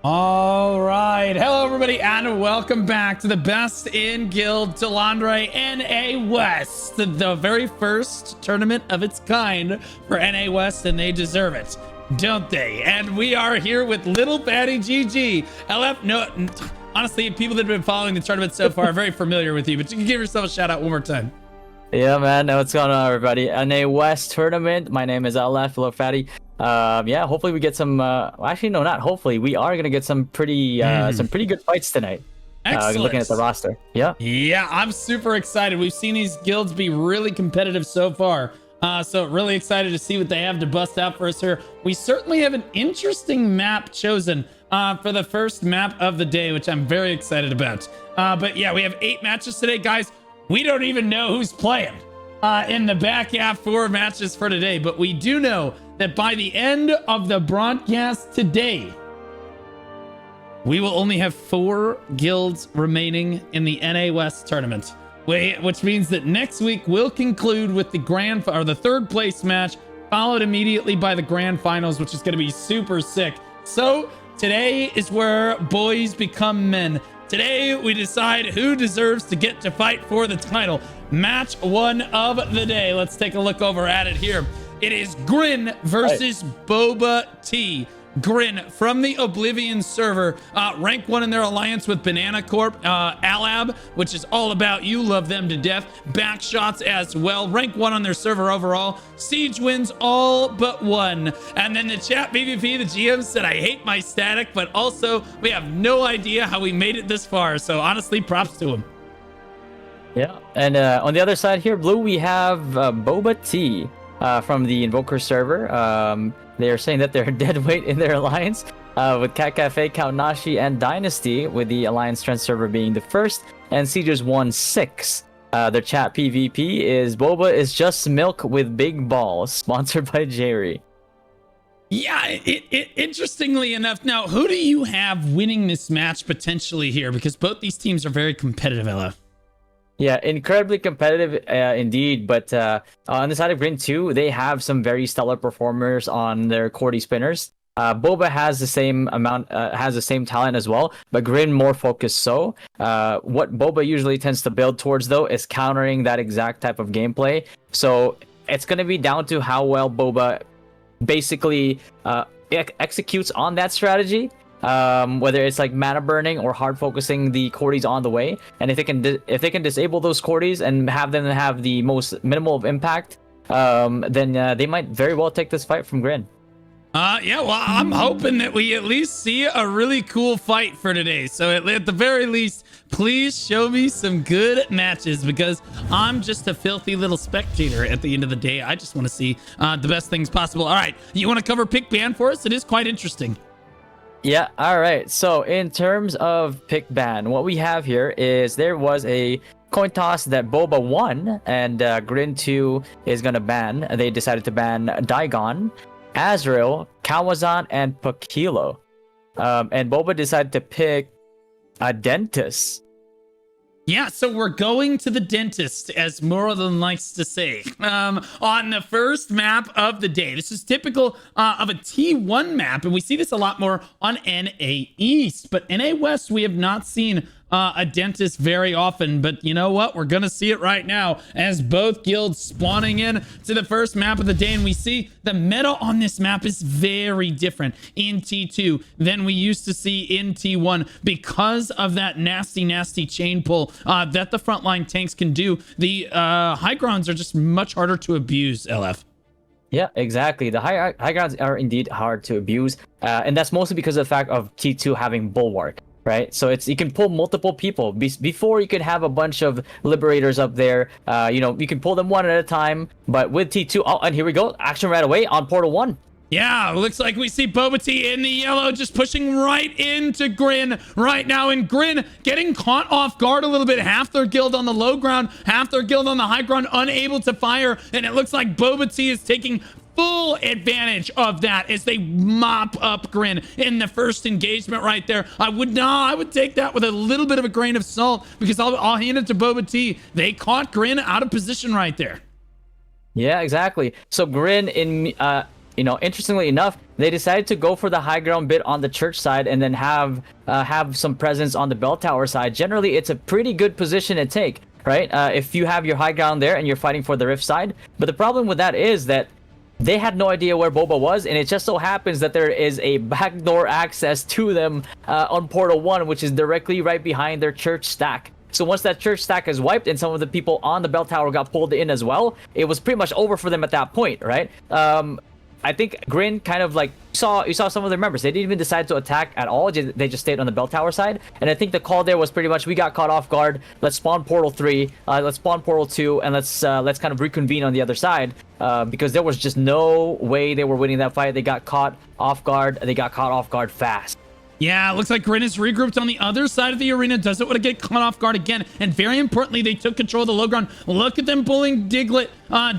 All right. Hello, everybody, and welcome back to the best in guild Talandre NA West, the very first tournament of its kind for NA West, and they deserve it, don't they? And we are here with Little Fatty GG. LF, no, honestly, people that have been following the tournament so far are very familiar with you, but you can give yourself a shout out one more time. Yeah, man. What's going on, everybody? NA West tournament. My name is LF, Little Fatty. Yeah, hopefully we get some. Actually, no, not hopefully. We are gonna get some pretty good fights tonight. Excellent. Looking at the roster. Yeah, I'm super excited. We've seen these guilds be really competitive so far. So really excited to see what they have to bust out for us here. We certainly have an interesting map chosen for the first map of the day, which I'm very excited about. But yeah, we have 8 matches today, guys. We don't even know who's playing in the back half 4 matches for today, but we do know that by the end of the broadcast today, we will only have 4 guilds remaining in the NA West tournament, which means that next week we'll conclude with the the third place match, followed immediately by the grand finals, which is going to be super sick. So today is where boys become men. Today, we decide who deserves to get to fight for the title. Match 1 of the day. Let's take a look over at it here. It is Grin versus Boba Tea. Grin from the Oblivion server, rank 1 in their alliance with Banana Corp, Alab, which is all about you, love them to death. Backshots as well, rank 1 on their server overall. Siege wins all but 1. And then the chat PvP, the GM said, I hate my static, but also we have no idea how we made it this far. So honestly, props to him. Yeah, and on the other side here, Blue, we have Boba Tea from the Invoker server. They are saying that they're dead weight in their alliance with Cat Cafe, Kaonashi, and Dynasty, with the Alliance Strength server being the first, and Siegers 1-6. Their chat PvP is Boba is just milk with big balls, sponsored by Jerry. Yeah, interestingly enough, now who do you have winning this match potentially here? Because both these teams are very competitive, Ella. Yeah, incredibly competitive indeed. But on the side of Grin 2, they have some very stellar performers on their Cordy spinners. Boba has the same amount, has the same talent as well, but Grin more focused. So what Boba usually tends to build towards, though, is countering that exact type of gameplay. So it's going to be down to how well Boba basically executes on that strategy. Whether it's like mana burning or hard focusing the Cordies on the way, and if they can disable those Cordies and have them have the most minimal of impact, then they might very well take this fight from Grin. Yeah, well, I'm hoping that we at least see a really cool fight for today. So at the very least, please show me some good matches, because I'm just a filthy little spectator at the end of the day. I just want to see the best things possible. All right, you want to cover pick ban for us? It is quite interesting. Yeah, all right. So in terms of pick ban, what we have here is there was a coin toss that Boba won, and Grin 2 is going to ban. They decided to ban Daigon, Azrael, Kawazan, and Pakilo. And Boba decided to pick a dentist. Yeah, so we're going to the dentist, as Morland likes to say, on the first map of the day. This is typical of a T1 map, and we see this a lot more on NA East. But NA West, we have not seen a dentist very often, but you know what? We're gonna see it right now as both guilds spawning in to the first map of the day, and we see the meta on this map is very different in T2 than we used to see in T1 because of that nasty chain pull that the frontline tanks can do. The high grounds are just much harder to abuse, LF. Yeah, exactly. The high grounds are indeed hard to abuse, and that's mostly because of the fact of T2 having Bulwark. Right, so you can pull multiple people. Before, you could have a bunch of liberators up there. You can pull them one at a time. But with T2, oh, and here we go, action right away on Portal 1. Yeah, looks like we see Boba Tea in the yellow just pushing right into Grin right now. And Grin getting caught off guard a little bit. Half their guild on the low ground, half their guild on the high ground, unable to fire. And it looks like Boba Tea is taking full advantage of that as they mop up Grin in the first engagement right there. I would take that with a little bit of a grain of salt, because I'll hand it to Boba Tea. They caught Grin out of position right there. Yeah, exactly. So Grin, interestingly enough, they decided to go for the high ground bit on the church side and then have some presence on the bell tower side. Generally, it's a pretty good position to take, right? If you have your high ground there and you're fighting for the rift side. But the problem with that is that they had no idea where Boba was, and it just so happens that there is a backdoor access to them on Portal 1, which is directly right behind their church stack. So once that church stack is wiped and some of the people on the bell tower got pulled in as well, it was pretty much over for them at that point, right? I think Grin kind of like you saw some of their members. They didn't even decide to attack at all. They just stayed on the bell tower side. And I think the call there was pretty much, we got caught off guard. Let's spawn Portal 3. Let's spawn Portal 2, and let's kind of reconvene on the other side. Because there was just no way they were winning that fight. They got caught off guard. They got caught off guard fast. Yeah, it looks like Grin is regrouped on the other side of the arena. Doesn't want to get caught off guard again. And very importantly, they took control of the low ground. Look at them pulling Diglett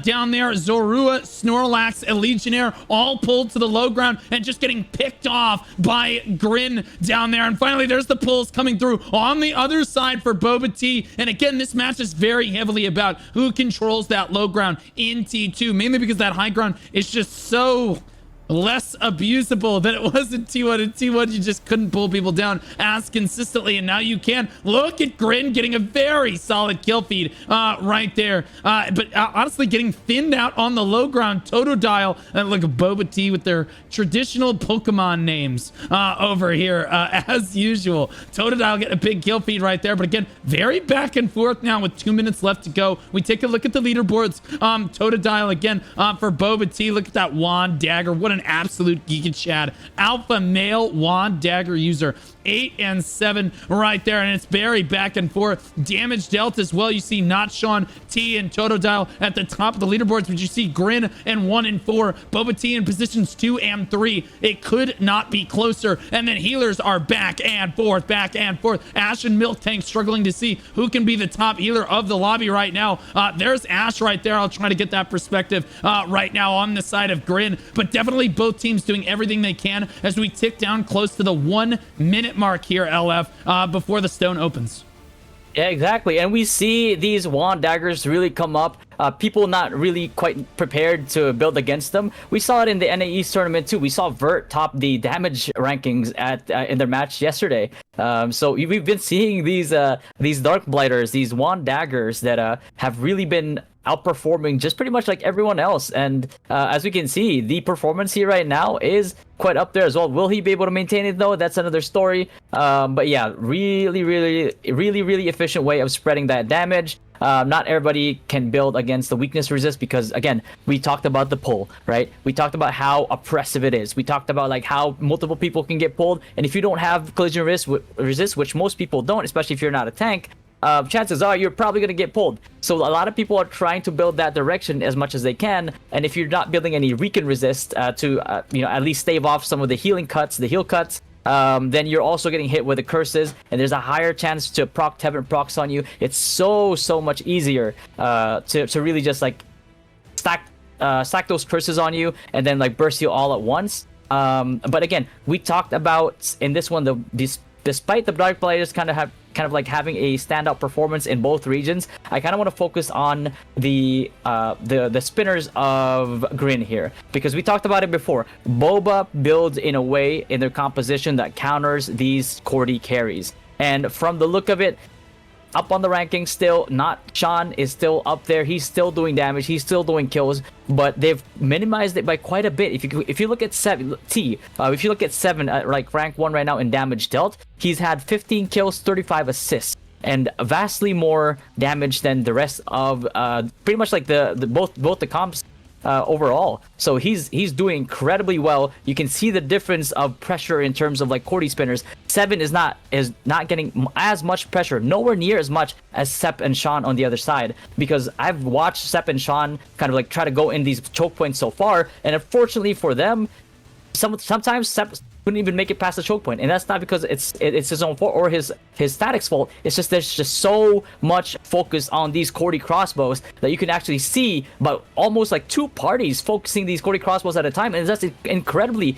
down there. Zorua, Snorlax, a Legionnaire, all pulled to the low ground and just getting picked off by Grin down there. And finally, there's the pulls coming through on the other side for Boba Tea. And again, this match is very heavily about who controls that low ground in T2, mainly because that high ground is just so less abusable than it was in T1. In T1, you just couldn't pull people down as consistently, and now you can. Look at Grin getting a very solid kill feed right there. But honestly, getting thinned out on the low ground. Totodile, and look at Boba Tea with their traditional Pokemon names over here, as usual. Totodile getting a big kill feed right there, but again, very back and forth now with 2 minutes left to go. We take a look at the leaderboards. Totodile again for Boba Tea. Look at that wand dagger. What an absolute geek and Chad. Alpha male wand dagger user. 8 and 7 right there, and it's very back and forth. Damage dealt as well. You see Not Sean, T, and Totodile at the top of the leaderboards, but you see Grin and 1 and 4. Boba Tea in positions 2 and 3. It could not be closer. And then healers are back and forth, back and forth. Ash and Milk Tank struggling to see who can be the top healer of the lobby right now. There's Ash right there. I'll try to get that perspective right now on the side of Grin, but definitely both teams doing everything they can as we tick down close to the 1 minute mark here, LF, before the stone opens. Yeah, exactly. And we see these wand daggers really come up. People not really quite prepared to build against them. We saw it in the NA East tournament too. We saw Vert top the damage rankings at in their match yesterday. So we've been seeing these Dark Blighters, these wand daggers that have really been outperforming just pretty much like everyone else. And as we can see, the performance here right now is quite up there as well. Will he be able to maintain it though? That's another story. But yeah, really efficient way of spreading that damage. Not everybody can build against the weakness resist because, again, we talked about the pull, right? We talked about how oppressive it is. We talked about like how multiple people can get pulled, and if you don't have collision resist, which most people don't, especially if you're not a tank, chances are you're probably going to get pulled. So a lot of people are trying to build that direction as much as they can, and if you're not building any recon resist to at least stave off some of the healing cuts, the heal cuts, then you're also getting hit with the curses, and there's a higher chance to proc Tevin procs on you. It's so much easier to really just like stack those curses on you and then like burst you all at once. But again, we talked about in this one despite the Dark Blighters kind of like having a standout performance in both regions, I kind of want to focus on the spinners of Grin here, because we talked about it before. Boba builds in a way in their composition that counters these Cordy carries, and from the look of it, up on the rankings still, Not Sean is still up there. He's still doing damage. He's still doing kills, but they've minimized it by quite a bit. If you look at if you look at 7 like rank 1 right now in damage dealt, he's had 15 kills, 35 assists, and vastly more damage than the rest of pretty much like both the comps overall. So he's doing incredibly well. You can see the difference of pressure in terms of like Cordy spinners. 7 is not getting as much pressure, nowhere near as much as Sep and Sean on the other side, because I've watched Sep and Sean kind of like try to go in these choke points so far, and unfortunately for them, sometimes Sep couldn't even make it past the choke point, and that's not because it's his own fault or his static's fault. It's just there's just so much focus on these Cordy crossbows that you can actually see about almost like 2 parties focusing these Cordy crossbows at a time, and that's incredibly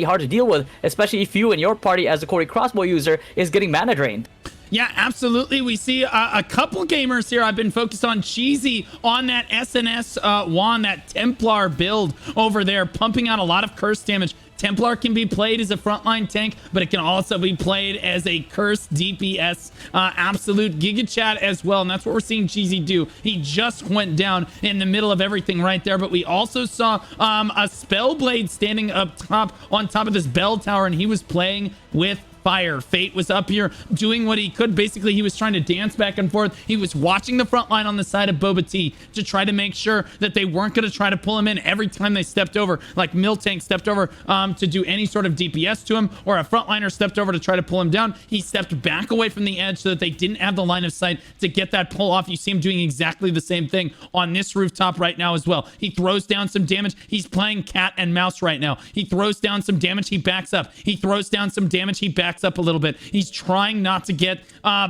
hard to deal with, especially if you and your party as a Cordy crossbow user is getting mana drained. Yeah, absolutely. We see a couple gamers here. I've been focused on Cheesy on that SNS wand, that Templar build over there, pumping out a lot of curse damage. Templar can be played as a frontline tank, but it can also be played as a curse DPS, absolute Giga Chat as well, and that's what we're seeing Cheesy do. He just went down in the middle of everything right there, but we also saw a Spellblade standing up top on top of this bell tower, and he was playing with fire. Fate was up here doing what he could. Basically, he was trying to dance back and forth. He was watching the front line on the side of Boba Tea to try to make sure that they weren't going to try to pull him in every time they stepped over, like Miltank stepped over to do any sort of DPS to him, or a frontliner stepped over to try to pull him down. He stepped back away from the edge so that they didn't have the line of sight to get that pull off. You see him doing exactly the same thing on this rooftop right now as well. He throws down some damage. He's playing cat and mouse right now. He throws down some damage. He backs up. He throws down some damage. He backs up a little bit. He's trying not to get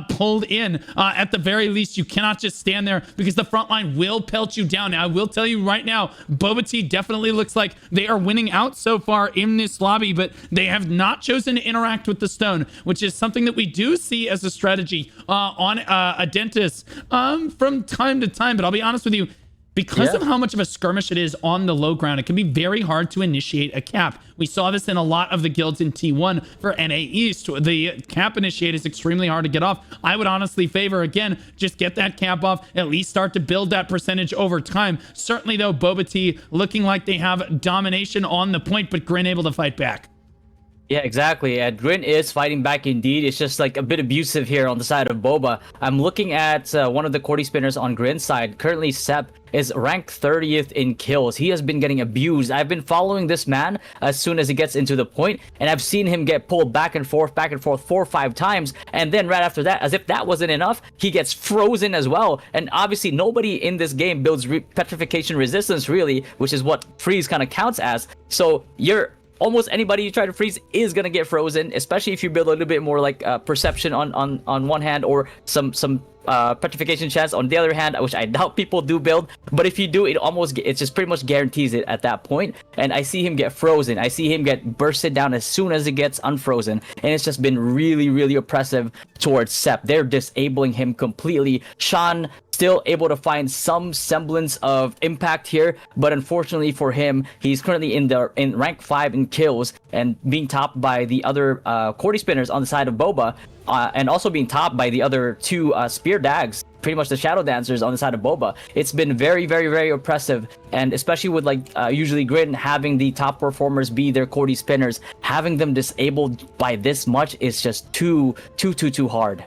pulled in. At the very least, you cannot just stand there because the front line will pelt you down. Now, I will tell you right now, Boba Tea definitely looks like they are winning out so far in this lobby, but they have not chosen to interact with the stone, which is something that we do see as a strategy on a dentist from time to time. But I'll be honest with you, because of how much of a skirmish it is on the low ground, it can be very hard to initiate a cap. We saw this in a lot of the guilds in T1 for NA East. The cap initiate is extremely hard to get off. I would honestly favor, again, just get that cap off, at least start to build that percentage over time. Certainly, though, Boba Tea looking like they have domination on the point, but Grin able to fight back. Yeah, exactly. Grin is fighting back indeed. It's just like a bit abusive here on the side of Boba. I'm looking at one of the Cordy spinners on Grin's side. Currently, Sep is ranked 30th in kills. He has been getting abused. I've been following this man as soon as he gets into the point, and I've seen him get pulled back and forth 4 or 5 times. And then right after that, as if that wasn't enough, he gets frozen as well. And obviously, nobody in this game builds petrification resistance, really, which is what freeze kind of counts as. So almost anybody you try to freeze is gonna get frozen, especially if you build a little bit more like perception on one hand, or some petrification chance on the other hand, which I doubt people do build. But if you do, it just pretty much guarantees it at that point. And I see him get frozen. I see him get bursted down as soon as it gets unfrozen, and it's just been really, really oppressive towards Sep. They're disabling him completely. Sean still able to find some semblance of impact here, but unfortunately for him, he's currently in rank 5 in kills and being topped by the other Cordy spinners on the side of Boba, and also being topped by the other 2 spear dags, pretty much the shadow dancers on the side of Boba. It's been very, very, very oppressive, and especially with usually Grin having the top performers be their Cordy spinners, having them disabled by this much is just too hard.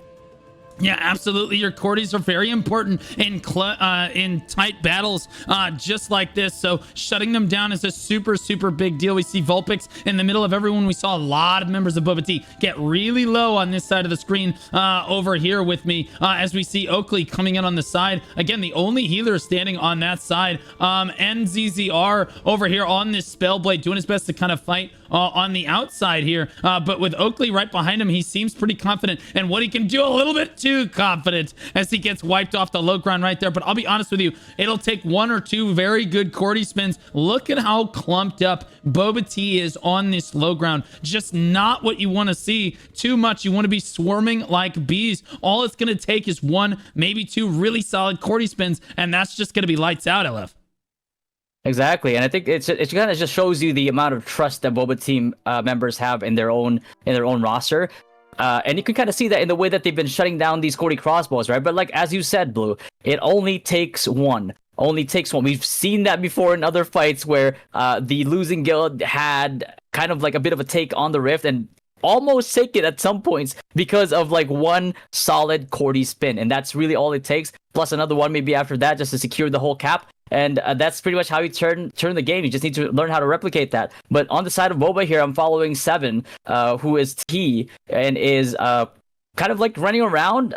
Yeah, absolutely. Your Cordies are very important in tight battles just like this. So shutting them down is a super, super big deal. We see Vulpix in the middle of everyone. We saw a lot of members of Boba Tea get really low on this side of the screen over here with me as we see Oakley coming in on the side. Again, the only healer standing on that side. NZZR over here on this Spellblade doing his best to kind of fight on the outside here. But with Oakley right behind him, he seems pretty confident and what he can do, a little bit too confident as he gets wiped off the low ground right there. But I'll be honest with you, it'll take 1 or 2 very good Cordy spins. Look at how clumped up Boba Tea is on this low ground. Just not what you want to see too much. You want to be swarming like bees. All it's going to take is 1, maybe 2 really solid Cordy spins, and that's just going to be lights out, LF. Exactly, and I think it kind of just shows you the amount of trust that Boba team members have in their own roster. And you can kind of see that in the way that they've been shutting down these Cordy crossbows, right? But like as you said, Blue, it only takes one. We've seen that before in other fights where the losing guild had kind of like a bit of a take on the Rift and almost take it at some points because of like 1 solid Cordy spin, and that's really all it takes. Plus another one maybe after that just to secure the whole cap. And that's pretty much how you turn the game. You just need to learn how to replicate that. But on the side of Boba here, I'm following Seven, who is T and is kind of like running around.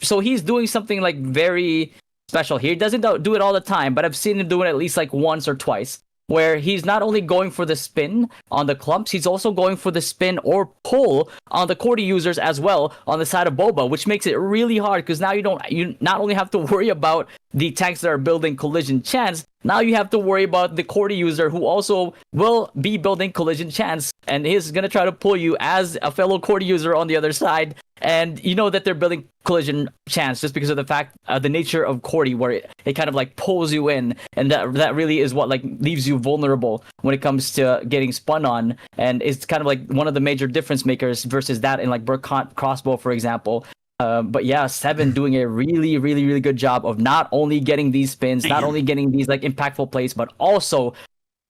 So he's doing something like very special here. He doesn't do it all the time, but I've seen him do it at least like once or twice, where he's not only going for the spin on the clumps, he's also going for the spin or pull on the Cordy users as well on the side of Boba, which makes it really hard because now you not only have to worry about the tanks that are building collision chance, now you have to worry about the Cordy user who also will be building collision chance and is going to try to pull you as a fellow Cordy user on the other side. and you know that they're building collision chance just because of the fact, the nature of Cordy, where it kind of like pulls you in, and that really is what like leaves you vulnerable when it comes to getting spun on, and it's kind of like one of the major difference makers versus that in like Burkant crossbow, for example. But yeah, Seven doing a really, really, really good job of not only getting these spins, not only getting these like impactful plays, but also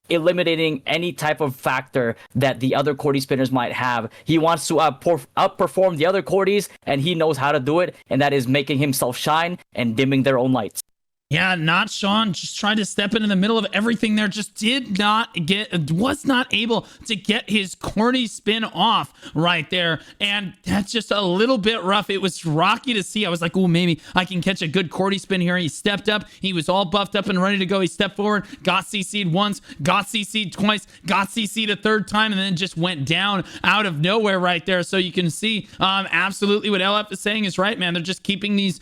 eliminating any type of factor that the other Cordy spinners might have. He wants to outperform the other Cordys, and he knows how to do it, and that is making himself shine and dimming their own lights. Yeah, not Sean. Just tried to step into the middle of everything there. Just was not able to get his corny spin off right there. And that's just a little bit rough. It was rocky to see. I was like, oh, maybe I can catch a good corny spin here. He stepped up. He was all buffed up and ready to go. He stepped forward, got CC'd once, got CC'd twice, got CC'd a third time, and then just went down out of nowhere right there. So you can see absolutely what LF is saying is right, man. They're just keeping these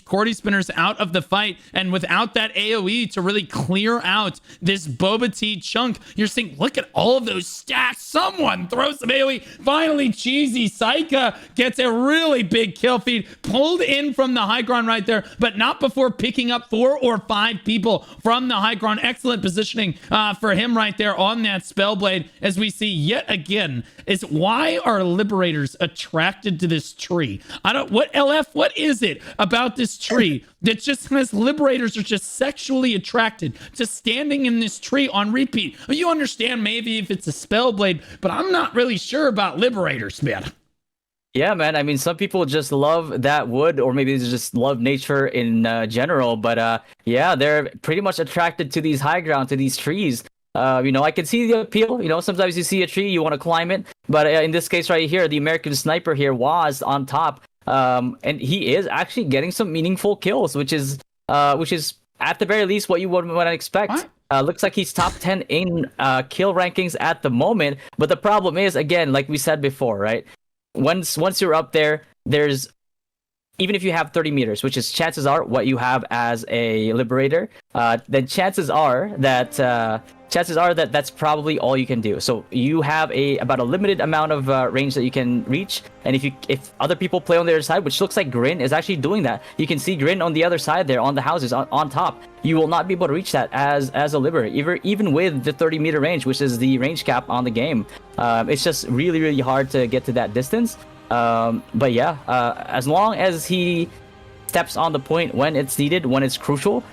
cordy spinners out of the fight. And without that AoE to really clear out this Boba Tea chunk, you're seeing, look at all of those stacks. Someone throws some AoE. Finally, Cheesy Saika gets a really big kill feed, pulled in from the high ground right there, but not before picking up 4 or 5 people from the high ground. Excellent positioning for him right there on that Spellblade, as we see yet again is why are Liberators attracted to this tree? What is it about this tree that just has Liberators are just sexually attracted to standing in this tree on repeat? You understand maybe if it's a Spellblade, but I'm not really sure about Liberators, man. Yeah, man. I mean, some people just love that wood, or maybe they just love nature in general. But yeah, they're pretty much attracted to these high ground, to these trees. I can see the appeal. Sometimes you see a tree, you want to climb it. But in this case right here, the American sniper here was on top. And he is actually getting some meaningful kills, which is at the very least what you would expect. Looks like he's top 10 in kill rankings at the moment. But the problem is, again, like we said before, right? Once you're up there, there's, even if you have 30 meters, which is chances are what you have as a Liberator, then chances are that that's probably all you can do. So you have about a limited amount of range that you can reach, and if other people play on the other side, which looks like Grin is actually doing that, you can see Grin on the other side there on the houses on top. You will not be able to reach that as a Liberator, even with the 30-meter range, which is the range cap on the game. It's just really, really hard to get to that distance. But yeah, as long as he steps on the point when it's needed, when it's crucial,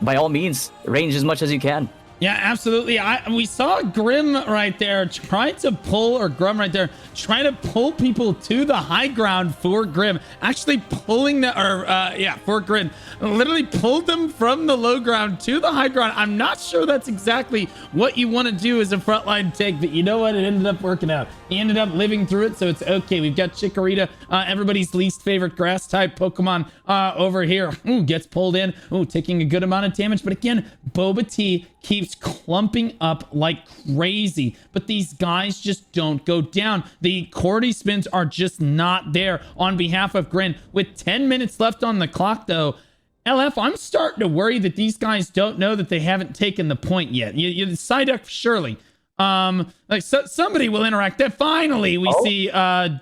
by all means, range as much as you can. Yeah, absolutely. We saw Grim right there trying to pull people to the high ground for Grim. Actually pulling for Grim. Literally pulled them from the low ground to the high ground. I'm not sure that's exactly what you want to do as a frontline take, but you know what? It ended up working out. He ended up living through it, so it's okay. We've got Chikorita, everybody's least favorite grass type Pokemon over here. Ooh, gets pulled in. Ooh, taking a good amount of damage. But again, Boba Tea keeps clumping up like crazy, but these guys just don't go down. The Cordy spins are just not there on behalf of Grin. With 10 minutes left on the clock, though, LF, I'm starting to worry that these guys don't know that they haven't taken the point yet. You Psyduck, surely. Somebody will interact. That finally we see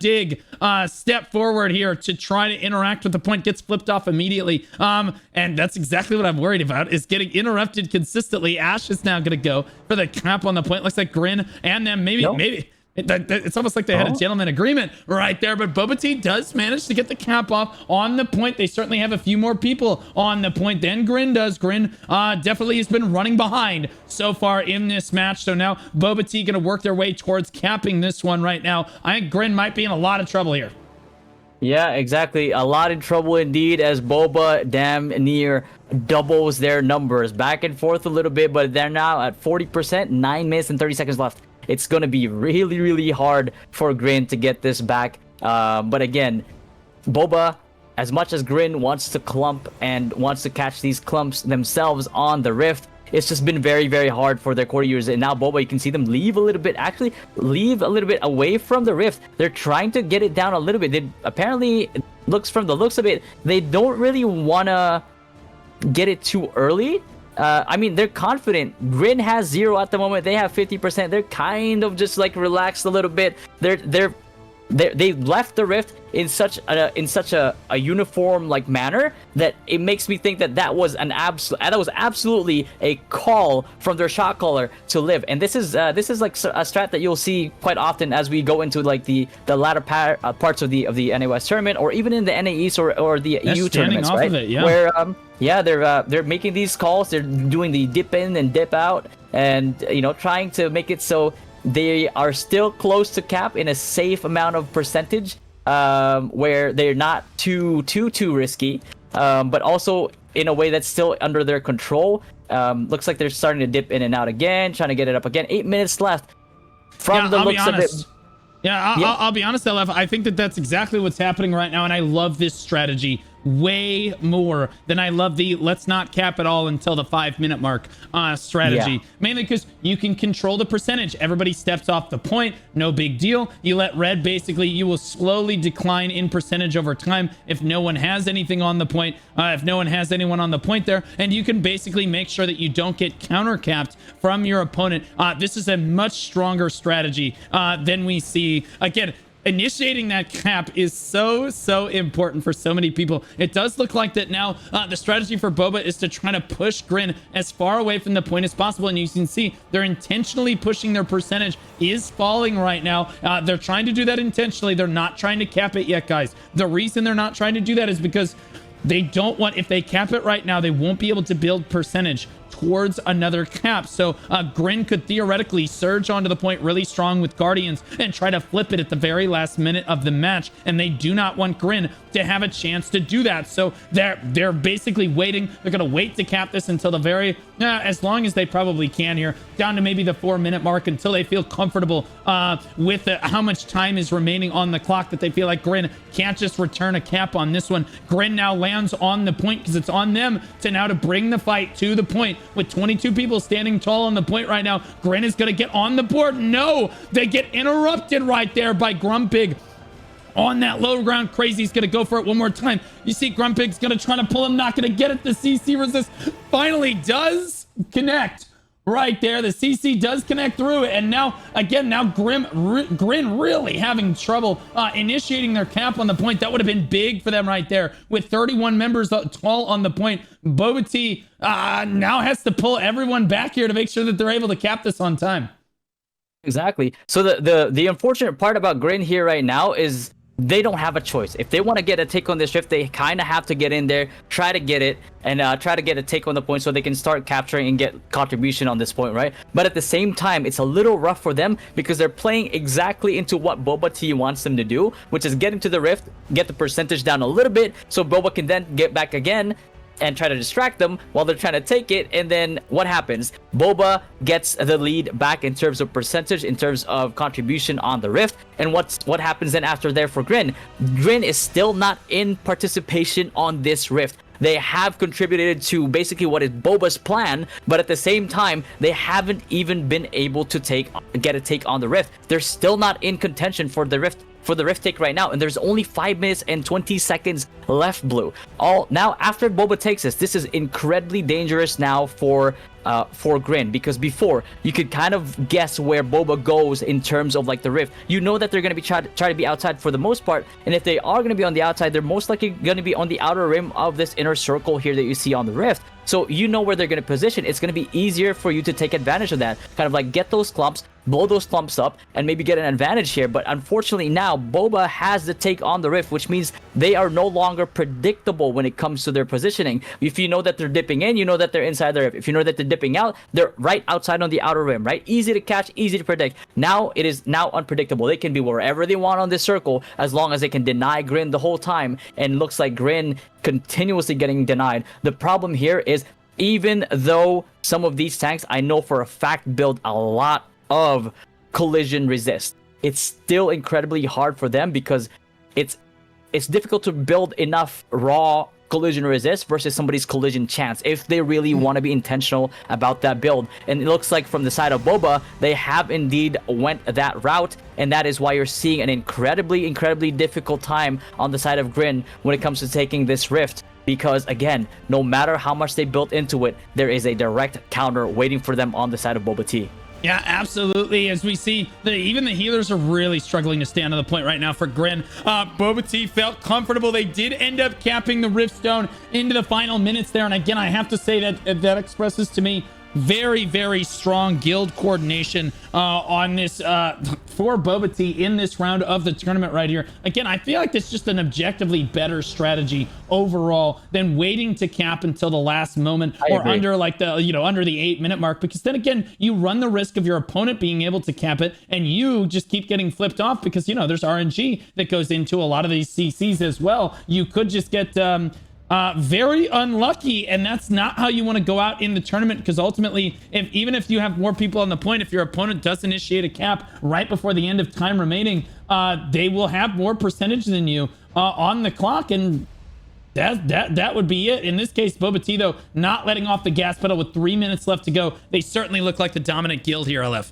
Dig step forward here to try to interact with the point. Gets flipped off immediately. And that's exactly what I'm worried about, is getting interrupted consistently. Ash is now gonna go for the cap on the point. Looks like Grin and then maybe it's almost like they had a gentleman agreement right there, but Boba Tea does manage to get the cap off on the point. They certainly have a few more people on the point than Grin does. Grin definitely has been running behind so far in this match. So now Boba Tea gonna work their way towards capping this one right now. I think Grin might be in a lot of trouble here. Yeah, exactly. A lot in trouble indeed, as Boba damn near doubles their numbers. Back and forth a little bit, but they're now at 40%, 9 minutes and 30 seconds left. It's going to be really, really hard for Grin to get this back. But again, Boba, as much as Grin wants to clump and wants to catch these clumps themselves on the Rift, it's just been very, very hard for their core users. And now Boba, you can see them leave a little bit away from the Rift. They're trying to get it down a little bit. They apparently, from the looks of it, they don't really want to get it too early. I mean, they're confident. Grin has 0 at the moment. They have 50%. They're kind of just like relaxed a little bit. They're they left the rift in such a uniform like manner that it makes me think that was absolutely a call from their shot caller to live. And this is like a strat that you'll see quite often as we go into like the latter parts of the NA West tournament, or even in the NA East or the EU tournaments, right? Where they're making these calls, they're doing the dip in and dip out, and trying to make it so they are still close to cap in a safe amount of percentage, where they're not too risky, but also in a way that's still under their control. Looks like they're starting to dip in and out again, trying to get it up again. 8 minutes left. From the looks of it. I'll be honest, LF. I think that's exactly what's happening right now, and I love this strategy way more than I love the let's not cap it all until the 5-minute mark strategy. Mainly because you can control the percentage. Everybody steps off the point, no big deal. You let red, basically you will slowly decline in percentage over time if no one has anything on the point, if no one has anyone on the point there, and you can basically make sure that you don't get counter capped from your opponent. This is a much stronger strategy than we see. Again, initiating that cap is so important for so many people. It does look like that now. The strategy for Boba is to try to push Grin as far away from the point as possible, and you can see they're intentionally pushing. Their percentage is falling right now. They're trying to do that intentionally. They're not trying to cap it yet, guys. The reason they're not trying to do that is because they don't want, if they cap it right now, they won't be able to build percentage towards another cap. So Grin could theoretically surge onto the point really strong with Guardians and try to flip it at the very last minute of the match, and they do not want Grin to have a chance to do that. So they're basically waiting. They're gonna wait to cap this until the very as long as they probably can here, down to maybe the 4-minute mark, until they feel comfortable with how much time is remaining on the clock, that they feel like Grin can't just return a cap on this one. Grin now lands on the point because it's on them to bring the fight to the point. With 22 people standing tall on the point right now, Grin is going to get on the board. No, they get interrupted right there by Grumpig. On that low ground, Crazy's going to go for it one more time. You see Grumpig's going to try to pull him, not going to get it. The CC resist finally does connect. Right there, the CC does connect through it, and now Grin really having trouble initiating their cap on the point. That would have been big for them right there. With 31 members tall on the point, Boba Tea now has to pull everyone back here to make sure that they're able to cap this on time. Exactly. So the unfortunate part about Grin here right now is they don't have a choice. If they want to get a take on this shift, they kind of have to get in there, try to get it, and try to get a take on the point so they can start capturing and get contribution on this point, right? But at the same time, it's a little rough for them because they're playing exactly into what Boba Tea wants them to do, which is get into the rift, get the percentage down a little bit, so Boba can then get back again and try to distract them while they're trying to take it. And then what happens? Boba gets the lead back in terms of percentage, in terms of contribution on the rift. And what happens then after there for Grin? Grin is still not in participation on this rift. They have contributed to basically what is Boba's plan, but at the same time, they haven't even been able to get a take on the rift. They're still not in contention for the rift take right now, and there's only 5 minutes and 20 seconds left, Blue. Now after Boba takes this is incredibly dangerous now for Grin, because before you could kind of guess where Boba goes in terms of like the rift. You know that they're going to be try to be outside for the most part, and if they are going to be on the outside, they're most likely going to be on the outer rim of this inner circle here that you see on the rift. So you know where they're going to position. It's going to be easier for you to take advantage of that, kind of like get those clumps, blow those clumps up, and maybe get an advantage here. But unfortunately now Boba has the take on the rift, which means they are no longer predictable when it comes to their positioning. If you know that they're dipping in, you know that they're inside the rift. If you know that they're dipping out, they're right outside on the outer rim, right? Easy to catch, easy to predict. Now it is now unpredictable. They can be wherever they want on this circle as long as they can deny Grin the whole time, and looks like Grin continuously getting denied. The problem here is, even though some of these tanks I know for a fact build a lot of collision resist, it's still incredibly hard for them because it's difficult to build enough raw collision resist versus somebody's collision chance if they really want to be intentional about that build. And it looks like from the side of Boba, they have indeed went that route, and that is why you're seeing an incredibly difficult time on the side of Grin when it comes to taking this rift. Because again, no matter how much they built into it, there is a direct counter waiting for them on the side of Boba Tea. Yeah, absolutely. As we see, even the healers are really struggling to stand on the point right now for Grin. Boba Tea felt comfortable. They did end up capping the Riftstone into the final minutes there. And again, I have to say that expresses to me very, very strong guild coordination on this for Boba Tea in this round of the tournament right here. Again, I feel like it's just an objectively better strategy overall than waiting to cap until the last moment or under like the, under the 8-minute mark, because then again, you run the risk of your opponent being able to cap it and you just keep getting flipped off because, there's RNG that goes into a lot of these CCs as well. You could just get very unlucky, and that's not how you want to go out in the tournament, because ultimately, even if you have more people on the point, if your opponent does initiate a cap right before the end of time remaining, they will have more percentage than you on the clock, and that would be it. In this case, Boba Tea, though, not letting off the gas pedal with 3 minutes left to go. They certainly look like the dominant guild here, LF.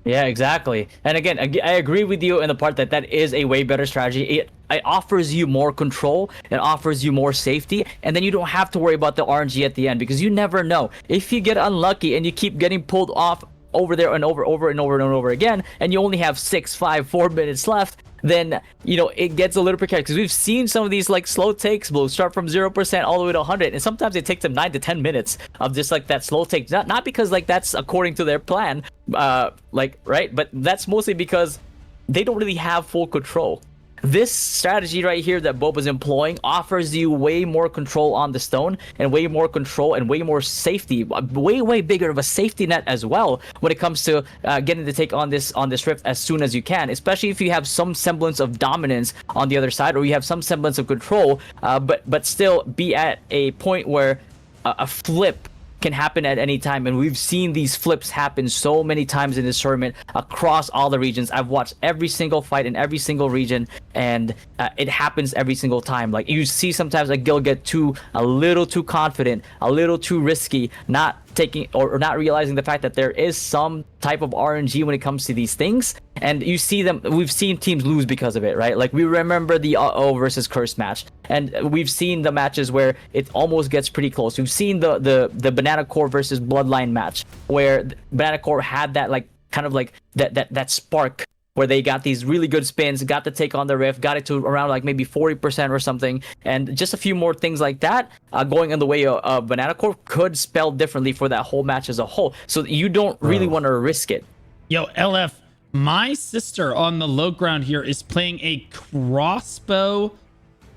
Yeah, exactly. And again, I agree with you in the part that is a way better strategy. It offers you more control, it offers you more safety, and then you don't have to worry about the RNG at the end, because you never know. If you get unlucky and you keep getting pulled off over there and over and over again, and you only have 6, 5, 4 minutes left, then it gets a little precarious, because we've seen some of these like slow takes will start from 0% all the way to 100, and sometimes it takes them 9 to 10 minutes of just like that slow take, not because like that's according to their plan, right, but that's mostly because they don't really have full control. This strategy right here that Boba's employing offers you way more control on the stone, and way more control and way more safety, way bigger of a safety net as well when it comes to getting to take on this rift as soon as you can, especially if you have some semblance of dominance on the other side, or you have some semblance of control, but still be at a point where a flip can happen at any time. And we've seen these flips happen so many times in this tournament across all the regions. I've watched every single fight in every single region, and it happens every single time. Like, you see sometimes a guild get a little too confident, a little too risky, not taking or not realizing the fact that there is some type of RNG when it comes to these things, and we've seen teams lose because of it, right? Like, we remember the versus Curse match, and we've seen the matches where it almost gets pretty close. We've seen the Banana Core versus Bloodline match, where Banana Core had that like kind of like that spark, where they got these really good spins, got to take on the rift, got it to around like maybe 40% or something, and just a few more things like that going in the way of Banana Core could spell differently for that whole match as a whole. So you don't really want to risk it. Yo, LF, my sister on the low ground here is playing a crossbow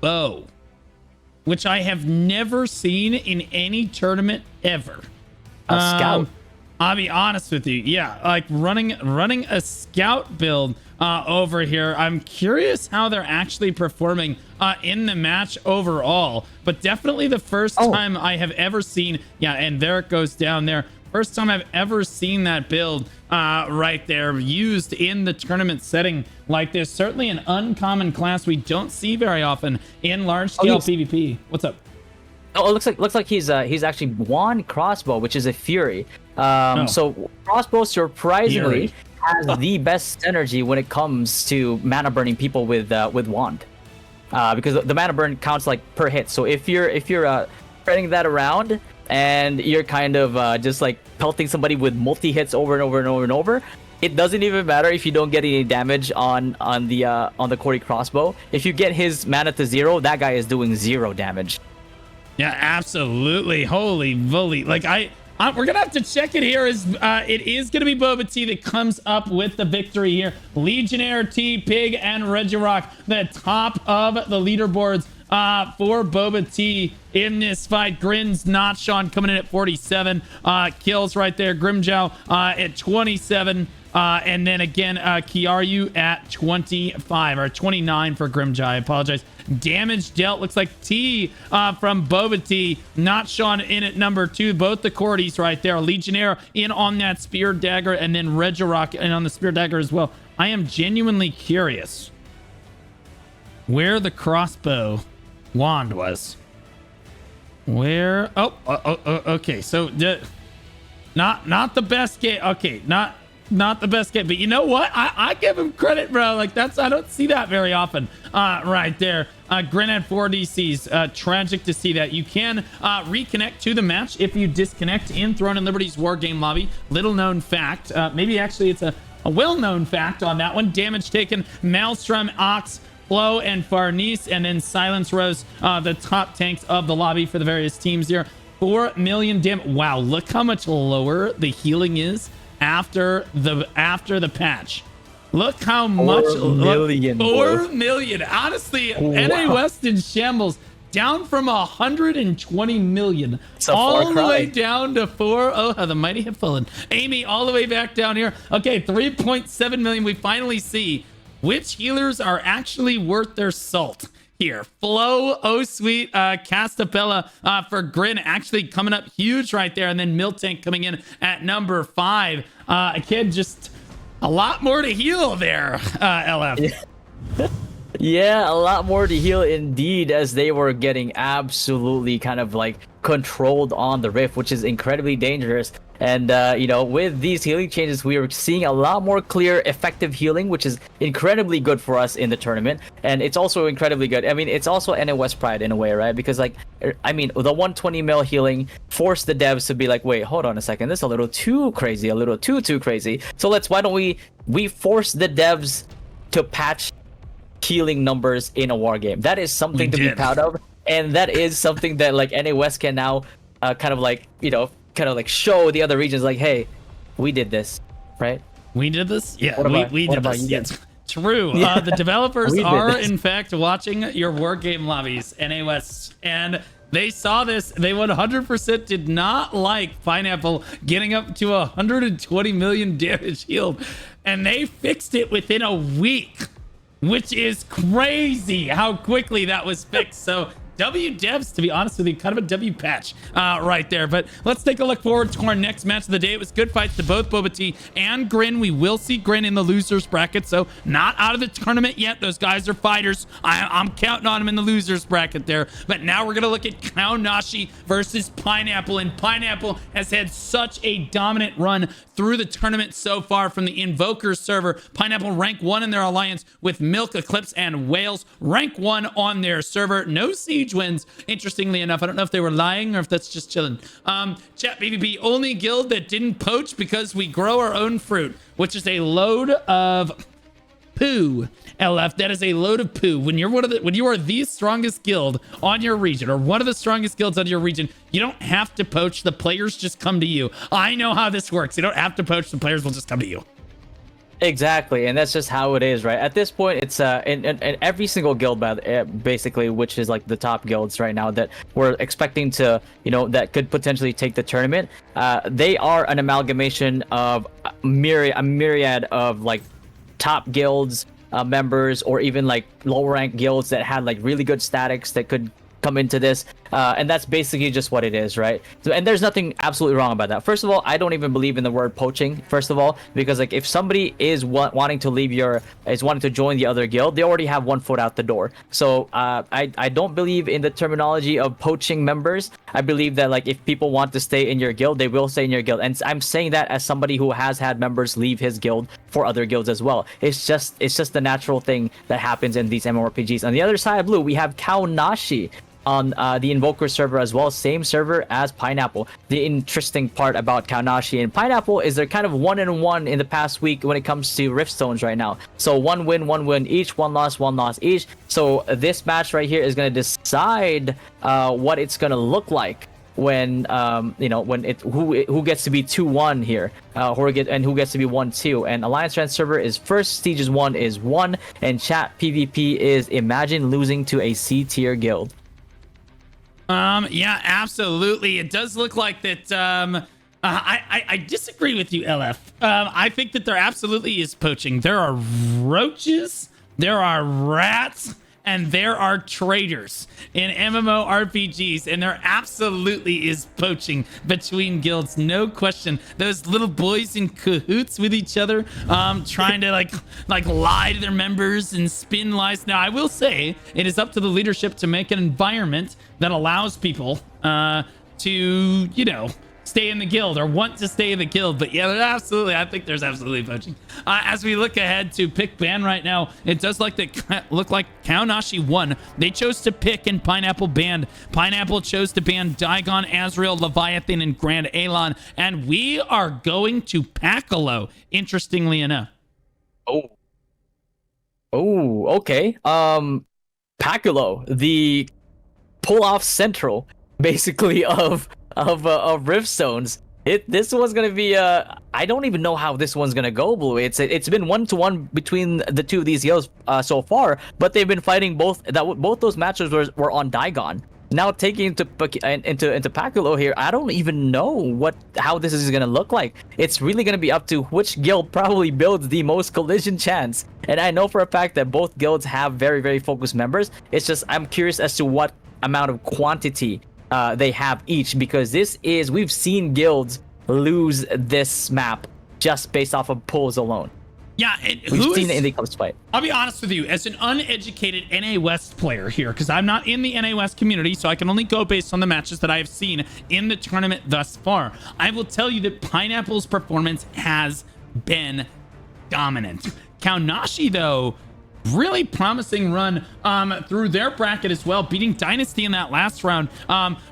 bow, which I have never seen in any tournament ever. A scout. I'll be honest with you. Yeah, like running a scout build over here. I'm curious how they're actually performing in the match overall. But definitely the first time I have ever seen. Yeah, and there it goes down there. First time I've ever seen that build right there used in the tournament setting like this. Certainly an uncommon class we don't see very often in large scale PvP. What's up? Oh, it looks like he's actually wand crossbow, which is a Fury. So crossbow surprisingly has the best synergy when it comes to mana burning people with wand, because the mana burn counts like per hit. So if you're spreading that around and you're kind of just like pelting somebody with multi hits over and over, it doesn't even matter if you don't get any damage on the Corey crossbow. If you get his mana to 0, that guy is doing 0 damage. Yeah, absolutely. Holy moly. Like, we're going to have to check it here. It is going to be Boba Tea that comes up with the victory here. Legionnaire, T, Pig, and Regirock, the top of the leaderboards for Boba Tea in this fight. Grin's not Sean coming in at 47 kills right there. Grimjow at 27. And then again, Kiaryu at 25 or 29 for Grimjow. I apologize. Damage dealt looks like T from Boba Tea. Not Sean in at number 2. Both the Cordys right there. Legionnaire in on that Spear Dagger, and then Regirock in on the Spear Dagger as well. I am genuinely curious where the crossbow wand was. Okay. So not the best game. Okay, not not the best game, but you know what? I give him credit, bro. Like I don't see that very often. Right there. Grin had 4 DCs. Tragic to see that. You can reconnect to the match if you disconnect in Throne and Liberty's War Game lobby. Little known fact. Maybe actually it's a well-known fact on that one. Damage taken. Maelstrom, Ox, Flo, and Farnese, and then Silence Rose, the top tanks of the lobby for the various teams here. 4 million damage. Wow, look how much lower the healing is after the patch. Look how much. 4 million. 4 million. Honestly, wow. NA West in shambles. Down from 120 million all the way down to 4. Oh, how the mighty have fallen. Amy, all the way back down here. Okay, 3.7 million. We finally see which healers are actually worth their salt here. Flo, oh sweet, Castapella for Grin actually coming up huge right there. And then Miltank coming in at number 5. Again, just a lot more to heal there, LF. Yeah, a lot more to heal indeed, as they were getting absolutely kind of like controlled on the Rift, which is incredibly dangerous. And you know, with these healing changes, we are seeing a lot more clear, effective healing, which is incredibly good for us in the tournament. And it's also incredibly good. I mean, it's also NA West pride in a way, right? Because like, I mean, the 120 mil healing forced the devs to be like, wait, hold on a second, this is a little too crazy, a little too crazy. So why don't we force the devs to patch healing numbers in a war game? That is something to be proud of, and that is something that like NA West can now kind of like, you know, kind of like show the other regions like, hey, we did this, right? We did this? Yeah, we did this. Yes. True. Yeah. The developers are in fact watching your war game lobbies, NA West, and they saw this. They 100% did not like Pineapple getting up to 120 million damage healed, and they fixed it within a week, which is crazy how quickly that was fixed. So W devs, to be honest with you, kind of a W patch right there. But let's take a look forward to our next match of the day. It was good fights to both Boba Tea and Grin. We will see Grin in the losers bracket, so not out of the tournament yet. Those guys are fighters. I'm counting on them in the losers bracket there. But now we're gonna look at Kaonashi versus Pineapple, and Pineapple has had such a dominant run through the tournament so far from the Invokers server. Pineapple rank 1 in their alliance with Milk, Eclipse, and Whales. Rank 1 on their server. No siege wins, interestingly enough. I don't know if they were lying or if that's just chilling. Chat BBB, only guild that didn't poach because we grow our own fruit, which is a load of poo. LF, that is a load of poo. When you are the strongest guild on your region, or one of the strongest guilds on your region, you don't have to poach. The players just come to you. I know how this works. You don't have to poach. The players will just come to you. Exactly, and that's just how it is, right? At this point, it's in every single guild, basically, which is like the top guilds right now that we're expecting to, you know, that could potentially take the tournament. They are an amalgamation of a myriad of like top guilds members, or even like lower rank guilds that had like really good statics that could come into this, and that's basically just what it is, right? So, and there's nothing absolutely wrong about that. First of all, I don't even believe in the word poaching, first of all, because like if somebody is wanting to join the other guild, they already have one foot out the door. So I don't believe in the terminology of poaching members. I believe that like if people want to stay in your guild, they will stay in your guild, and I'm saying that as somebody who has had members leave his guild for other guilds as well. It's just the natural thing that happens in these MMORPGs. On the other side of blue, we have Kaonashi on the Invoker server as well, same server as Pineapple. The interesting part about Kaonashi and Pineapple is they're kind of 1-1 in the past week when it comes to Riftstones right now. So one win each, one loss each. So this match right here is going to decide what it's going to look like when you know, when who gets to be 2-1 here, who gets to be 1-2. And Alliance Trend server is first, Sieges 1 is 1, and chat PvP is imagine losing to a C tier guild. Yeah, absolutely. It does look like that. I disagree with you, LF. I think that there absolutely is poaching. There are roaches, there are rats, and there are traitors in MMORPGs, and there absolutely is poaching between guilds, no question. Those little boys in cahoots with each other, trying to like lie to their members and spin lies. Now, I will say it is up to the leadership to make an environment that allows people to, you know, stay in the guild or want to stay in the guild. But yeah, I think there's absolutely poaching. As we look ahead to pick ban right now, it does look like Kaonashi won. They chose to pick and Pineapple banned. Pineapple chose to ban Daigon, Azrael, Leviathan, and Grand Alon. And we are going to Pacolo, interestingly enough. Oh, okay. Paculo, the pull-off central, basically, of Rift Zones. This one's gonna be I don't even know how this one's gonna go, Blue. It's been 1-1 between the two of these heroes so far, but they've been fighting both those matches were on Daigon. Now taking into Paculo here, I don't even know how this is gonna look like. It's really gonna be up to which guild probably builds the most collision chance. And I know for a fact that both guilds have very, very focused members. It's just I'm curious as to what amount of quantity they have each, because we've seen guilds lose this map just based off of pulls alone. Yeah, we've seen it in the Eclipse fight. I'll be honest with you, as an uneducated NA West player here, because I'm not in the NA West community, so I can only go based on the matches that I have seen in the tournament thus far. I will tell you that Pineapple's performance has been dominant. Kaonashi, though, really promising run through their bracket as well, beating Dynasty in that last round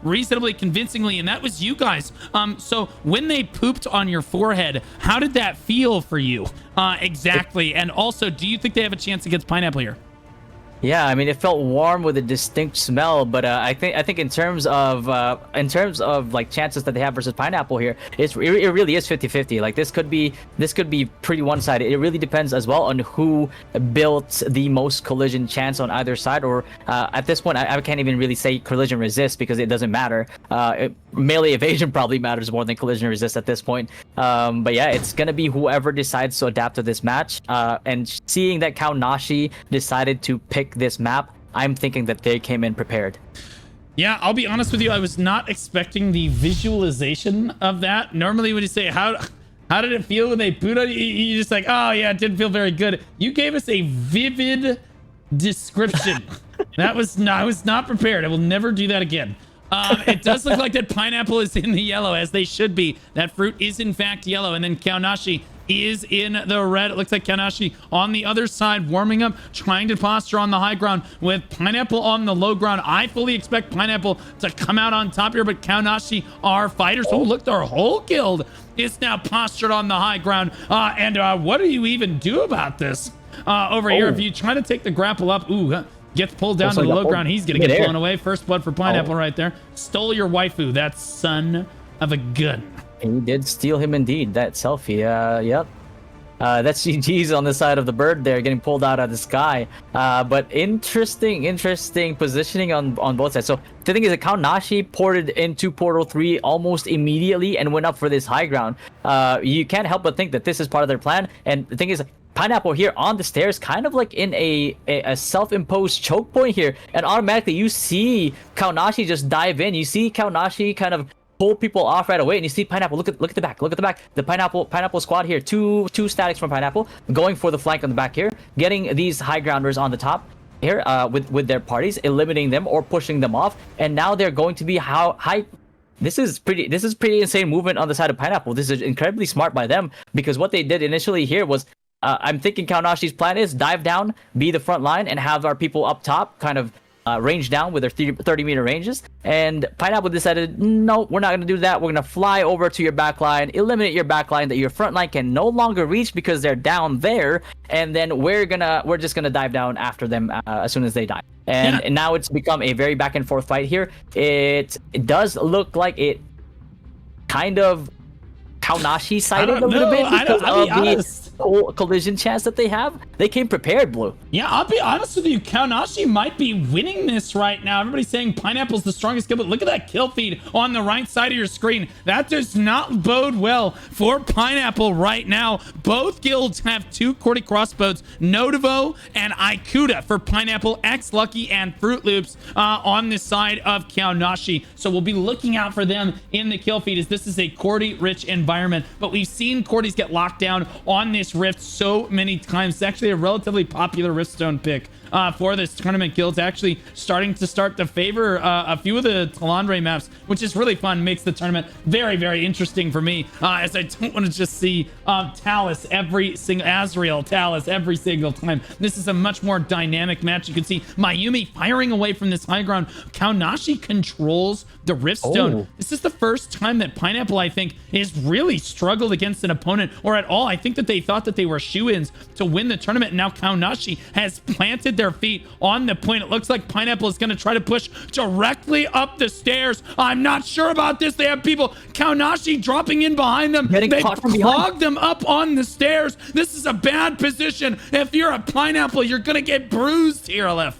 reasonably convincingly, and that was you guys. So when they pooped on your forehead, how did that feel for you exactly? And also, do you think they have a chance against Pineapple here? Yeah, I mean, it felt warm with a distinct smell, but I think in terms of like chances that they have versus Pineapple here, it really is 50-50. Like this could be pretty one-sided. It really depends as well on who built the most collision chance on either side, or at this point I can't even really say collision resist because it doesn't matter. Melee evasion probably matters more than collision resist at this point. But yeah, it's gonna be whoever decides to adapt to this match. And seeing that Kaonashi decided to pick this map, I'm thinking that they came in prepared. Yeah, I'll be honest with you, I was not expecting the visualization of that. Normally when you say how did it feel when they boot on you, you're just like, oh yeah, it didn't feel very good. You gave us a vivid description. I was not prepared. I will never do that again. It does look like that Pineapple is in the yellow, as they should be. That fruit is in fact yellow, and then Kaonashi is in the red. It looks like Kaonashi on the other side, warming up, trying to posture on the high ground with Pineapple on the low ground. I fully expect Pineapple to come out on top here, but Kaonashi are fighters. Oh, look, their whole guild is now postured on the high ground. And what do you even do about this over here? If you try to take the grapple up, gets pulled down to the low ground. He's going to get blown away. First blood for Pineapple right there. Stole your waifu, that son of a gun. He did steal him indeed, that selfie. Yep. That's GG's on the side of the bird there, getting pulled out of the sky. But interesting positioning on both sides. So the thing is that Kaonashi ported into Portal 3 almost immediately and went up for this high ground. You can't help but think that this is part of their plan. And the thing is, Pineapple here on the stairs, kind of like in a self-imposed choke point here, and automatically you see Kaonashi just dive in. You see Kaonashi kind of pull people off right away, and you see Pineapple. Look at the back. Look at the back. The Pineapple squad here. Two statics from Pineapple going for the flank on the back here, getting these high grounders on the top here with their parties, eliminating them or pushing them off, and now they're going to be high. This is pretty insane movement on the side of Pineapple. This is incredibly smart by them, because what they did initially here was, I'm thinking Kaonashi's plan is dive down, be the front line, and have our people up top kind of range down with their 30-meter ranges. And Pineapple decided, no, we're not going to do that. We're going to fly over to your back line, eliminate your back line that your front line can no longer reach because they're down there. And then we're just going to dive down after them as soon as they die. And now it's become a very back and forth fight here. It does look like it kind of Kaonashi sided a little bit because of the collision chance that they have. They came prepared, Blue. Yeah, I'll be honest with you. Kaonashi might be winning this right now. Everybody's saying Pineapple's the strongest kill, but look at that kill feed on the right side of your screen. That does not bode well for Pineapple right now. Both guilds have 2 Cordy crossbows, Notivo and Ikuda for Pineapple, X Lucky, and Fruit Loops on this side of Kaonashi. So we'll be looking out for them in the kill feed, as this is a Cordy-rich environment. But we've seen Cordys get locked down on this Rift so many times. It's actually a relatively popular Riftstone pick for this tournament. Guild's actually starting to favor a few of the Talandre maps, which is really fun. Makes the tournament very, very interesting for me, as I don't want to just see Talus Azrael Talus every single time. This is a much more dynamic match. You can see Mayumi firing away from this high ground. Kaonashi controls the Riftstone. Oh. This is the first time that Pineapple, I think, is really struggled against an opponent, or at all. I think that they thought that they were shoo-ins to win the tournament, and now Kaonashi has planted their feet on the point. It looks like Pineapple is going to try to push directly up the stairs. I'm not sure about this. They have people. Kaonashi dropping in behind them. They clogged them up on the stairs. This is a bad position. If you're a Pineapple, you're going to get bruised here, LF.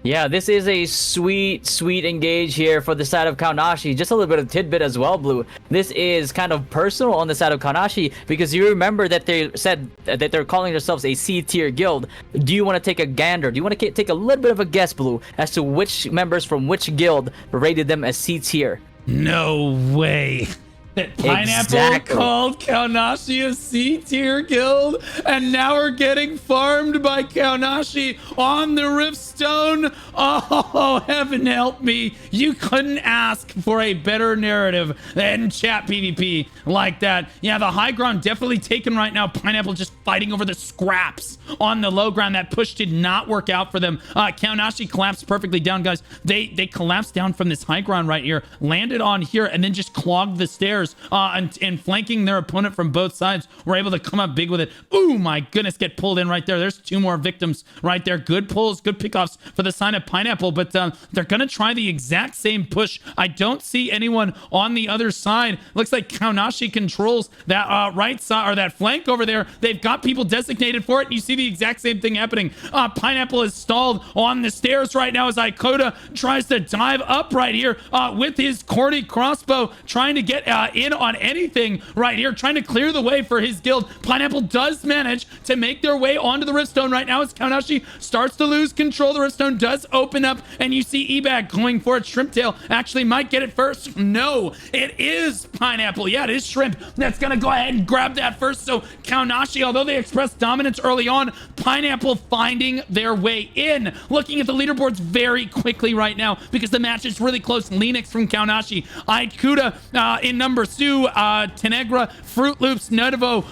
Yeah, this is a sweet engage here for the side of Kaonashi. Just a little bit of tidbit as well, Blue. This is kind of personal on the side of Kaonashi, because you remember that they said that they're calling themselves a C-tier guild. Do you want to take a gander? Do you want to take a little bit of a guess, Blue, as to which members from which guild rated them as C-tier? No way. That Pineapple called Kaonashi a C-tier guild, and now we're getting farmed by Kaonashi on the Riftstone. Oh, heaven help me. You couldn't ask for a better narrative than chat PvP like that. Yeah, the high ground definitely taken right now. Pineapple just fighting over the scraps on the low ground. That push did not work out for them. Kaonashi collapsed perfectly down, guys. They collapsed down from this high ground right here, landed on here, and then just clogged the stairs. And flanking their opponent from both sides, were able to come up big with it. Ooh, my goodness, get pulled in right there. There's two more victims right there. Good pulls, good pickoffs for the side of Pineapple, but they're going to try the exact same push. I don't see anyone on the other side. Looks like Kaonashi controls that right side, or that flank over there. They've got people designated for it, and you see the exact same thing happening. Pineapple is stalled on the stairs right now as Ikoda tries to dive up right here with his Cordy crossbow, trying to get in on anything right here, trying to clear the way for his guild. Pineapple does manage to make their way onto the Riftstone right now as Kaonashi starts to lose control. The Riftstone does open up, and you see E-Bag going for it. Shrimptail actually might get it first. No, it is Pineapple. Yeah, it is Shrimp that's gonna go ahead and grab that first. So Kaonashi, although they expressed dominance early on, Pineapple finding their way in. Looking at the leaderboards very quickly right now, because the match is really close. Lennox from Kaonashi, Ikuda in number 2, Tenegra, Fruit Loops, Notivo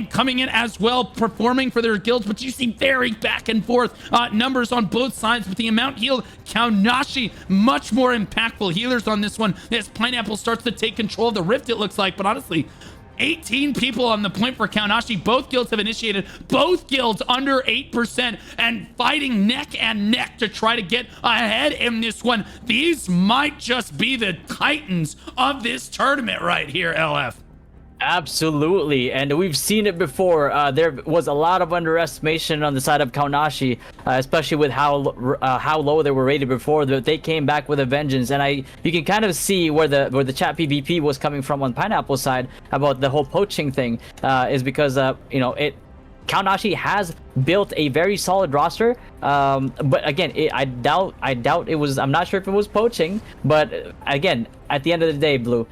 coming in as well, performing for their guilds. But you see very back and forth numbers on both sides, with the amount healed, Kaonashi much more impactful healers on this one as Pineapple starts to take control of the rift, it looks like. But honestly, 18 people on the point for Kaonashi. Both guilds have initiated. Both guilds under 8% and fighting neck and neck to try to get ahead in this one. These might just be the titans of this tournament right here, LF. Absolutely, and we've seen it before. There was a lot of underestimation on the side of Kaonashi, especially with how low they were rated before. They came back with a vengeance, and you can kind of see where the chat PvP was coming from on Pineapple's side about the whole poaching thing, is because Kaonashi has built a very solid roster, but again, I doubt it was. I'm not sure if it was poaching, but again, at the end of the day, Blue,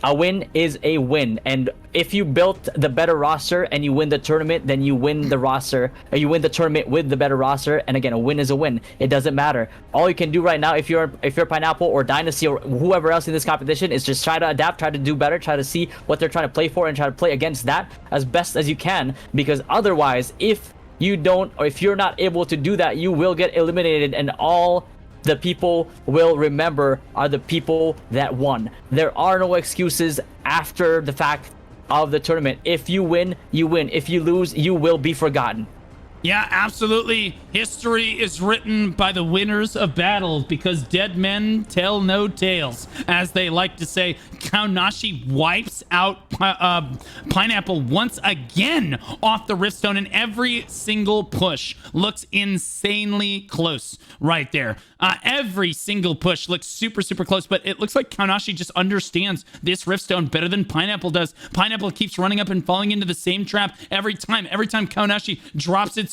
a win is a win, and if you built the better roster and you win the tournament, then you win the roster, or you win the tournament with the better roster. And again, a win is a win. It doesn't matter. All you can do right now, if you're Pineapple or Dynasty or whoever else in this competition, is just try to adapt, try to do better, try to see what they're trying to play for, and try to play against that as best as you can. Because otherwise, if you don't, or if you're not able to do that, you will get eliminated, and all the people will remember are the people that won. There are no excuses after the fact of the tournament. If you win, you win. If you lose, you will be forgotten. Yeah, absolutely. History is written by the winners of battles, because dead men tell no tales, as they like to say. Kaonashi wipes out Pineapple once again off the Riftstone, and every single push looks insanely close right there. Every single push looks super, super close, but it looks like Kaonashi just understands this Riftstone better than Pineapple does. Pineapple keeps running up and falling into the same trap every time. Every time Kaonashi drops its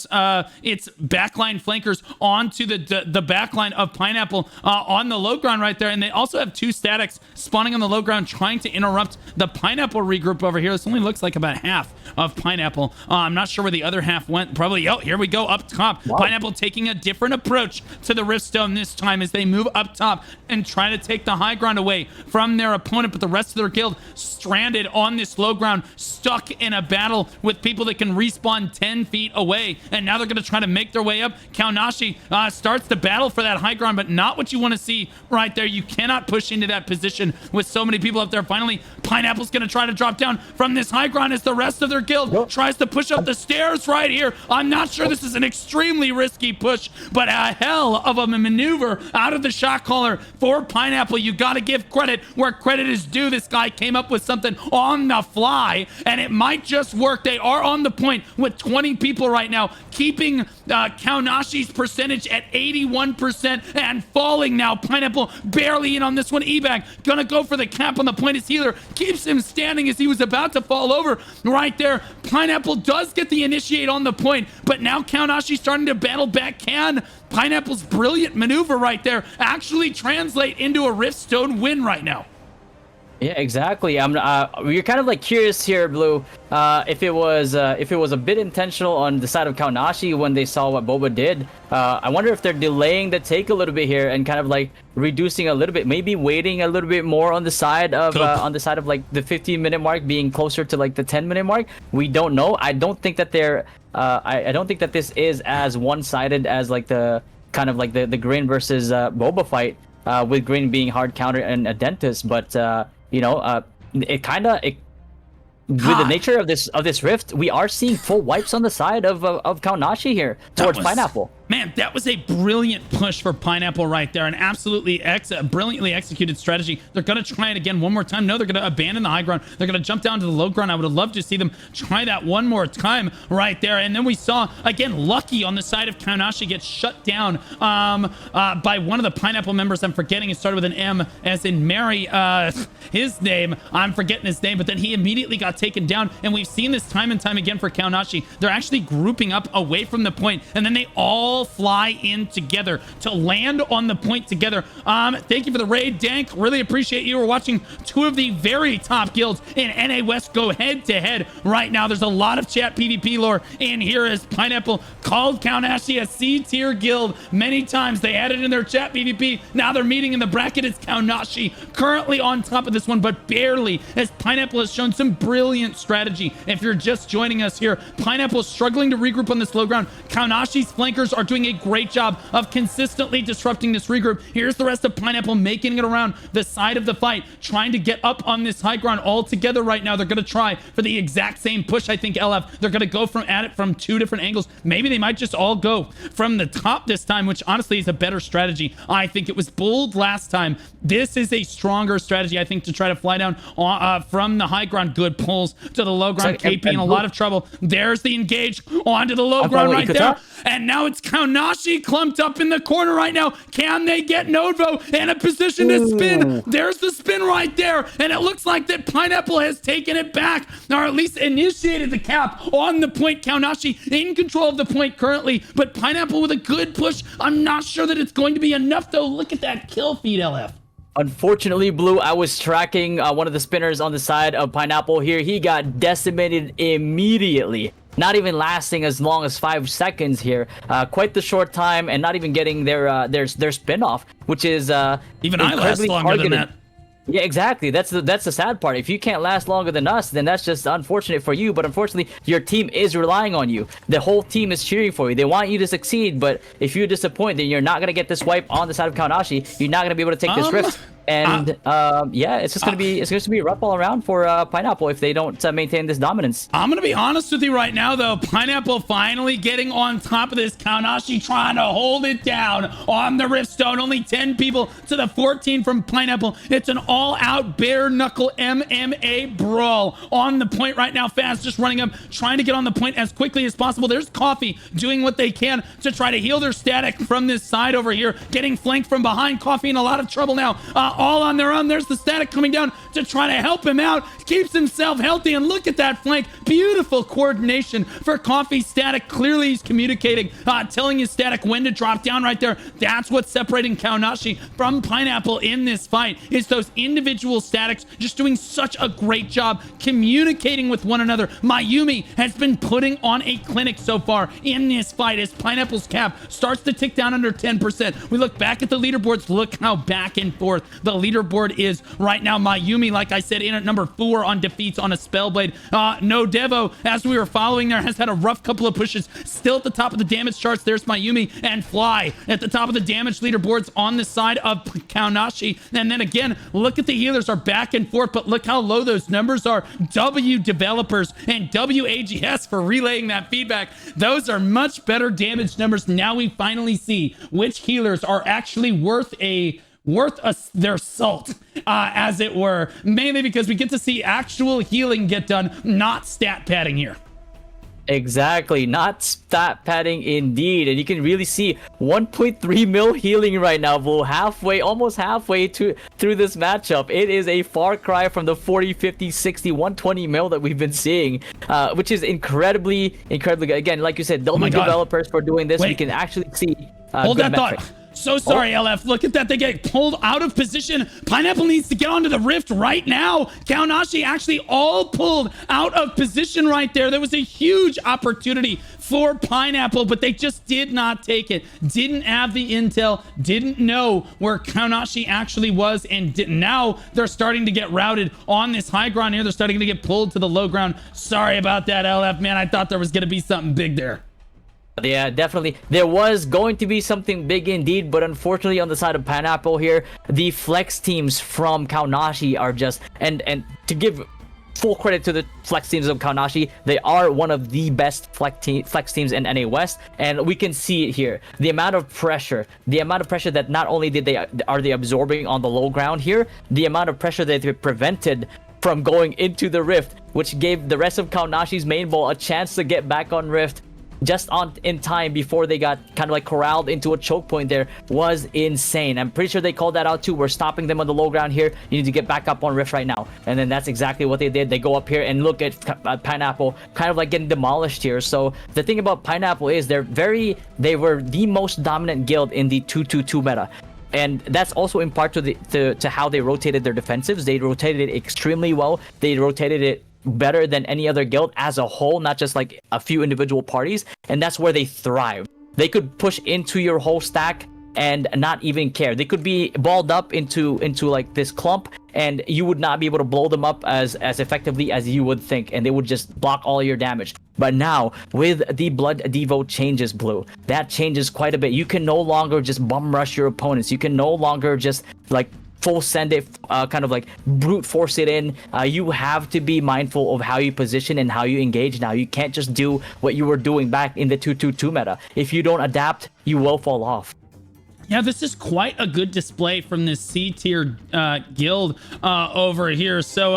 its backline flankers onto the backline of Pineapple on the low ground right there. And they also have 2 statics spawning on the low ground, trying to interrupt the Pineapple regroup over here. This only looks like about half of Pineapple. I'm not sure where the other half went. Probably, oh, here we go up top. Wow. Pineapple taking a different approach to the Riftstone this time as they move up top and try to take the high ground away from their opponent. But the rest of their guild stranded on this low ground, stuck in a battle with people that can respawn 10 feet away. And now they're going to try to make their way up. Kaonashi starts to battle for that high ground, but not what you want to see right there. You cannot push into that position with so many people up there. Finally, Pineapple's going to try to drop down from this high ground as the rest of their guild tries to push up the stairs right here. I'm not sure this is an extremely risky push, but a hell of a maneuver out of the shot caller for Pineapple. You got to give credit where credit is due. This guy came up with something on the fly, and it might just work. They are on the point with 20 people right now, keeping Kaonashi's percentage at 81% and falling now. Pineapple barely in on this one. Ebag gonna go for the cap on the point. His healer keeps him standing as he was about to fall over right there. Pineapple does get the initiate on the point, but now Kaonashi starting to battle back. Can Pineapple's brilliant maneuver right there actually translate into a Riftstone win right now? Yeah, exactly. We're kind of like curious here, Blue, if it was a bit intentional on the side of Kaonashi when they saw what Boba did. I wonder if they're delaying the take a little bit here and kind of like reducing a little bit, maybe waiting a little bit more on the side of like the 15-minute mark, being closer to like the 10-minute mark. We don't know. I don't think that they're I don't think that this is as one-sided as like the kind of like the Green versus Boba fight, with Green being hard counter and a dentist, but you know, with the nature of this rift, we are seeing full wipes on the side of Kaonashi here towards Pineapple. Man, that was a brilliant push for Pineapple right there. An absolutely brilliantly executed strategy. They're going to try it again one more time. No, they're going to abandon the high ground. They're going to jump down to the low ground. I would have loved to see them try that one more time right there. And then we saw, again, Lucky on the side of Kaonashi get shut down by one of the Pineapple members. I'm forgetting. It started with an M, as in Mary. His name, I'm forgetting his name, but then he immediately got taken down. And we've seen this time and time again for Kaonashi. They're actually grouping up away from the point, and then they all fly in together to land on the point together. Thank you for the raid, Dank. Really appreciate you. We're watching 2 of the very top guilds in NA West go head to head right now. There's a lot of chat PvP lore in here as Pineapple called Kaonashi a C-tier guild many times. They had it in their chat PvP. Now they're meeting in the bracket. It's Kaonashi currently on top of this one, but barely, as Pineapple has shown some brilliant strategy. If you're just joining us here, Pineapple is struggling to regroup on this low ground. Kaonashi's flankers are doing a great job of consistently disrupting this regroup. Here's the rest of Pineapple making it around the side of the fight, trying to get up on this high ground all together right now. They're going to try for the exact same push, I think, LF. They're going to go at it from 2 different angles. Maybe they might just all go from the top this time, which honestly is a better strategy. I think it was bold last time. This is a stronger strategy, I think, to try to fly down from the high ground. Good pulls to the low ground. KP in a lot of trouble. There's the engage onto the low ground right there. And now it's Kaonashi clumped up in the corner right now. Can they get Novo in a position to spin? There's the spin right there. And it looks like that Pineapple has taken it back, or at least initiated the cap on the point. Kaonashi in control of the point currently, but Pineapple with a good push. I'm not sure that it's going to be enough, though. Look at that kill feed, LF. Unfortunately, Blue, I was tracking one of the spinners on the side of Pineapple here. He got decimated immediately. Not even lasting as long as 5 seconds here. Quite the short time, and not even getting their spin off, which is even I last longer than that. Yeah, exactly. That's the sad part. If you can't last longer than us, then that's just unfortunate for you. But unfortunately, your team is relying on you. The whole team is cheering for you. They want you to succeed. But if you disappoint, then you're not gonna get this wipe on the side of Kaonashi. You're not gonna be able to take this rift. And yeah, it's just gonna be rough all around for Pineapple if they don't maintain this dominance. I'm gonna be honest with you right now, though. Pineapple finally getting on top of this. Kaonashi trying to hold it down on the Riftstone. Only 10 people to the 14 from Pineapple. It's an all-out bare-knuckle MMA brawl on the point right now. Fast just running up, trying to get on the point as quickly as possible. There's Coffee doing what they can to try to heal their static from this side over here. Getting flanked from behind. Coffee in a lot of trouble now. all on their own. There's the Static coming down to try to help him out. Keeps himself healthy, and look at that flank. Beautiful coordination for Coffee. Static, clearly he's communicating, telling his Static when to drop down right there. That's what's separating Kaonashi from Pineapple in this fight, is those individual Statics just doing such a great job communicating with one another. Mayumi has been putting on a clinic so far in this fight as Pineapple's cap starts to tick down under 10%. We look back at the leaderboards. Look how back and forth the leaderboard is right now. Mayumi, like I said, in at number 4 on defeats on a Spellblade. No Devo, as we were following there, has had a rough couple of pushes. Still at the top of the damage charts. There's Mayumi and Fly at the top of the damage leaderboards on the side of Kaonashi. And then again, look at the healers are back and forth, but look how low those numbers are. W Developers and WAGS for relaying that feedback. Those are much better damage numbers. Now we finally see which healers are actually worth their salt, as it were, mainly because we get to see actual healing get done, not stat padding here. Exactly, not stat padding indeed. And you can really see 1.3 mil healing right now, Blue. Almost halfway through this matchup. It is a far cry from the 40, 50, 60, 120 mil that we've been seeing, which is incredibly good. Again, like you said, don't developers for doing this. Wait. We can actually see hold that metrics. thought. So sorry, LF. Look at that. They get pulled out of position. Pineapple needs to get onto the rift right now. Kaonashi actually all pulled out of position right there. There was a huge opportunity for Pineapple, but they just did not take it. Didn't have the intel. Didn't know where Kaonashi actually was. And now they're starting to get routed on this high ground here. They're starting to get pulled to the low ground. Sorry about that, LF, man. I thought there was going to be something big there. Yeah, definitely. There was going to be something big indeed, but unfortunately on the side of Pineapple here, the flex teams from Kaonashi are just... And to give full credit to the flex teams of Kaonashi, they are one of the best flex teams in NA West, and we can see it here. The amount of pressure that not only are they absorbing on the low ground here, the amount of pressure that they prevented from going into the Rift, which gave the rest of Kaonashi's main ball a chance to get back on Rift just in time before they got kind of like corralled into a choke point there, was insane. I'm pretty sure they called that out too. We're stopping them on the low ground here. You need to get back up on Rift right now. And then that's exactly what they did. They go up here and look at Pineapple kind of like getting demolished here. So the thing about Pineapple is they were the most dominant guild in the 2-2-2 meta. And that's also in part to how they rotated their defensives. They rotated it extremely well. They rotated it better than any other guild as a whole, not just like a few individual parties, and that's where they thrive. They could push into your whole stack and not even care. They could be balled up into like this clump, and you would not be able to blow them up as effectively as you would think, and they would just block all your damage. But now with the Blood Devo changes, Blue, that changes quite a bit. You can no longer just bum rush your opponents. You can no longer just like full send it, kind of like brute force it in. You have to be mindful of how you position and how you engage now. You can't just do what you were doing back in the 2-2-2 meta. If you don't adapt, you will fall off. Yeah, this is quite a good display from this C-tier guild over here. So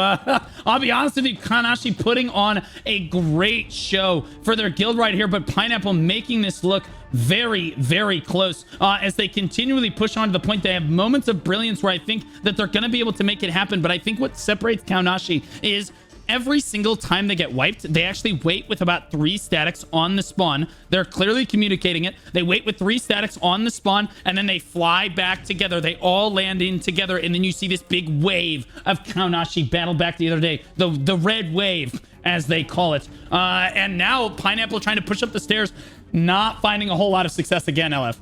I'll be honest with you, Kaonashi putting on a great show for their guild right here, but Pineapple making this look very, very close as they continually push on to the point they have moments of brilliance where I think that they're going to be able to make it happen. But I think what separates Kaonashi is every single time they get wiped, they actually wait with about 3 statics on the spawn. They're clearly communicating it. They wait with 3 statics on the spawn, and then they fly back together. They all land in together, and then you see this big wave of Kaonashi battle back the other day. The red wave, as they call it. And now Pineapple trying to push up the stairs, not finding a whole lot of success again, LF.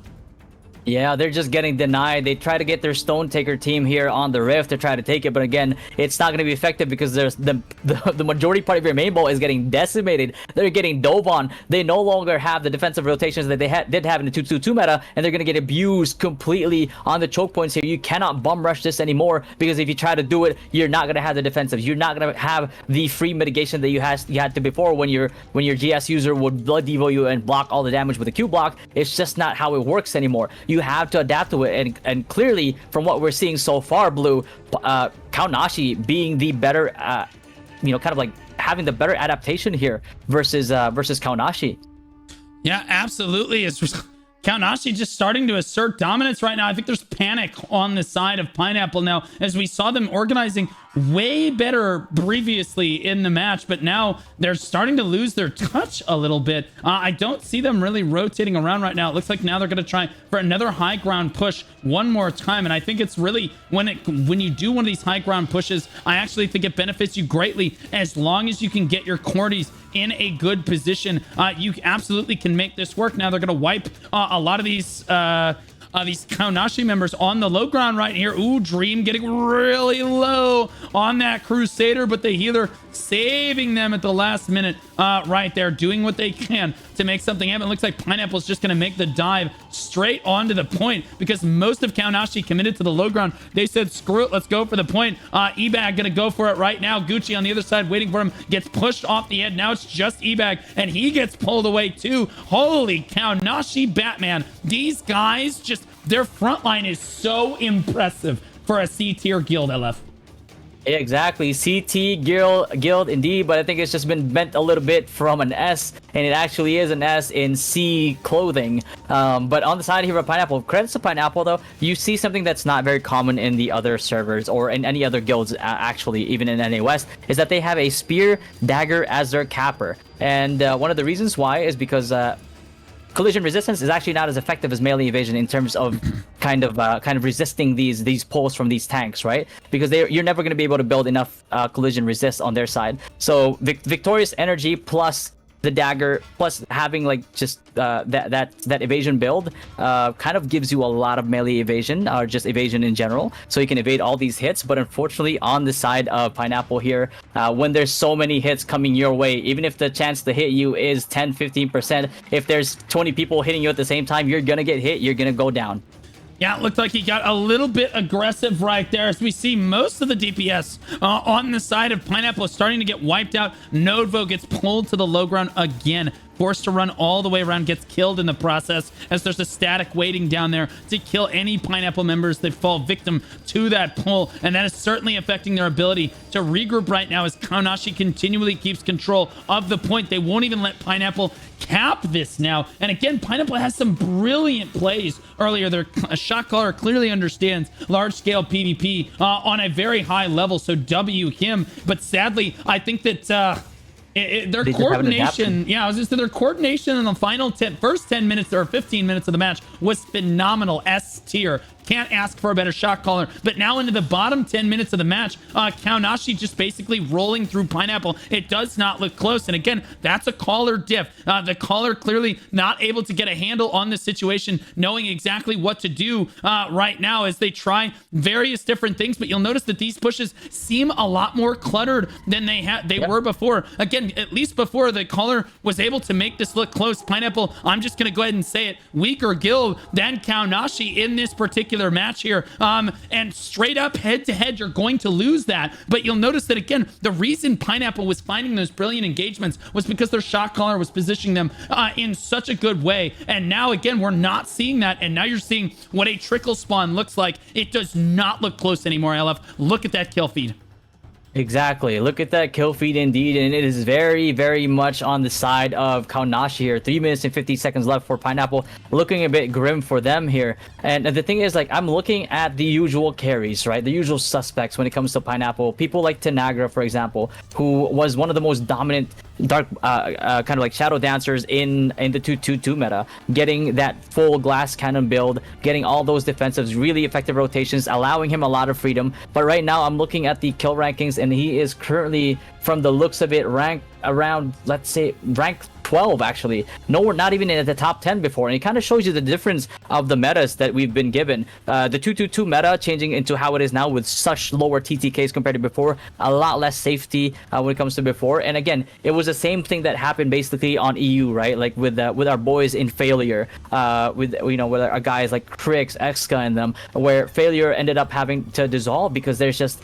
Yeah, they're just getting denied. They try to get their Stone Taker team here on the Rift to try to take it, but again, it's not going to be effective because there's the majority part of your main ball is getting decimated. They're getting dove on. They no longer have the defensive rotations that they did have in the 2-2-2 meta, and they're going to get abused completely on the choke points here. You cannot bum rush this anymore because if you try to do it, you're not going to have the defensives. You're not going to have the free mitigation that you had to before when your GS user would Blood Devo you and block all the damage with a Q block. It's just not how it works anymore. You have to adapt to it, and clearly from what we're seeing so far, Blue, Kaonashi being the better, kind of like having the better adaptation here versus Kaonashi. Yeah, absolutely. It's Kaonashi just starting to assert dominance right now. I think there's panic on the side of Pineapple now, as we saw them organizing way better previously in the match, but now they're starting to lose their touch a little bit. I don't see them really rotating around right now. It looks like now they're going to try for another high ground push one more time, and I think it's really when you do one of these high ground pushes, I actually think it benefits you greatly as long as you can get your Cordies in a good position. You absolutely can make this work. Now they're going to wipe a lot of these Kaonashi members on the low ground right here. Ooh, Dream getting really low on that Crusader, but the healer saving them at the last minute right there, doing what they can to make something happen. It looks like Pineapple's just going to make the dive straight onto the point because most of Kaonashi committed to the low ground. They said, screw it, let's go for the point. Ebag going to go for it right now. Gucci on the other side waiting for him, gets pushed off the edge. Now it's just Ebag, and he gets pulled away too. Holy Kaonashi Batman. These guys just, their front line is so impressive for a C-tier guild, LF. Exactly, CT guild indeed, but I think it's just been bent a little bit from an S, and it actually is an S in C clothing. But on the side here of Pineapple, credits to Pineapple though, you see something that's not very common in the other servers or in any other guilds, actually, even in NA West, is that they have a spear dagger as their capper. And one of the reasons why is because collision resistance is actually not as effective as melee evasion in terms of kind of resisting these pulls from these tanks, right? Because you're never going to be able to build enough collision resist on their side. So victorious energy plus the dagger plus having like just that evasion build kind of gives you a lot of melee evasion or just evasion in general, so you can evade all these hits. But unfortunately on the side of Pineapple here, when there's so many hits coming your way, even if the chance to hit you is 10-15%, if there's 20 people hitting you at the same time, you're gonna get hit, you're gonna go down. Yeah, it looked like he got a little bit aggressive right there as we see most of the DPS on the side of Pineapple is starting to get wiped out. Nodevo gets pulled to the low ground again, forced to run all the way around, gets killed in the process as there's a static waiting down there to kill any Pineapple members that fall victim to that pull, and that is certainly affecting their ability to regroup right now as Kaonashi continually keeps control of the point. They won't even let Pineapple cap this now. And again, Pineapple has some brilliant plays earlier. Their shot caller clearly understands large-scale PvP on a very high level, so W him. But sadly, I think that their coordination, I was just their coordination in the final first 10 minutes or 15 minutes of the match was phenomenal. S tier. Can't ask for a better shot caller. But now into the bottom 10 minutes of the match, Kaonashi just basically rolling through Pineapple. It does not look close. And again, that's a caller diff. The caller clearly not able to get a handle on the situation, knowing exactly what to do right now as they try various different things. But you'll notice that these pushes seem a lot more cluttered than they were before. Again, at least before the caller was able to make this look close. Pineapple, I'm just going to go ahead and say it, weaker guild than Kaonashi in this particular match here, and straight up head to head you're going to lose that. But you'll notice that again, the reason Pineapple was finding those brilliant engagements was because their shot caller was positioning them in such a good way. And now again, we're not seeing that, and now you're seeing what a trickle spawn looks like. It does not look close anymore. LF, look at that kill feed. Exactly. Look at that kill feed indeed, and it is very, very much on the side of Kaonashi here. 3 minutes and 50 seconds left for Pineapple, looking a bit grim for them here. And the thing is, like, I'm looking at the usual carries, right? The usual suspects when it comes to Pineapple. People like Tanagra, for example, who was one of the most dominant dark kind of like shadow dancers in the 2-2-2 meta, getting that full glass cannon build, getting all those defensives, really effective rotations, allowing him a lot of freedom. But right now I'm looking at the kill rankings, and he is currently, from the looks of it, ranked around, let's say, rank 12 actually. No, we're not even in the top 10 before, and it kind of shows you the difference of the metas that we've been given. The 2-2-2 meta changing into how it is now with such lower TTKs compared to before, a lot less safety when it comes to before. And again, it was the same thing that happened basically on EU, right? Like with our boys in Failure, with our guys like Krix, Exka and them, where Failure ended up having to dissolve because there's just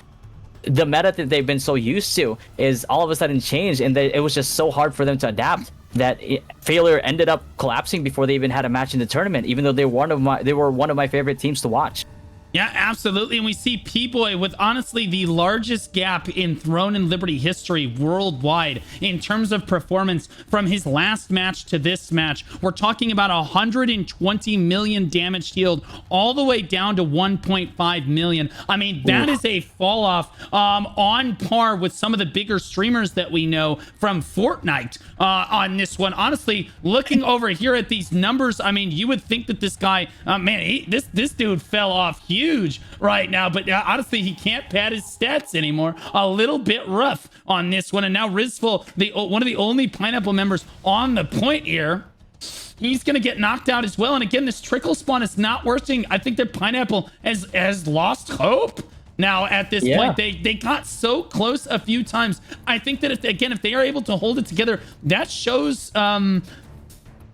the meta that they've been so used to is all of a sudden changed, and it was just so hard for them to adapt that Failure ended up collapsing before they even had a match in the tournament, even though they were one of my favorite teams to watch. Yeah, absolutely. And we see P-Boy with honestly the largest gap in Throne and Liberty history worldwide in terms of performance from his last match to this match. We're talking about 120 million damage healed all the way down to 1.5 million. I mean, that is a fall off on par with some of the bigger streamers that we know from Fortnite on this one. Honestly, looking over here at these numbers, I mean, you would think that this guy, man, this dude fell off huge right now, but honestly, he can't pad his stats anymore. A little bit rough on this one. And now Rizful, one of the only Pineapple members on the point here, he's going to get knocked out as well. And again, this trickle spawn is not working. I think that Pineapple has lost hope now at this point. They got so close a few times. I think that if they are able to hold it together, that shows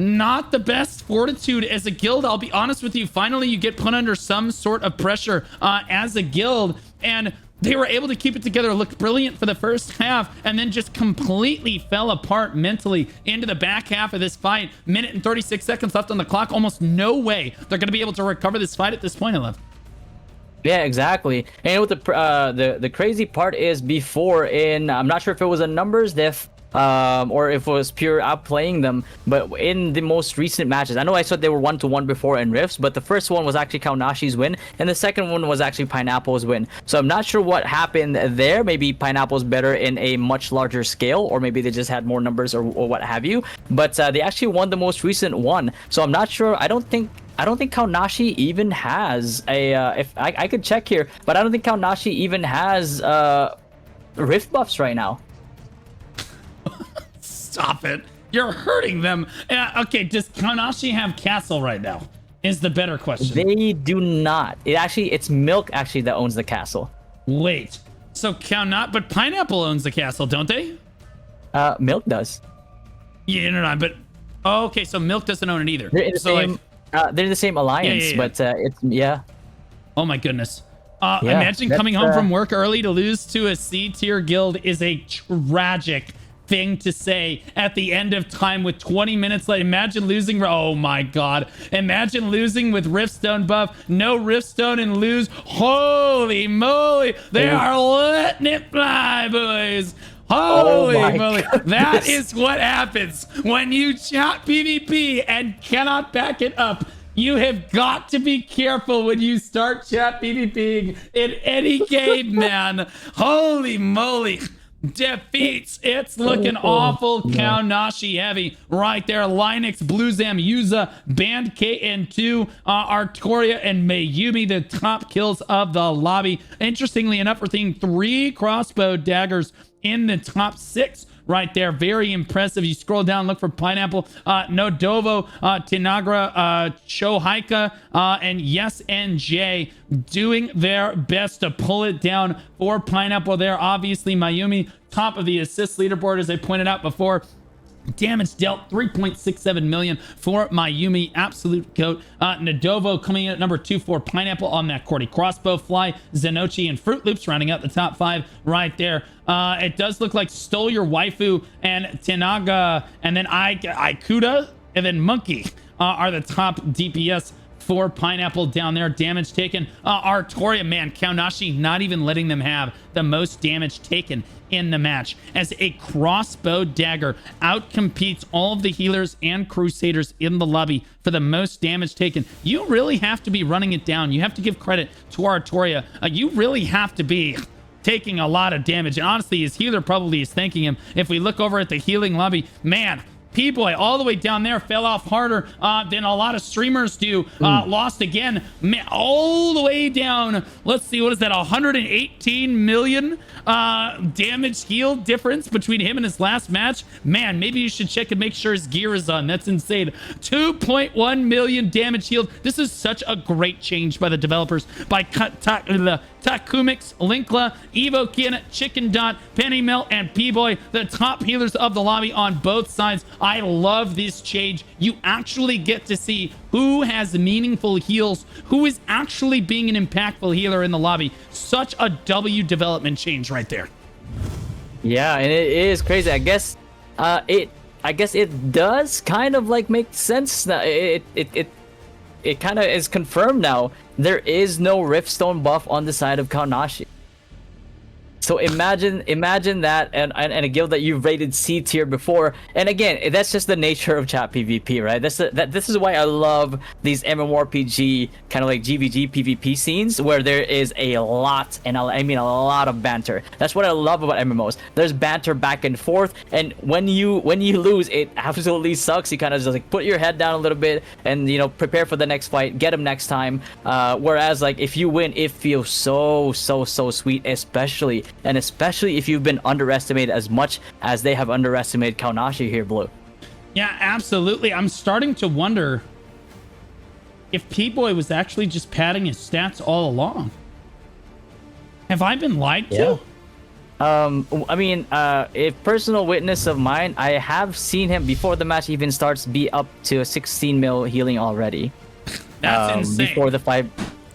not the best fortitude as a guild. I'll be honest with you. Finally, you get put under some sort of pressure as a guild, and they were able to keep it together, looked brilliant for the first half, and then just completely fell apart mentally into the back half of this fight. Minute and 36 seconds left on the clock. Almost no way they're going to be able to recover this fight at this point, I love. Yeah, exactly. And what the crazy part is, before I'm not sure if it was a numbers diff, or if it was pure outplaying them, but in the most recent matches, I know I said they were 1-1 before in Rifts, but the first one was actually Kaonashi's win, and the second one was actually Pineapple's win. So I'm not sure what happened there. Maybe Pineapple's better in a much larger scale, or maybe they just had more numbers or what have you. But they actually won the most recent one. So I'm not sure. I don't think Kaonashi even has a. If I could check here, but I don't think Kaonashi even has Rift buffs right now. Stop it. You're hurting them. Okay, does Kaonashi have Castle right now? Is the better question. They do not. It's Milk actually that owns the castle. Wait. So but Pineapple owns the castle, don't they? Milk does. Yeah, no, but okay, so Milk doesn't own it either. They're in the same alliance, but it's Oh my goodness. Imagine coming home from work early to lose to a C tier guild is a tragic thing to say at the end of time with 20 minutes left. Imagine losing. Oh my god. Imagine losing with Riftstone buff. No Riftstone and lose. Holy moly. They are letting it fly, boys. Holy moly. That is what happens when you chat PvP and cannot back it up. You have got to be careful when you start chat PvPing in any game, man. Holy moly. Defeats. It's looking awful. Kaonashi heavy right there. Linux, Bluezam, Yuza, Band KN2, Artoria, and Mayumi, the top kills of the lobby. Interestingly enough, we're seeing 3 crossbow daggers in the top 6 right there. Very impressive. You scroll down, look for Pineapple, Nodovo, Tinagra, Shohaika, and Yes NJ doing their best to pull it down for Pineapple there. Obviously, Mayumi, top of the assist leaderboard, as I pointed out before. Damage dealt 3.67 million for Mayumi, absolute goat. Nodovo coming in at number 2 for Pineapple on that Cordy crossbow fly. Zenochi and Fruit Loops rounding out the top 5 right there. It does look like Stole Your Waifu and Tenaga, and then Ikuda, and then Monkey are the top DPS for Pineapple down there. Damage taken. Artoria, man, Kaonashi not even letting them have the most damage taken in the match, as a crossbow dagger outcompetes all of the healers and crusaders in the lobby for the most damage taken. You really have to be running it down. You have to give credit to Artoria. You really have to be taking a lot of damage, and honestly, his healer probably is thanking him. If we look over at the healing lobby, man, P-Boy all the way down there fell off harder than a lot of streamers do. Lost again, all the way down. Let's see, what is that? 118 million damage heal difference between him and his last match. Man, maybe you should check and make sure his gear is on. That's insane. 2.1 million damage healed. This is such a great change by the developers, by Takumix, Linkla, Evokin, Chicken Dot, Penny Melt, and P-Boy, the top healers of the lobby on both sides. I love this change. You actually get to see who has meaningful heals, who is actually being an impactful healer in the lobby. Such a W development change right there. Yeah, and it is crazy. I guess it does kind of like make sense. it kind of is confirmed now. There is no Riftstone buff on the side of Kaonashi. So imagine that, and a guild that you've rated C tier before. And again, that's just the nature of chat PvP, right? This is why I love these mmorpg kind of like GVG PvP scenes where there is a lot, and I mean a lot of banter. That's what I love about MMOs. There's banter back and forth, and when you lose, it absolutely sucks. You kind of just like put your head down a little bit and prepare for the next fight, get him next time. Whereas like if you win, it feels so sweet, especially if you've been underestimated as much as they have underestimated Kaonashi here, Blue. Yeah, absolutely. I'm starting to wonder if P-Boy was actually just padding his stats all along. Have I been lied to? I mean, a personal witness of mine, I have seen him before the match even starts be up to a 16 mil healing already. That's insane. Before the fight.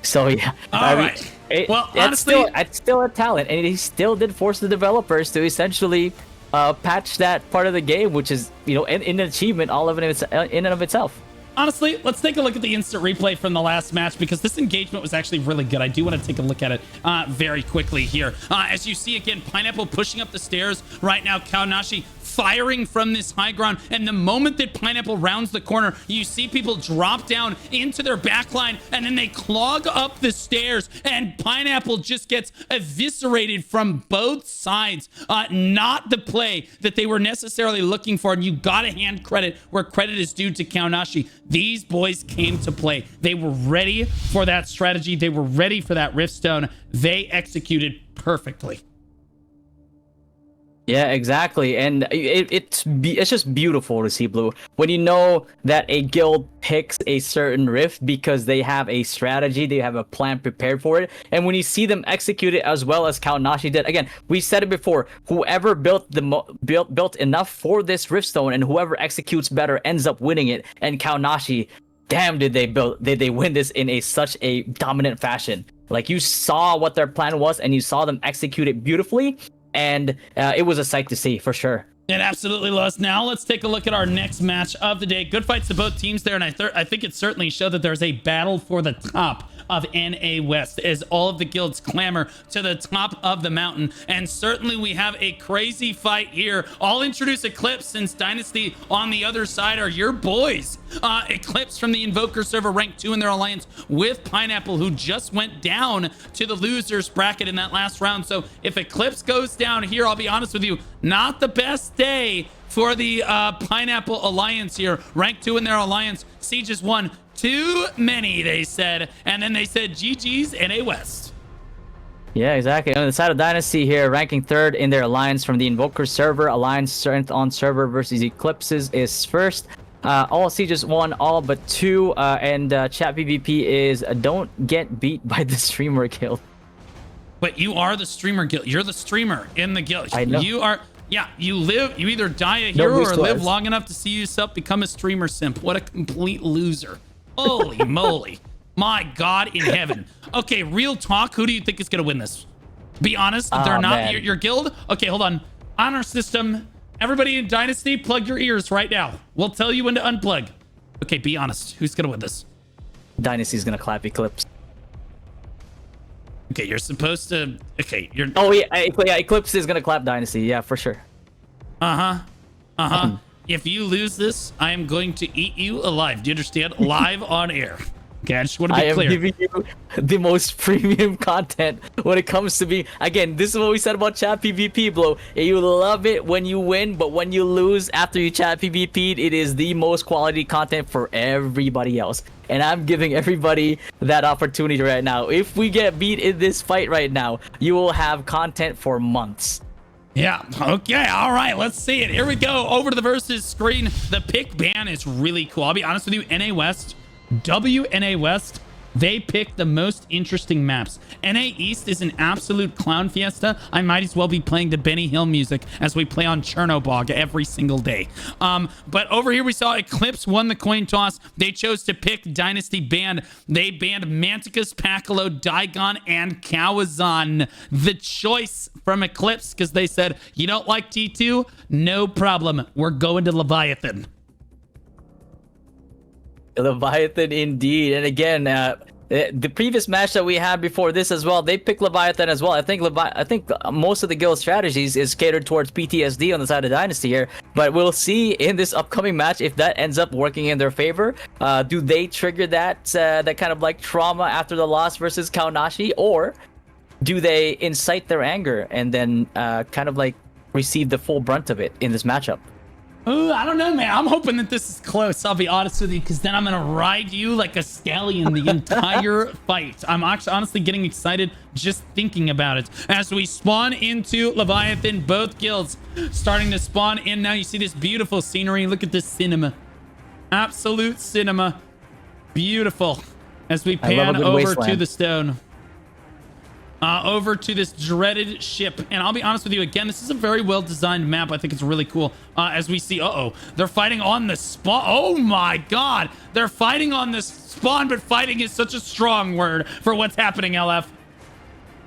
So yeah. All right. Well, honestly, it's still a talent, and he still did force the developers to essentially patch that part of the game, which is an achievement all of it in and of itself. Honestly, let's take a look at the instant replay from the last match, because this engagement was actually really good. I do want to take a look at it very quickly here. As you see, again, Pineapple pushing up the stairs right now. Kaonashi firing from this high ground, and the moment that Pineapple rounds the corner, you see people drop down into their backline, and then they clog up the stairs, and Pineapple just gets eviscerated from both sides. Not the play that they were necessarily looking for, and you gotta hand credit where credit is due to Kaonashi. These boys came to play. They were ready for that strategy. They were ready for that Riftstone. They executed perfectly. Yeah, exactly, and it's just beautiful to see, Blue, when you know that a guild picks a certain rift because they have a strategy, they have a plan prepared for it, and when you see them execute it as well as Kaonashi did. Again, we said it before, whoever built enough for this Riftstone and whoever executes better ends up winning it. And Kaonashi, damn, did they win this in such a dominant fashion. Like, you saw what their plan was and you saw them execute it beautifully. And it was a sight to see, for sure. It absolutely was. Now let's take a look at our next match of the day. Good fights to both teams there, and I think it certainly showed that there's a battle for the top of NA West as all of the guilds clamor to the top of the mountain. And certainly we have a crazy fight here. I'll introduce Eclipse, since Dynasty on the other side are your boys. Eclipse from the Invoker server, ranked 2 in their alliance with Pineapple, who just went down to the losers bracket in that last round. So if Eclipse goes down here, I'll be honest with you, not the best day for the Pineapple alliance here. Ranked 2 in their alliance. Siege has won too many, they said, and then they said GG's NA West. Yeah, exactly. On the side of Dynasty here, ranking 3rd in their alliance from the Invoker server. Alliance strength on server versus Eclipses is first. All Sieges won all but 2, and chat PvP is don't get beat by the streamer guild. But you are the streamer guild. You're the streamer in the guild. I know. You are. Yeah, you either die a hero or live long enough to see yourself become a streamer simp. What a complete loser. Holy moly. My God in heaven. Okay, real talk. Who do you think is going to win this? Be honest. They're not your guild. Okay, hold on. Honor system. Everybody in Dynasty, plug your ears right now. We'll tell you when to unplug. Okay, be honest. Who's going to win this? Dynasty's going to clap Eclipse. Okay, you're supposed to... Okay, you're... Oh, yeah, Eclipse is going to clap Dynasty. Yeah, for sure. If you lose this, I am going to eat you alive. Do you understand? Live on air. Okay, I just want to be clear. I am giving you the most premium content when it comes to me. Again, this is what we said about chat PvP, Bro. You love it when you win, but when you lose after you chat PvP, it is the most quality content for everybody else. And I'm giving everybody that opportunity right now. If we get beat in this fight right now, you will have content for months. Yeah, okay, all right, let's see it. Here we go, over to the versus screen. The pick ban is really cool. I'll be honest with you, NA West, WNA West, they pick the most interesting maps. NA East is an absolute clown fiesta. I might as well be playing the Benny Hill music as we play on Chernobog every single day. But over here we saw Eclipse won the coin toss. They chose to pick Dynasty banned. They banned Manticus, Pacolo, Daigon, and Kawazan. The choice from Eclipse, because they said, you don't like T2? No problem. We're going to Leviathan. Leviathan indeed. And again, the previous match that we had before this as well, they picked Leviathan as well. I think most of the guild strategies is catered towards PTSD on the side of Dynasty here, but we'll see in this upcoming match if that ends up working in their favor. Do they trigger that kind of like trauma after the loss versus Kaonashi, or do they incite their anger and then kind of like receive the full brunt of it in this matchup? Ooh, I don't know, man. I'm hoping that this is close. I'll be honest with you, because then I'm going to ride you like a stallion the entire fight. I'm actually honestly getting excited just thinking about it. As we spawn into Leviathan, both guilds starting to spawn in now. You see this beautiful scenery. Look at this cinema. Absolute cinema. Beautiful. As we pan over to the stone. Over to this dreaded ship. And I'll be honest with you, again, this is a very well-designed map. I think it's really cool. As we see, they're fighting on the spawn. Oh my god. They're fighting on the spawn, but fighting is such a strong word for what's happening, LF.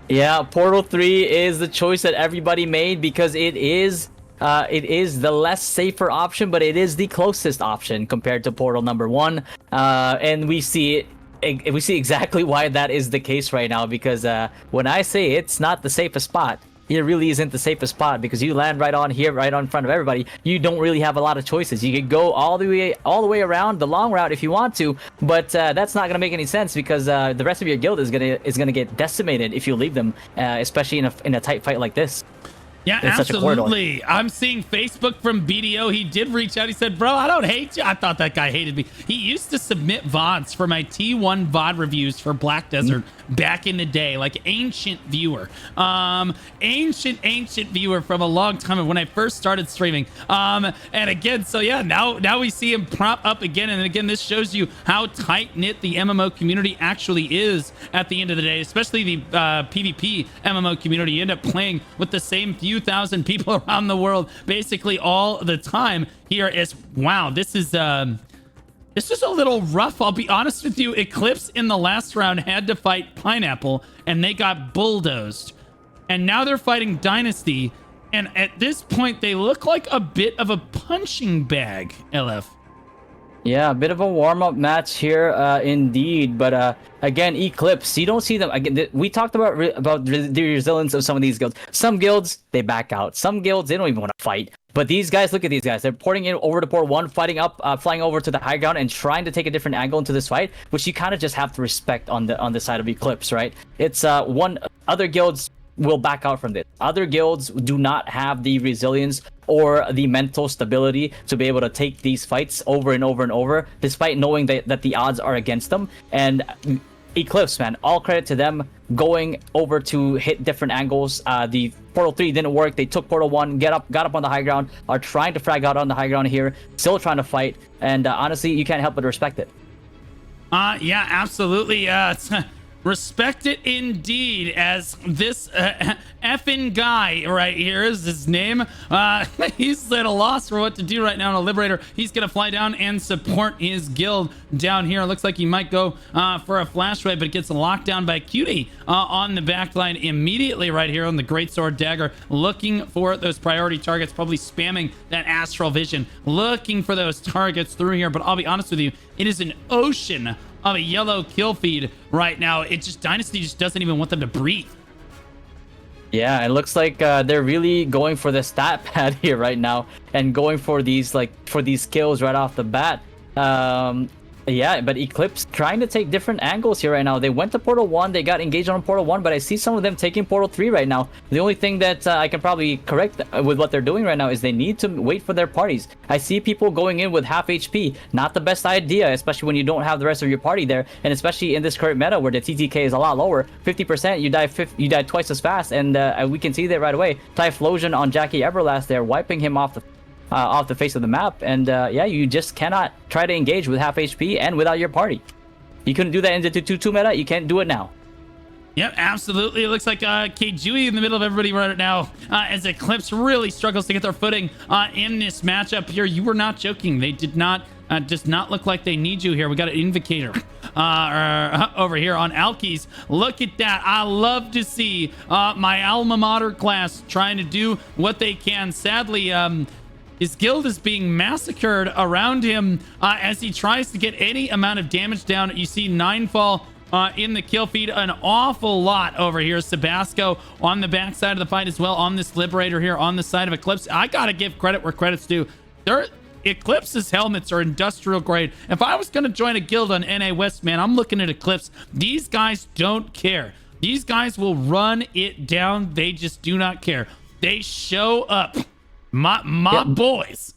Yeah, Portal 3 is the choice that everybody made because it is the less safer option, but it is the closest option compared to Portal number 1. And we see exactly why that is the case right now, because when I say it's not the safest spot, it really isn't the safest spot, because you land right on here, right on front of everybody. You don't really have a lot of choices. You could go all the way around the long route if you want to, but that's not gonna make any sense, because the rest of your guild is gonna get decimated if you leave them, especially in a tight fight like this. Yeah, absolutely. I'm seeing Facebook from BDO. He did reach out. He said, bro, I don't hate you. I thought that guy hated me. He used to submit VODs for my T1 VOD reviews for Black Desert back in the day, like ancient viewer. Ancient viewer from a long time of when I first started streaming. And again, so yeah, now we see him prop up again. And again, this shows you how tight-knit the MMO community actually is at the end of the day, especially the PvP MMO community. You end up playing with the same few thousand people around the world basically all the time. Here is, wow, this is a little rough. I'll be honest with you. Eclipse in the last round had to fight Pineapple and they got bulldozed, and now they're fighting Dynasty, and at this point they look like a bit of a punching bag, LF. Yeah, a bit of a warm-up match here, indeed. But again, Eclipse, you don't see them. Again, we talked about the resilience of some of these guilds. Some guilds, they back out. Some guilds, they don't even want to fight. But these guys, look at these guys. They're porting in over to Port 1, fighting up, flying over to the high ground, and trying to take a different angle into this fight, which you kind of just have to respect on the side of Eclipse, right? It's other guilds will back out from this. Other guilds do not have the resilience or the mental stability to be able to take these fights over and over and over, despite knowing that the odds are against them. And Eclipse, man, all credit to them going over to hit different angles. The Portal 3 didn't work. They took Portal 1, got up on the high ground, are trying to frag out on the high ground here, still trying to fight. And honestly, you can't help but respect it. Yeah, absolutely. Respect it indeed, as this effing guy right here is his name. He's at a loss for what to do right now in a Liberator. He's going to fly down and support his guild down here. It looks like he might go for a flash wave, but gets locked down by Cutie on the back line immediately right here on the Greatsword Dagger, looking for those priority targets, probably spamming that Astral Vision, looking for those targets through here. But I'll be honest with you, it is an ocean of a yellow kill feed right now. It just, Dynasty just doesn't even want them to breathe. Yeah, it looks like they're really going for the stat pad here right now, and going for these kills right off the bat. Yeah, but Eclipse trying to take different angles here right now. They went to Portal 1, they got engaged on Portal 1, but I see some of them taking Portal 3 right now. The only thing that I can probably correct with what they're doing right now is they need to wait for their parties. I see people going in with half HP. Not the best idea, especially when you don't have the rest of your party there, and especially in this current meta where the TTK is a lot lower. 50%, you die twice as fast, and we can see that right away. Typhlosion on Jackie Everlast there, wiping him off the face of the map. And yeah, you just cannot try to engage with half HP and without your party. You couldn't do that in the 2-2 meta. You can't do it now. Yep, absolutely. It looks like Kjui in the middle of everybody right now, as Eclipse really struggles to get their footing in this matchup here. You were not joking. They did not, does not look like they need you here. We got an Invocator over here on Alkies. Look at that. I love to see my alma mater class trying to do what they can. Sadly, His guild is being massacred around him as he tries to get any amount of damage down. You see Ninefall in the kill feed, an awful lot over here. Sabasco on the backside of the fight as well, on this Liberator here on the side of Eclipse. I gotta give credit where credit's due. Eclipse's helmets are industrial grade. If I was gonna join a guild on NA West, man, I'm looking at Eclipse. These guys don't care. These guys will run it down. They just do not care. They show up. My boys.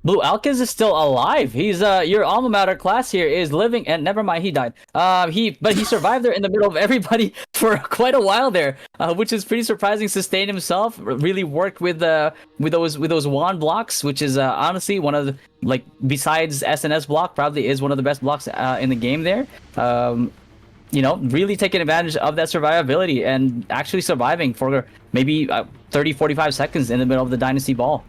Blue Alkins is still alive. He's your alma mater class here is living, and never mind, he died. But he survived there in the middle of everybody for quite a while there, which is pretty surprising. Sustained himself, really worked with those wand blocks, which is honestly one of the, like, besides SNS block, probably is one of the best blocks in the game there. You know, really taking advantage of that survivability and actually surviving for maybe 30-45 seconds in the middle of the Dynasty ball.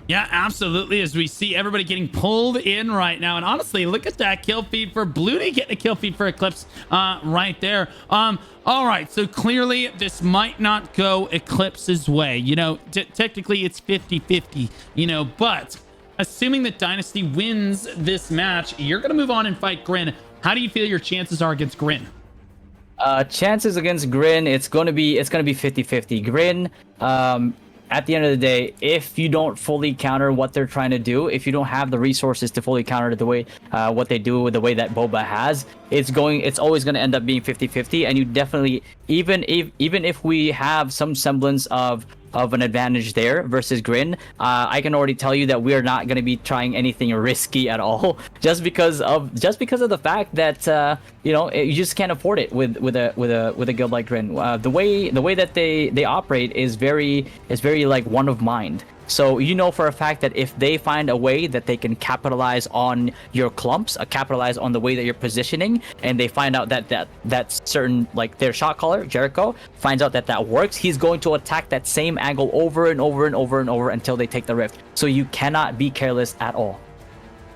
Yeah, absolutely. As we see everybody getting pulled in right now. And honestly, look at that kill feed for Bloody, getting a kill feed for Eclipse right there. All right, so clearly this might not go Eclipse's way. You know, technically it's 50-50, you know, but assuming that Dynasty wins this match, you're going to move on and fight Grin. How do you feel your chances are against Grin? Chances against Grin, it's going to be 50-50. Grin, at the end of the day, if you don't fully counter what they're trying to do, if you don't have the resources to fully counter the way what they do with the way that Boba has, it's always going to end up being 50-50. And you definitely, even if we have some semblance of an advantage there versus Grin, I can already tell you that we are not going to be trying anything risky at all, just because of the fact that you know, you just can't afford it with a guild like Grin. The way that they operate is very like one of mind. So you know for a fact that if they find a way that they can capitalize on your clumps, capitalize on the way that you're positioning, and they find out that certain, like their shot caller, Jericho, finds out that works, he's going to attack that same angle over and over and over and over until they take the rift. So you cannot be careless at all.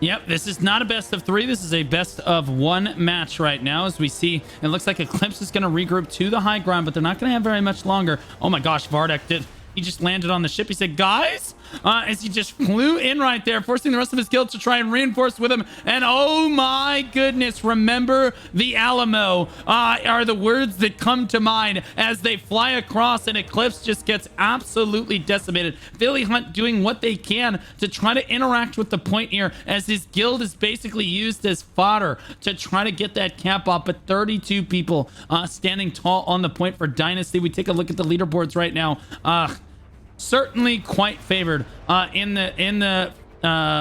Yep, this is not a best of 3. This is a best of 1 match right now. As we see, it looks like Eclipse is going to regroup to the high ground, but they're not going to have very much longer. Oh my gosh, Vardek did. He just landed on the ship. He said, guys, as he just flew in right there, forcing the rest of his guild to try and reinforce with him. And oh my goodness, remember the Alamo are the words that come to mind as they fly across, and Eclipse just gets absolutely decimated. Philly Hunt doing what they can to try to interact with the point here, as his guild is basically used as fodder to try to get that cap off. But 32 people standing tall on the point for Dynasty. We take a look at the leaderboards right now. Certainly quite favored in the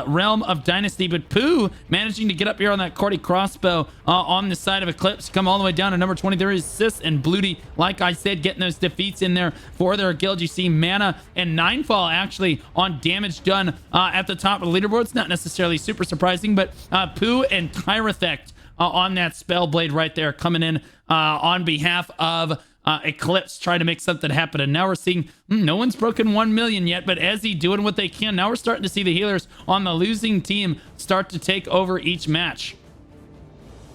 realm of Dynasty, but Pooh managing to get up here on that Cordy crossbow on the side of Eclipse, come all the way down to number 20. There is Sis and Bloody, like I said, getting those defeats in there for their guild. You see Mana and Ninefall actually on damage done at the top of the leaderboards. Not necessarily super surprising, but Pooh and Tyrethect on that spell blade right there, coming in on behalf of Eclipse, trying to make something happen. And now we're seeing no one's broken 1 million yet, but as he doing what they can, now we're starting to see the healers on the losing team start to take over each match.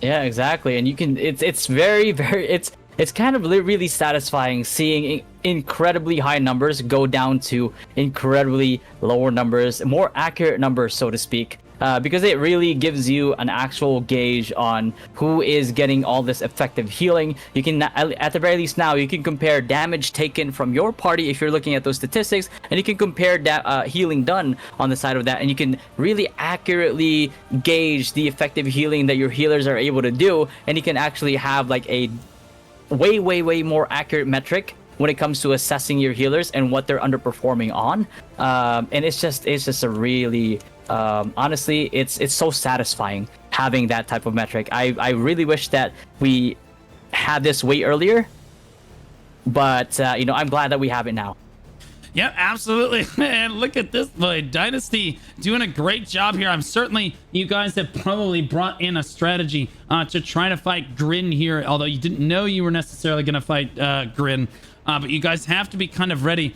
Yeah, exactly. And you can, it's very it's kind of really satisfying seeing incredibly high numbers go down to incredibly lower numbers, more accurate numbers, so to speak. Because it really gives you an actual gauge on who is getting all this effective healing. You can, at the very least now, you can compare damage taken from your party if you're looking at those statistics, and you can compare healing done on the side of that, and you can really accurately gauge the effective healing that your healers are able to do, and you can actually have like a way more accurate metric when it comes to assessing your healers and what they're underperforming on. And it's just a really honestly, it's so satisfying having that type of metric. I really wish that we had this way earlier, but you know, I'm glad that we have it now. Yeah, absolutely. Man, look at this boy. Dynasty doing a great job here. I'm certainly, you guys have probably brought in a strategy to try to fight Grin here, although you didn't know you were necessarily going to fight Grin. But you guys have to be kind of ready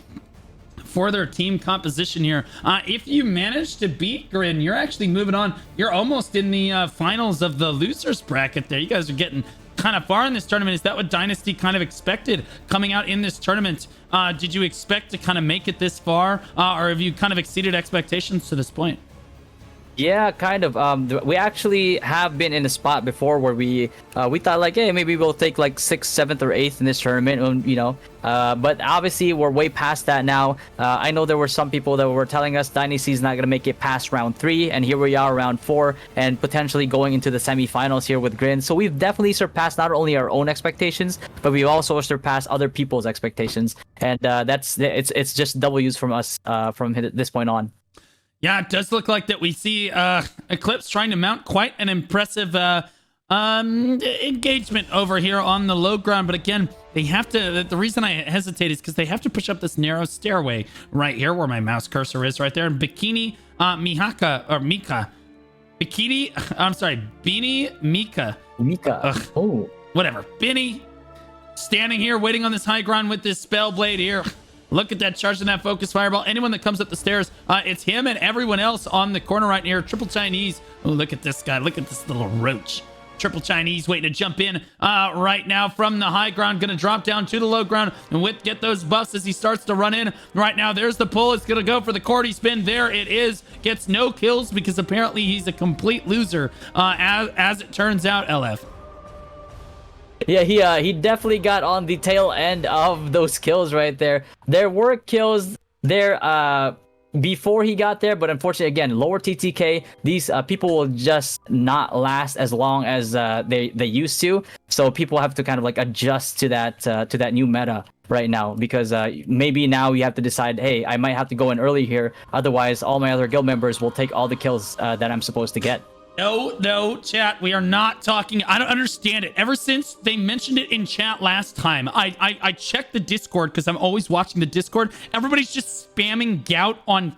for their team composition here. If you manage to beat Grin, you're actually moving on. You're almost in the finals of the losers bracket there. You guys are getting kind of far in this tournament. Is that what Dynasty kind of expected coming out in this tournament? Did you expect to kind of make it this far, or have you kind of exceeded expectations to this point? Yeah, kind of. We actually have been in a spot before where we thought like, hey, maybe we'll take like 6th, 7th, or 8th in this tournament, you know. But obviously we're way past that now. I know there were some people that were telling us Dynasty is not gonna make it past round 3, and here we are, round 4, and potentially going into the semifinals here with Grin. So we've definitely surpassed not only our own expectations, but we've also surpassed other people's expectations, and it's just W's from us from this point on. Yeah, it does look like that we see Eclipse trying to mount quite an impressive engagement over here on the low ground. But again, they have to, the reason I hesitate is because they have to push up this narrow stairway right here where my mouse cursor is right there. And Bikini Mihaka, or Mika. Bikini, I'm sorry, Beanie Mika. Mika. Ugh. Oh. Whatever. Benny standing here waiting on this high ground with this spell blade here. Look at that, charging that focus fireball. Anyone that comes up the stairs, it's him and everyone else on the corner right here. Triple Chinese. Oh, look at this guy. Look at this little roach. Triple Chinese waiting to jump in right now from the high ground. Going to drop down to the low ground and get those buffs as he starts to run in. Right now, there's the pull. It's going to go for the Cordy spin. There it is. Gets no kills because apparently he's a complete loser as it turns out, LF. Yeah, he definitely got on the tail end of those kills right there. There were kills there before he got there, but unfortunately, again, lower TTK, these people will just not last as long as they used to. So people have to kind of like adjust to that new meta right now, because maybe now you have to decide, hey, I might have to go in early here. Otherwise, all my other guild members will take all the kills that I'm supposed to get. No, chat. We are not talking. I don't understand it. Ever since they mentioned it in chat last time, I checked the Discord because I'm always watching the Discord. Everybody's just spamming gout on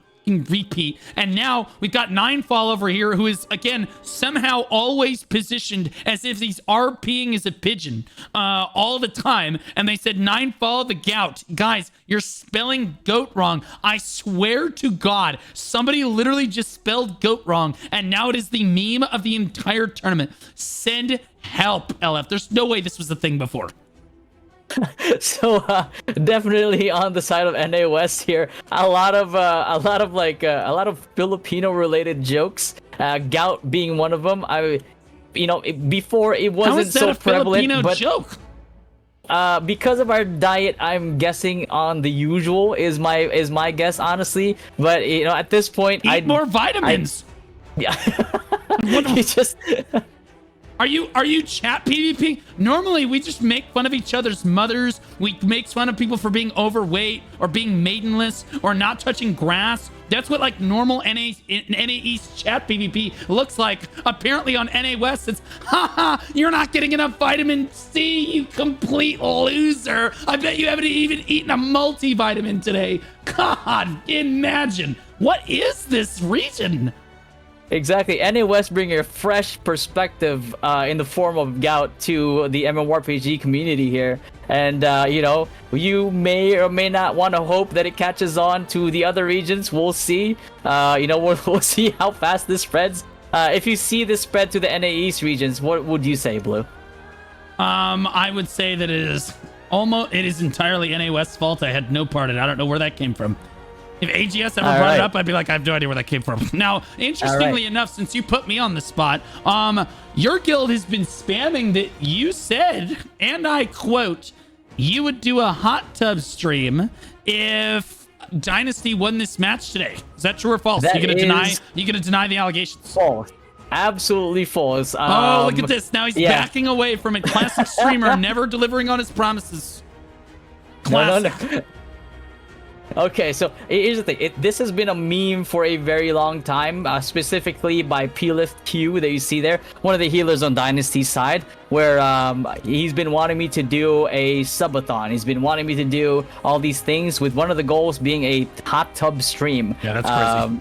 repeat, and now we've got Ninefall over here, who is again somehow always positioned as if he's RPing as a pigeon all the time. And they said Ninefall the gout. Guys, you're spelling goat wrong. I swear to God, somebody literally just spelled goat wrong, and now it is the meme of the entire tournament. Send help, LF. There's no way this was a thing before. So definitely on the side of NA West here, a lot of Filipino related jokes, gout being one of them. Before it wasn't so prevalent, Filipino but joke? Because of our diet, I'm guessing on the usual is my guess, honestly. But at this point, eat more vitamins. Yeah. You just Are you chat PvP? Normally, we just make fun of each other's mothers. We make fun of people for being overweight or being maidenless or not touching grass. That's what like normal NA East chat PvP looks like. Apparently on NA West, it's haha, you're not getting enough vitamin C, you complete loser. I bet you haven't even eaten a multivitamin today. God, imagine. What is this region? Exactly. NA West bringing a fresh perspective in the form of gout to the mmorpg community here. And, you may or may not want to hope that it catches on to the other regions. We'll see. We'll see how fast this spreads. If you see this spread to the NA East regions, what would you say, Blue? I would say that it is entirely NA West's fault. I had no part in it. I don't know where that came from. If AGS ever brought it up, I'd be like, I have no idea where that came from. Now, interestingly enough, since you put me on the spot, your guild has been spamming that you said, and I quote, you would do a hot tub stream if Dynasty won this match today. Is that true or false? You gonna deny the allegations? False. Absolutely false. Oh, look at this. Now he's backing away from it. Classic streamer, never delivering on his promises. Classic. No. Okay, so here's the thing. This has been a meme for a very long time, specifically by PLiftQ that you see there, one of the healers on Dynasty's side, where he's been wanting me to do a subathon. He's been wanting me to do all these things, with one of the goals being a hot tub stream. Yeah, that's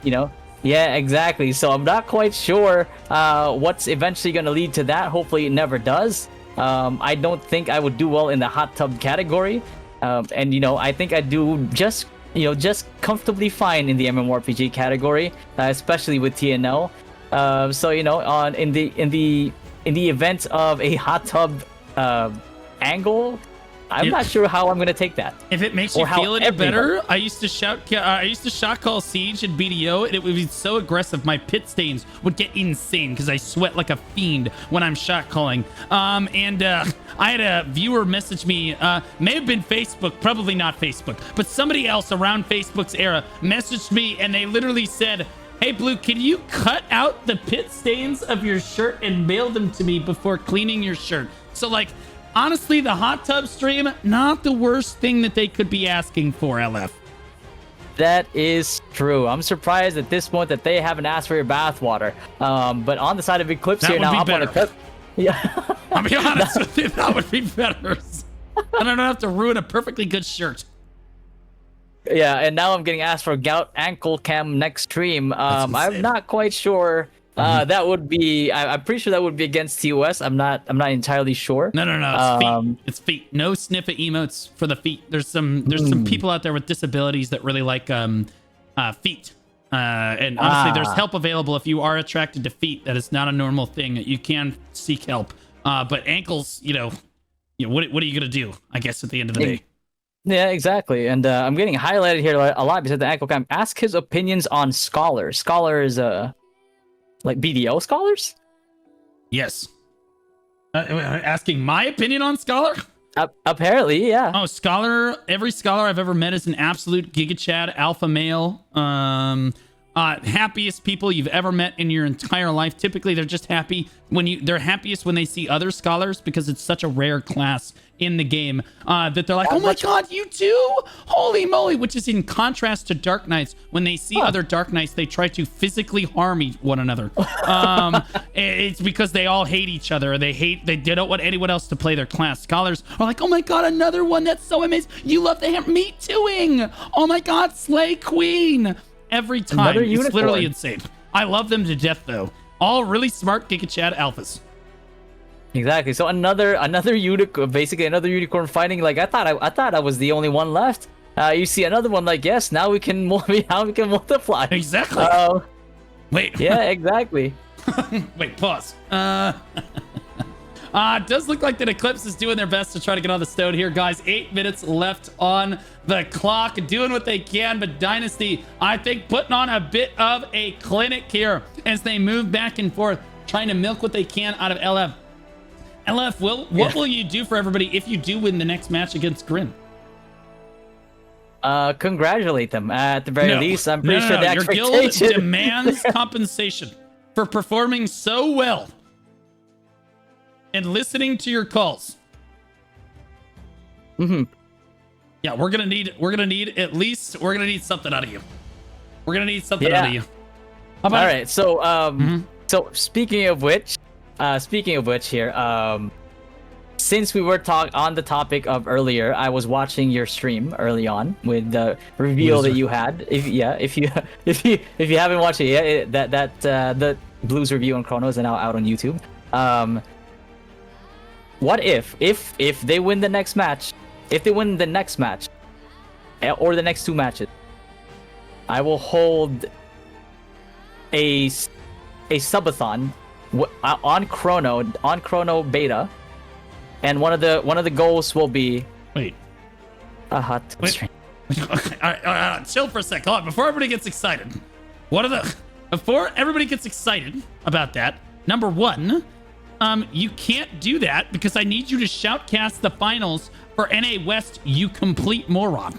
crazy. Yeah, exactly. So I'm not quite sure what's eventually going to lead to that. Hopefully it never does. I don't think I would do well in the hot tub category. I think I do just comfortably fine in the mmorpg category, especially with TNL. In the event of a hot tub angle, I'm not sure how I'm gonna take that. If it makes Or you how feel any everybody- better, I used to shot call Siege and BDO, and it would be so aggressive. My pit stains would get insane because I sweat like a fiend when I'm shot calling. I had a viewer message me, may have been Facebook, probably not Facebook, but somebody else around Facebook's era messaged me, and they literally said, "Hey Blue, can you cut out the pit stains of your shirt and mail them to me before cleaning your shirt?" So like, honestly, the hot tub stream, not the worst thing that they could be asking for, LF. That is true. I'm surprised at this point that they haven't asked for your bathwater. But on the side of Eclipse That here would now, be I'm better. on the yeah. I'll be honest with you, that would be better. I don't have to ruin a perfectly good shirt. Yeah, and now I'm getting asked for gout ankle cam next stream. I'm insane. not quite sure. That would be. I'm pretty sure that would be against TOS. I'm not entirely sure. No, it's feet. It's feet. No sniffa emotes for the feet. There's some people out there with disabilities that really like feet. And honestly, there's help available if you are attracted to feet. That is not a normal thing. You can seek help. But ankles, what are you gonna do? I guess at the end of the day. Yeah, exactly. And I'm getting highlighted here a lot because the ankle cam. Ask his opinions on scholars. Scholars, like BDO scholars. Yes. Asking my opinion on Scholar? Apparently, yeah. Oh, Scholar. Every Scholar I've ever met is an absolute Giga Chad alpha male. Happiest people you've ever met in your entire life. Typically, they're just happy they're happiest when they see other Scholars because it's such a rare class in the game that they're like, oh my god, you too? Holy moly! Which is in contrast to Dark Knights. When they see other Dark Knights, they try to physically harm one another. It's because they all hate each other. They don't want anyone else to play their class. Scholars are like, oh my god, another one. That's so amazing. You love the me tooing. Oh my god, Slay Queen. Every time. It's literally insane. I love them to death, though. All really smart Giga Chad alphas. Exactly. So another unicorn, basically another unicorn fighting. Like I thought I was the only one left. You see another one. Like yes, now we can multiply. Exactly. Wait. Yeah, exactly. Wait. Pause. It does look like that Eclipse is doing their best to try to get on the stone here, guys. 8 minutes left on the clock, doing what they can, but Dynasty, I think, putting on a bit of a clinic here as they move back and forth, trying to milk what they can out of LF. LF, what will you do for everybody if you do win the next match against Grin? Congratulate them at the very least. I'm pretty sure the Your guild expectation demands compensation for performing so well and listening to your calls. Yeah, we're gonna need something out of you. We're gonna need something out of you. All right. So so speaking of which here, since we were on the topic of earlier, I was watching your stream early on with the reveal that you had. If you haven't watched it yet, the Blues review on Chrono is now out on YouTube. What if they win the next match? If they win the next match, or the next two matches, I will hold a subathon on Chrono beta, and one of the goals will be a hot stream. Chill for a sec. Hold on. Before everybody gets excited, before everybody gets excited about that, number one, you can't do that because I need you to shoutcast the finals for NA West, you complete moron.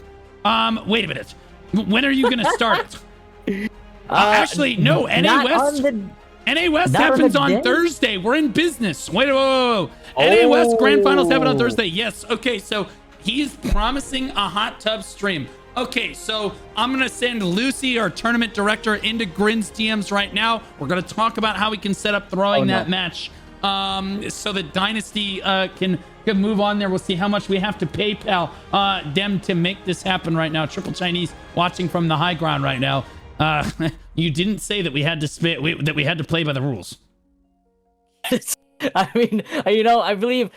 Wait a minute. When are you going to start it? Actually, no. NA West. NA West happens on Thursday. We're in business. Wait, whoa. NA West Grand Finals happen on Thursday. Yes. Okay, so he's promising a hot tub stream. Okay, so I'm going to send Lucy, our tournament director, into Grin's DMs right now. We're going to talk about how we can set up throwing that match so that Dynasty can move on there. We'll see how much we have to PayPal them to make this happen right now. Triple Chinese watching from the high ground right now. You didn't say that we had to play by the rules. I mean, I believe.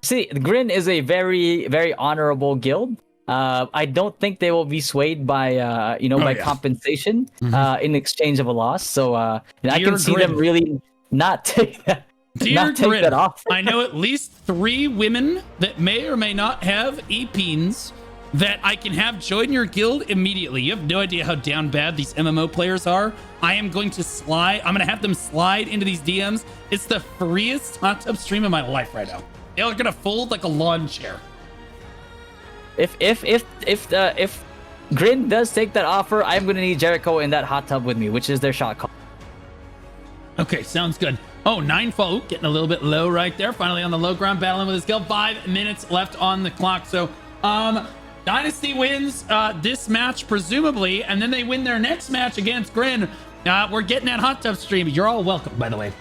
See, Grin is a very, very honorable guild. I don't think they will be swayed by, compensation in exchange of a loss. So, I can see them really not take that. Dear not take Grid, that off. I know at least 3 women that may or may not have EPs that I can have join your guild immediately. You have no idea how down bad these MMO players are. I am going to slide. I'm going to have them slide into these DMs. It's the freest hot tub stream of my life right now. They're going to fold like a lawn chair. If Grin does take that offer, I'm gonna need Jericho in that hot tub with me, which is their shot call. Okay, sounds good. Oh, Ninefall, ooh, getting a little bit low right there. Finally on the low ground, battling with his guild. 5 minutes left on the clock. So, Dynasty wins this match, presumably, and then they win their next match against Grin. We're getting that hot tub stream. You're all welcome, by the way.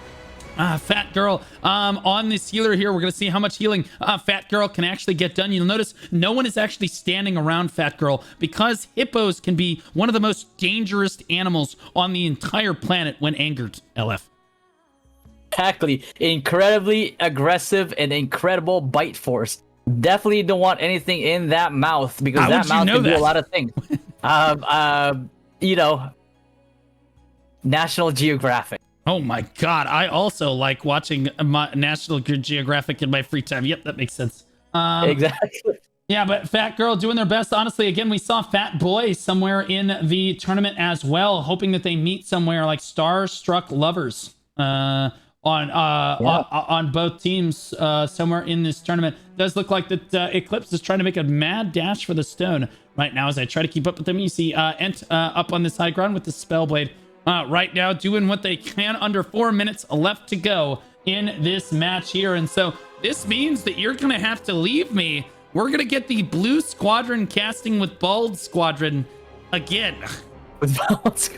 Fat Girl on this healer here. We're going to see how much healing Fat Girl can actually get done. You'll notice no one is actually standing around Fat Girl because hippos can be one of the most dangerous animals on the entire planet when angered, LF. Exactly. Incredibly aggressive and incredible bite force. Definitely don't want anything in that mouth because that mouth can do a lot of things. You know, National Geographic. Oh my God. I also like watching National Geographic in my free time. Yep, that makes sense. Exactly. Yeah, but Fat Girl doing their best. Honestly, again, we saw Fat Boy somewhere in the tournament as well, hoping that they meet somewhere like Starstruck Lovers on both teams somewhere in this tournament. Does look like that Eclipse is trying to make a mad dash for the stone right now as I try to keep up with them. You see Ent up on this high ground with the Spellblade. Right now doing what they can. Under 4 minutes left to go in this match here, and so this means that you're gonna have to leave me. We're gonna get the Blue Squadron casting with Bald Squadron again. With Bald.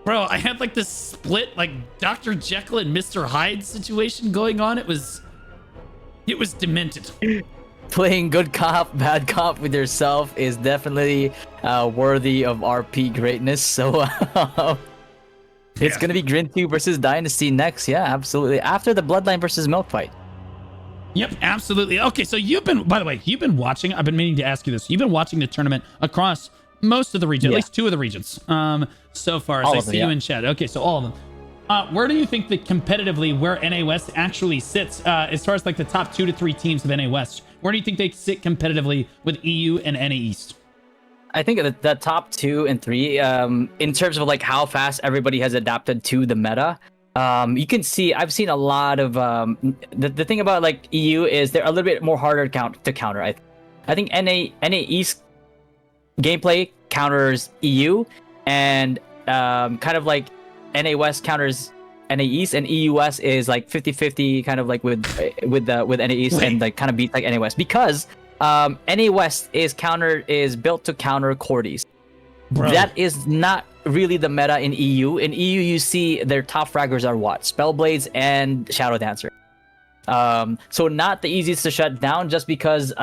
Bro, I had like this split like Dr. Jekyll and Mr. Hyde situation going on. It was demented. Playing good cop, bad cop with yourself is definitely worthy of RP greatness. So it's going to be Grin 2 versus Dynasty next. Yeah, absolutely. After the Bloodline versus Milk fight. Yep, absolutely. Okay, so by the way, you've been watching. I've been meaning to ask you this. You've been watching the tournament across most of the regions, at least 2 of the regions so far, as I see you in chat. Okay, so all of them. Where do you think that competitively where NA West actually sits as far as like the top 2 to 3 teams of NA West? Where do you think they sit competitively with EU and NA East? I think the top 2 and 3, in terms of like how fast everybody has adapted to the meta, you can see I've seen a lot of the thing about like EU is they're a little bit more harder to counter. I think NA East gameplay counters EU, and kind of like NA West counters NA East, and EU West is like 50-50 kind of like with NA East. Wait. And like kind of beats like NA West because NA West is built to counter Cordies. Bro. That is not really the meta in EU. In EU, you see their top fraggers are what? Spellblades and Shadow Dancer. So not the easiest to shut down just because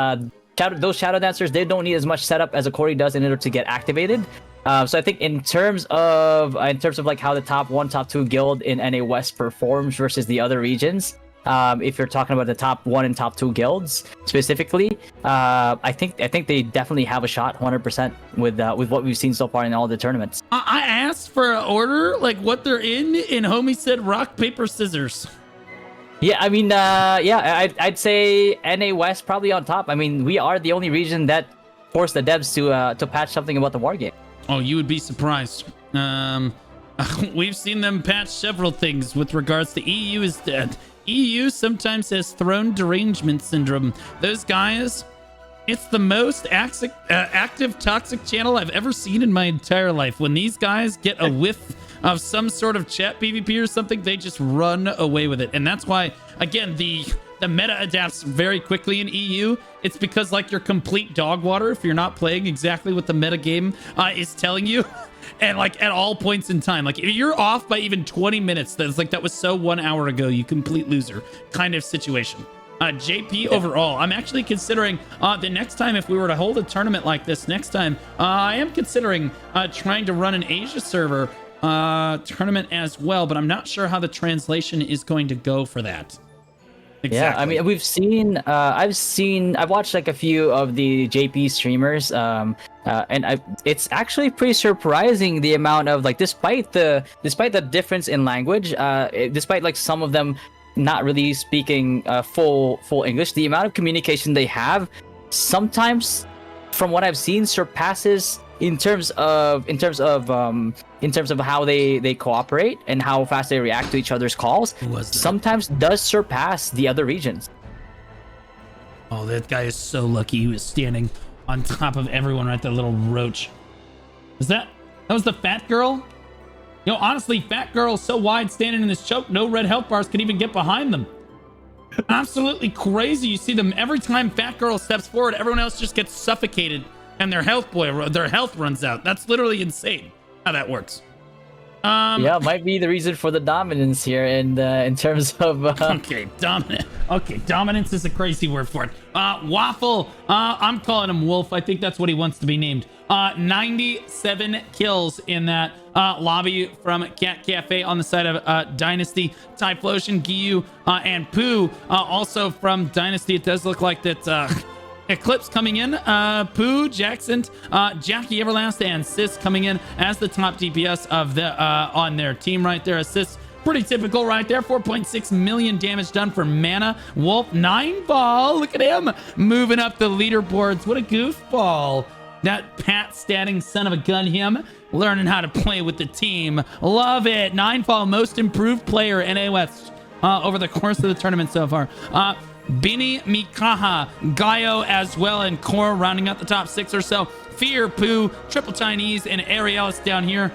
those Shadow Dancers, they don't need as much setup as a Cordy does in order to get activated. So I think in terms of like how the top 1, top 2 guild in NA West performs versus the other regions, if you're talking about the top 1 and top 2 guilds specifically, I think they definitely have a shot 100% with what we've seen so far in all the tournaments. I asked for an order, like what they're in, and homie said rock, paper, scissors. Yeah, I mean, I'd say NA West probably on top. I mean, we are the only region that forced the devs to patch something about the war game. Oh, you would be surprised. We've seen them patch several things with regards to EU is dead. EU sometimes has throne derangement syndrome. Those guys, it's the most active toxic channel I've ever seen in my entire life. When these guys get a whiff of some sort of chat PvP or something, they just run away with it. And that's why, again, the meta adapts very quickly in EU. It's because like you're complete dog water if you're not playing exactly what the meta game is telling you. And like at all points in time, like if you're off by even 20 minutes, that's like, that was so 1 hour ago, you complete loser kind of situation. JP overall, I'm actually considering the next time, if we were to hold a tournament like this next time, I am considering trying to run an Asia server tournament as well, but I'm not sure how the translation is going to go for that. Exactly. Yeah, I mean, we've seen, I've watched like a few of the JP streamers. It's actually pretty surprising the amount of like, despite the difference in language, despite like some of them not really speaking full English, the amount of communication they have sometimes, from what I've seen, surpasses in terms of how they cooperate and how fast they react to each other's calls. Sometimes does surpass the other regions. Oh, that guy is so lucky he was standing on top of everyone right there, little roach. That was the fat girl? You know, honestly, fat girl so wide standing in this choke, no red health bars could even get behind them. Absolutely crazy. You see them every time fat girl steps forward, everyone else just gets suffocated and their health runs out. That's literally insane how that works. Yeah, might be the reason for the dominance here in terms of Okay, dominant. Okay, dominance is a crazy word for it. Waffle. I'm calling him Wolf. I think that's what he wants to be named. 97 kills in that lobby from Cat Cafe on the side of Dynasty. Typhlosion, Giyu, and Pooh also from Dynasty. It does look like that Eclipse coming in, Pooh, Jackson, Jackie Everlast, and Sis coming in as the top DPS of the on their team right there. Sis, pretty typical right there. 4.6 million damage done for Mana. Wolf, 9 ball. Look at him moving up the leaderboards. What a goofball. That Pat statting son of a gun, him learning how to play with the team. Love it. 9-fall, most improved player in A West over the course of the tournament so far. Bini, Mikaha, Gaio as well, and Core rounding out the top 6 or so. Fear, Pooh, Triple Chinese, and Arialis down here.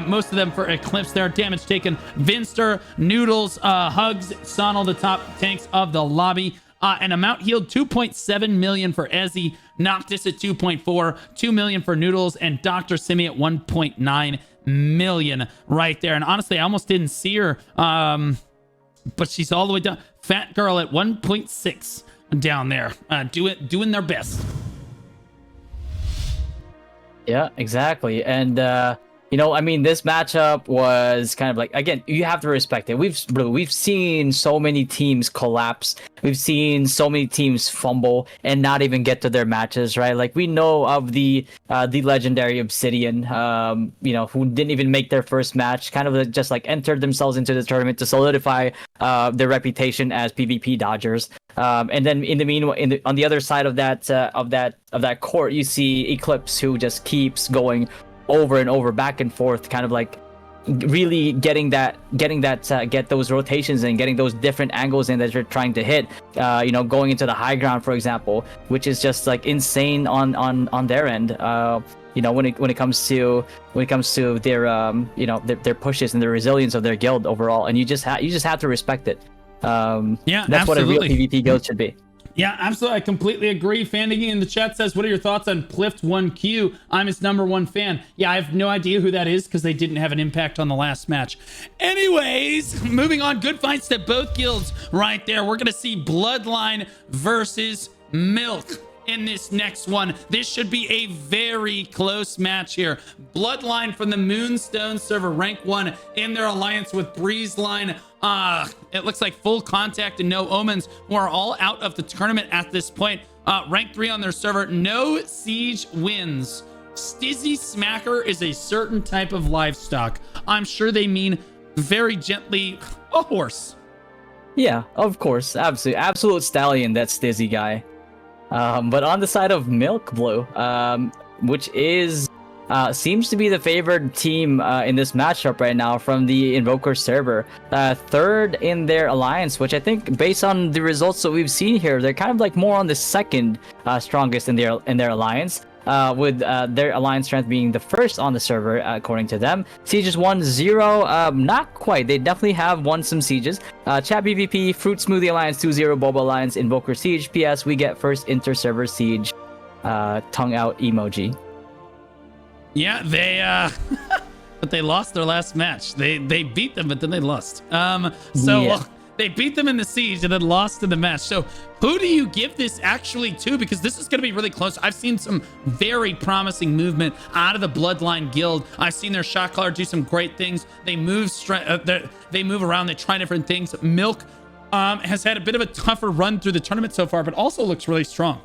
Most of them for Eclipse there. Damage taken. Vinster, Noodles, Hugs, Sonal, the top tanks of the lobby. And amount healed 2.7 million for Ezzy, Noctis at 2.4, 2 million for Noodles, and Dr. Simi at 1.9 million right there. And honestly, I almost didn't see her, but she's all the way down. Fat girl at 1.6 down there, doing their best. Yeah, exactly. And you know, I mean, this matchup was kind of like, again, you have to respect it. We've seen so many teams collapse. We've seen so many teams fumble and not even get to their matches, right? Like, we know of the legendary Obsidian, you know, who didn't even make their first match, kind of just like entered themselves into the tournament to solidify their reputation as PvP dodgers. And then in the meanwhile, on the other side of that court, you see Eclipse, who just keeps going over and over, back and forth, kind of like really getting those rotations and getting those different angles in that you're trying to hit. You know, going into the high ground, for example, which is just like insane on their end. You know, when it comes to their you know, their pushes and the resilience of their guild overall, and you just have to respect it. Yeah, that's absolutely what a real PvP guild should be. Yeah, absolutely. I completely agree. Fandiggy in the chat says, what are your thoughts on Plift1Q? I'm his #1 fan. Yeah, I have no idea who that is because they didn't have an impact on the last match. Anyways, moving on. Good fights to both guilds right there. We're going to see Bloodline versus Milk in this next one. This should be a very close match here. Bloodline from the Moonstone server, rank 1 in their alliance with Breezeline. It looks like Full Contact and No Omens, who are all out of the tournament at this point. Rank 3 on their server. No Siege wins. Stizzy Smacker is a certain type of livestock. I'm sure they mean very gently a horse. Yeah, of course. Absolute stallion, that Stizzy guy. But on the side of Milk Blue, which is seems to be the favored team in this matchup right now from the Invoker server, third in their alliance, which I think, based on the results that we've seen here, they're kind of like more on the second strongest in their alliance. With their alliance strength being the first on the server, according to them. Sieges 1-0, not quite. They definitely have won some sieges. Chat PvP, Fruit Smoothie Alliance 2-0, Boba Alliance, Invoker Siege. PS, we get first inter-server siege. Tongue out emoji. Yeah, they but they lost their last match. They beat them, but then they lost. They beat them in the siege and then lost in the match. So who do you give this actually to? Because this is going to be really close. I've seen some very promising movement out of the Bloodline guild. I've seen their shot caller do some great things. They move they move around. They try different things. Milk has had a bit of a tougher run through the tournament so far, but also looks really strong.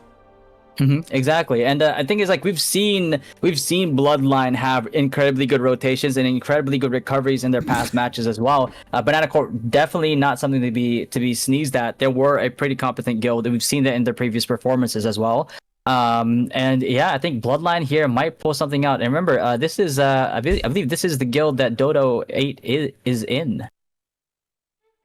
Exactly, and I think it's like we've seen Bloodline have incredibly good rotations and incredibly good recoveries in their past matches as well. Banana Court definitely not something to be sneezed at. They were a pretty competent guild, and we've seen that in their previous performances as well. And yeah, I think Bloodline here might pull something out. And remember, this is I believe this is the guild that Dodo 8 is in.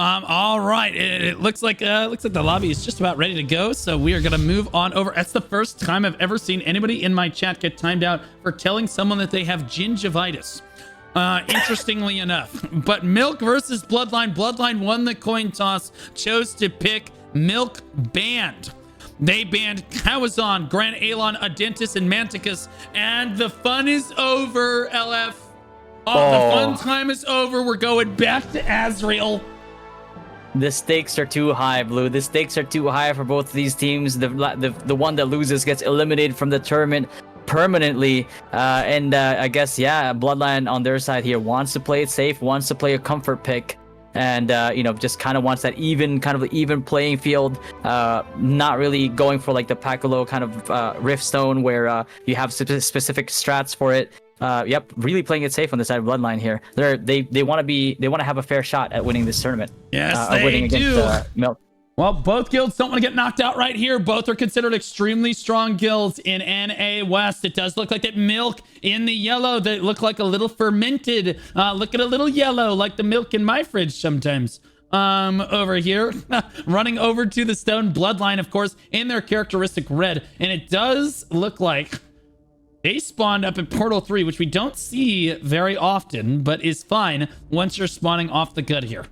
All right. It looks like the lobby is just about ready to go, so we are gonna move on over. That's the first time I've ever seen anybody in my chat get timed out for telling someone that they have gingivitis. Interestingly enough, but Milk versus Bloodline. Bloodline won the coin toss, chose to pick Milk banned. They banned Kawazan, Grand Alon, Adentis, and Manticus, and the fun is over. LF. The fun time is over. We're going back to Azrael. The stakes are too high, Blue. The stakes are too high for both of these teams. The one that loses gets eliminated from the tournament permanently. I guess, yeah, Bloodline on their side here wants to play it safe, wants to play a comfort pick, and just kind of wants that even playing field. Not really going for like the Pakalo kind of Riftstone where you have specific strats for it. Yep, really playing it safe on the side of Bloodline here. They want to have a fair shot at winning this tournament. Yes, they winning do. Against, Milk. Well, both guilds don't want to get knocked out right here. Both are considered extremely strong guilds in NA West. It does look like that Milk in the yellow, that look like a little fermented. Look at a little yellow, like the milk in my fridge sometimes. Over here, running over to the stone. Bloodline, of course, in their characteristic red. And it does look like they spawned up at Portal 3, which we don't see very often, but is fine once you're spawning off the gut here.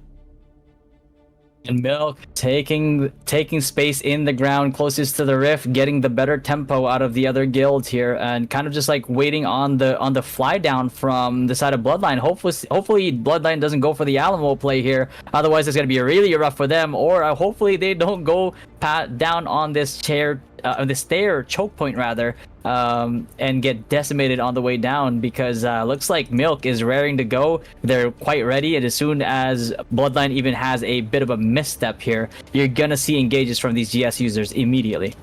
And Milk taking space in the ground closest to the rift, getting the better tempo out of the other guilds here, and kind of just like waiting on the fly down from the side of Bloodline. Hopefully Bloodline doesn't go for the Alamo play here. Otherwise, it's gonna be really rough for them. Or hopefully they don't go down on this stair choke point rather, and get decimated on the way down, because looks like Milk is raring to go. They're quite ready, and as soon as Bloodline even has a bit of a misstep here, you're gonna see engages from these GS users immediately.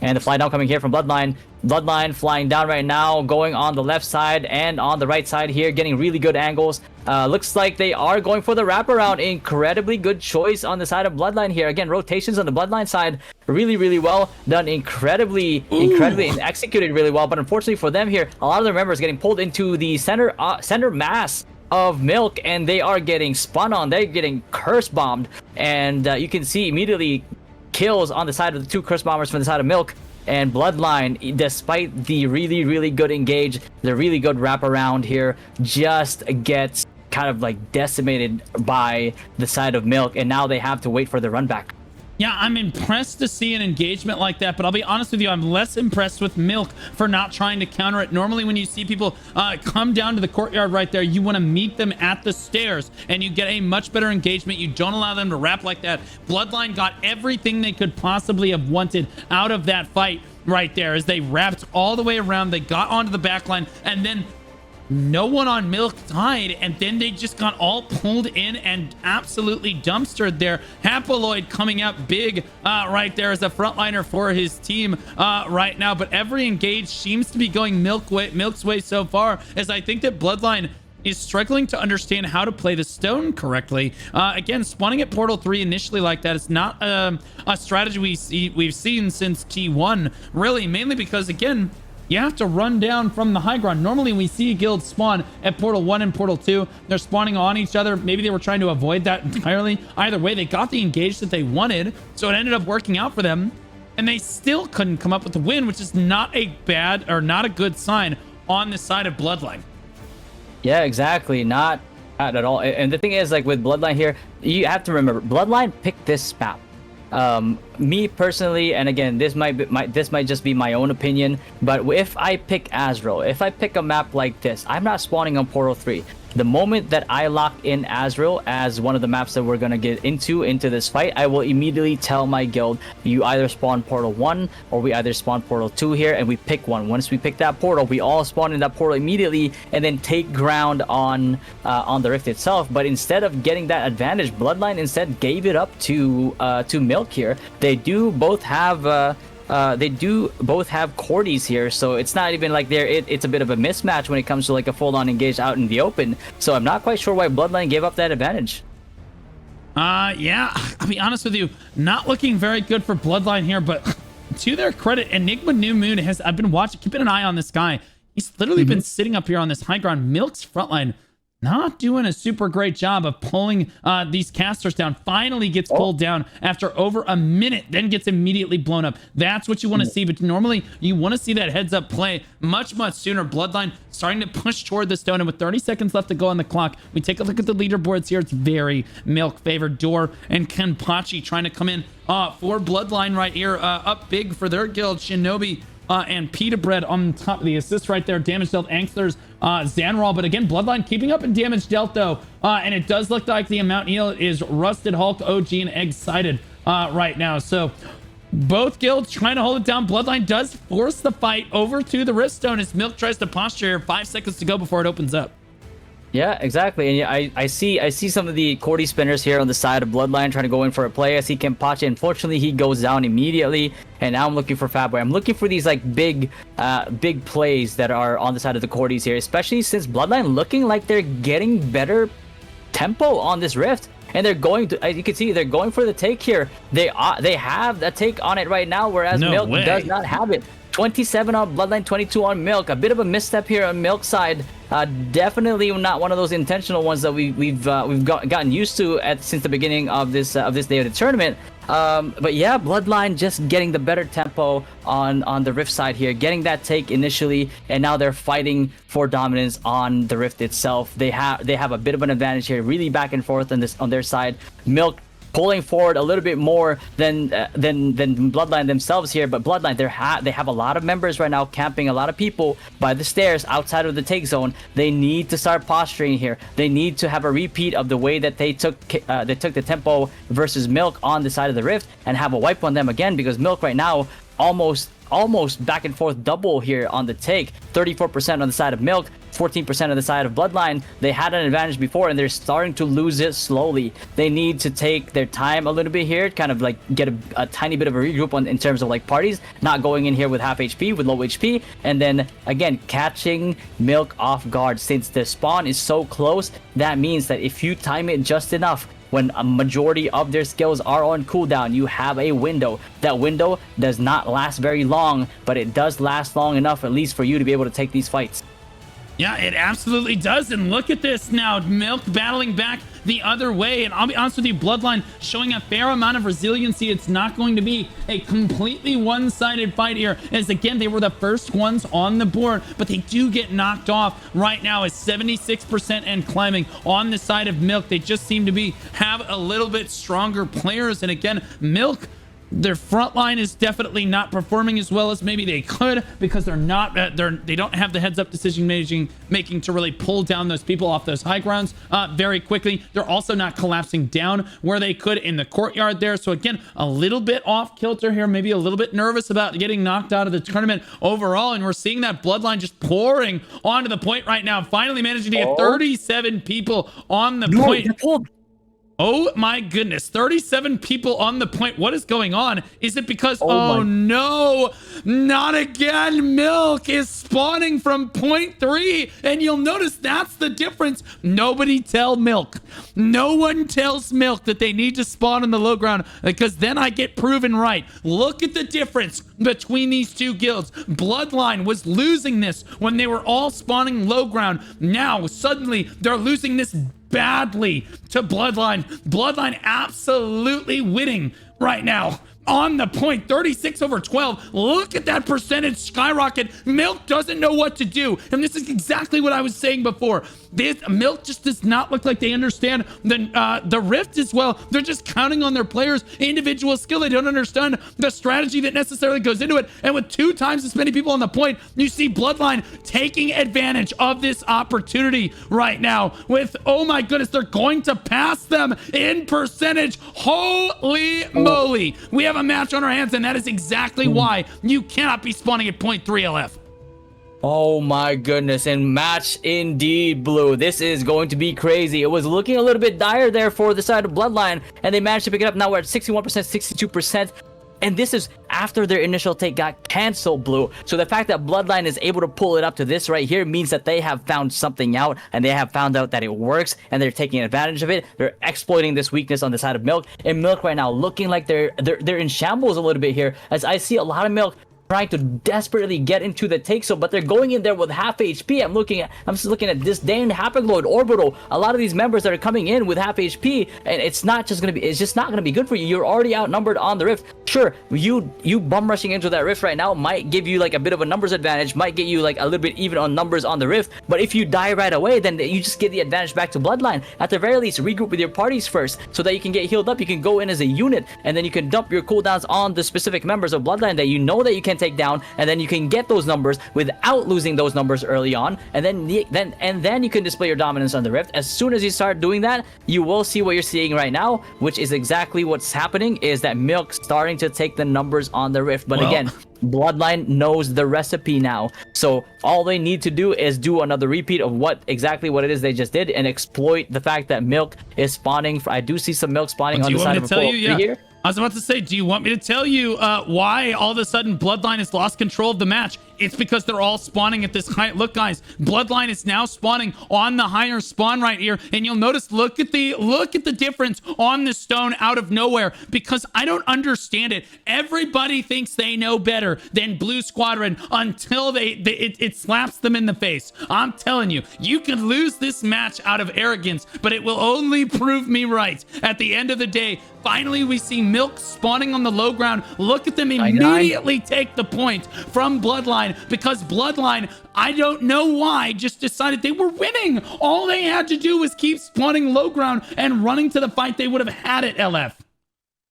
And the fly down coming here from Bloodline. Bloodline flying down right now, going on the left side and on the right side here, getting really good angles. Looks like they are going for the wraparound. Incredibly good choice on the side of Bloodline here. Again, rotations on the Bloodline side, really well done. Incredibly and executed really well. But unfortunately for them here, a lot of their members getting pulled into the center mass of Milk, and they are getting spun on. They're getting curse bombed, and you can see immediately kills on the side of the two curse bombers from the side of Milk. And Bloodline, despite the really good engage, the really good wraparound here, just gets kind of like decimated by the side of Milk, and now they have to wait for the run back. Yeah, I'm impressed to see an engagement like that, but I'll be honest with you, I'm less impressed with Milk for not trying to counter it. Normally, when you see people come down to the courtyard right there, you want to meet them at the stairs, and you get a much better engagement. You don't allow them to wrap like that. Bloodline got everything they could possibly have wanted out of that fight right there, as they wrapped all the way around. They got onto the back line, and then no one on Milk died, and then they just got all pulled in and absolutely dumpstered there. Haploid coming up big right there as a frontliner for his team right now, but every engage seems to be going Milk's way so far, as I think that Bloodline is struggling to understand how to play the stone correctly. Again, spawning at Portal 3 initially like that is not a strategy we've seen since T1, really, mainly because, again, you have to run down from the high ground. Normally, we see guilds spawn at Portal 1 and Portal 2. They're spawning on each other. Maybe they were trying to avoid that entirely. Either way, they got the engage that they wanted, so it ended up working out for them, and they still couldn't come up with the win, which is not a bad or not a good sign on the side of Bloodline. Yeah, exactly. Not at all. And the thing is, like with Bloodline here, you have to remember, Bloodline picked this map. Me personally, and again, this might just be my own opinion, but if I pick Azrael, if I pick a map like this, I'm not spawning on Portal 3. The moment that I lock in Azrael as one of the maps that we're going to get into this fight, I will immediately tell my guild, you either spawn Portal 1 or we either spawn Portal 2 here, and we pick one. Once we pick that portal, we all spawn in that portal immediately and then take ground on the rift itself. But instead of getting that advantage, Bloodline instead gave it up to Milk here. They do both have both have Cordies here, so it's not even like it's a bit of a mismatch when it comes to like a full-on engage out in the open. So I'm not quite sure why Bloodline gave up that advantage. Yeah, I'll be honest with you, not looking very good for Bloodline here, but to their credit, Enigma New Moon I've been watching, keeping an eye on this guy. He's literally been sitting up here on this high ground. Milk's frontline not doing a super great job of pulling these casters down. Finally gets pulled down after over a minute, then gets immediately blown up. That's what you want to see, but normally you want to see that heads up play much sooner. Bloodline starting to push toward the stone, and with 30 seconds left to go on the clock, we take a look at the leaderboards here. It's very Milk favored. Door and Kenpachi trying to come in for Bloodline right here, up big for their guild. Shinobi and Pita Bread on top of the assist right there. Damage dealt Angsters, Zanral, but again, Bloodline keeping up in damage dealt though. And it does look like the amount heal is Rusted Hulk, OG, and Egg-Sided right now. So both guilds trying to hold it down. Bloodline does force the fight over to the Riftstone as Milk tries to posture here. 5 seconds to go before it opens up. Yeah, exactly. And I see some of the Cordy spinners here on the side of Bloodline trying to go in for a play. I see Kenpachi. Unfortunately, he goes down immediately. And now I'm looking for Fatboy. I'm looking for these like big plays that are on the side of the Cordys here, especially since Bloodline looking like they're getting better tempo on this Rift. And they're going to, as you can see, they're going for the take here. They have a take on it right now, whereas Milk does not have it. 27 on Bloodline, 22 on Milk. A bit of a misstep here on Milk's side. Definitely not one of those intentional ones that we've gotten used to since the beginning of this day of the tournament. But yeah, Bloodline just getting the better tempo on the Rift side here, getting that take initially, and now they're fighting for dominance on the Rift itself. They have a bit of an advantage here, really back and forth on their side. Milk pulling forward a little bit more than Bloodline themselves here, but Bloodline they have a lot of members right now camping, a lot of people by the stairs outside of the take zone. They need to start posturing here. They need to have a repeat of the way that they took the tempo versus Milk on the side of the Rift and have a wipe on them again, because Milk right now almost back and forth double here on the take. 34% on the side of Milk, 14% on the side of Bloodline. They had an advantage before and they're starting to lose it slowly. They need to take their time a little bit here, kind of like get a tiny bit of a regroup in terms of like parties, not going in here with half HP, with low HP, and then again catching Milk off guard. Since the spawn is so close, that means that if you time it just enough, when a majority of their skills are on cooldown, you have a window. That window does not last very long, but it does last long enough at least for you to be able to take these fights. Yeah, it absolutely does. And look at this now. Milk battling back the other way. And I'll be honest with you, Bloodline showing a fair amount of resiliency. It's not going to be a completely one-sided fight here, as again, they were the first ones on the board, but they do get knocked off right now as 76% and climbing on the side of Milk. They just seem to have a little bit stronger players. And again, Milk, their front line is definitely not performing as well as maybe they could, because they don't have the heads up decision making to really pull down those people off those high grounds very quickly. They're also not collapsing down where they could in the courtyard there. So again, a little bit off kilter here, maybe a little bit nervous about getting knocked out of the tournament overall. And we're seeing that Bloodline just pouring onto the point right now, finally managing to get 37 people on the point. Oh my goodness, 37 people on the point. What is going on? Is it because, oh no, not again. Milk is spawning from point 3. And you'll notice that's the difference. Nobody tell Milk. No one tells Milk that they need to spawn on the low ground, because then I get proven right. Look at the difference between these two guilds. Bloodline was losing this when they were all spawning low ground. Now, suddenly, they're losing this badly to Bloodline. Bloodline absolutely winning right now on the point. 36/12. Look at that percentage skyrocket. Milk doesn't know what to do, and this is exactly what I was saying before. This Milk just does not look like they understand the Rift as well. They're just counting on their players' individual skill. They don't understand the strategy that necessarily goes into it. And with 2 times as many people on the point, you see Bloodline taking advantage of this opportunity right now with, oh my goodness, they're going to pass them in percentage. Holy moly. We have a match on our hands, and that is exactly why you cannot be spawning at point 3 LF. Oh my goodness, and match indeed, Blue. This is going to be crazy. It was looking a little bit dire there for the side of Bloodline, and they managed to pick it up. Now we're at 61%, 62%. And this is after their initial take got canceled, Blue. So the fact that Bloodline is able to pull it up to this right here means that they have found something out, and they have found out that it works, and they're taking advantage of it. They're exploiting this weakness on the side of Milk, and Milk right now looking like they're in shambles a little bit here, as I see a lot of Milk trying to desperately get into the take zone, but they're going in there with half HP. I'm just looking at this Dane, Hapagloid, Orbital, a lot of these members that are coming in with half HP, and it's just not gonna be good for you. You're already outnumbered on the Rift. Sure, you bum rushing into that Rift right now might give you like a bit of a numbers advantage, might get you like a little bit even on numbers on the Rift, but if you die right away, then you just get the advantage back to Bloodline. At the very least, regroup with your parties first so that you can get healed up. You can go in as a unit, and then you can dump your cooldowns on the specific members of Bloodline that you know that you can take down, and then you can get those numbers without losing those numbers early on, and then you can display your dominance on the Rift. As soon as you start doing that, you will see what you're seeing right now, which is exactly what's happening, is that Milk starting to take the numbers on the Rift. But again, Bloodline knows the recipe now, so all they need to do is do another repeat of exactly what it is they just did, and exploit the fact that Milk is spawning. I do see some Milk spawning on the side of the here. I was about to say, do you want me to tell you why all of a sudden Bloodline has lost control of the match? It's because they're all spawning at this high. Look, guys, Bloodline is now spawning on the higher spawn right here, and you'll notice. Look at the difference on the stone out of nowhere. Because I don't understand it. Everybody thinks they know better than Blue Squadron until it slaps them in the face. I'm telling you, you can lose this match out of arrogance, but it will only prove me right. At the end of the day, finally we see Milk spawning on the low ground. Look at them immediately take the point from Bloodline, because Bloodline, I don't know why, just decided they were winning. All they had to do was keep spawning low ground and running to the fight. They would have had it, LF.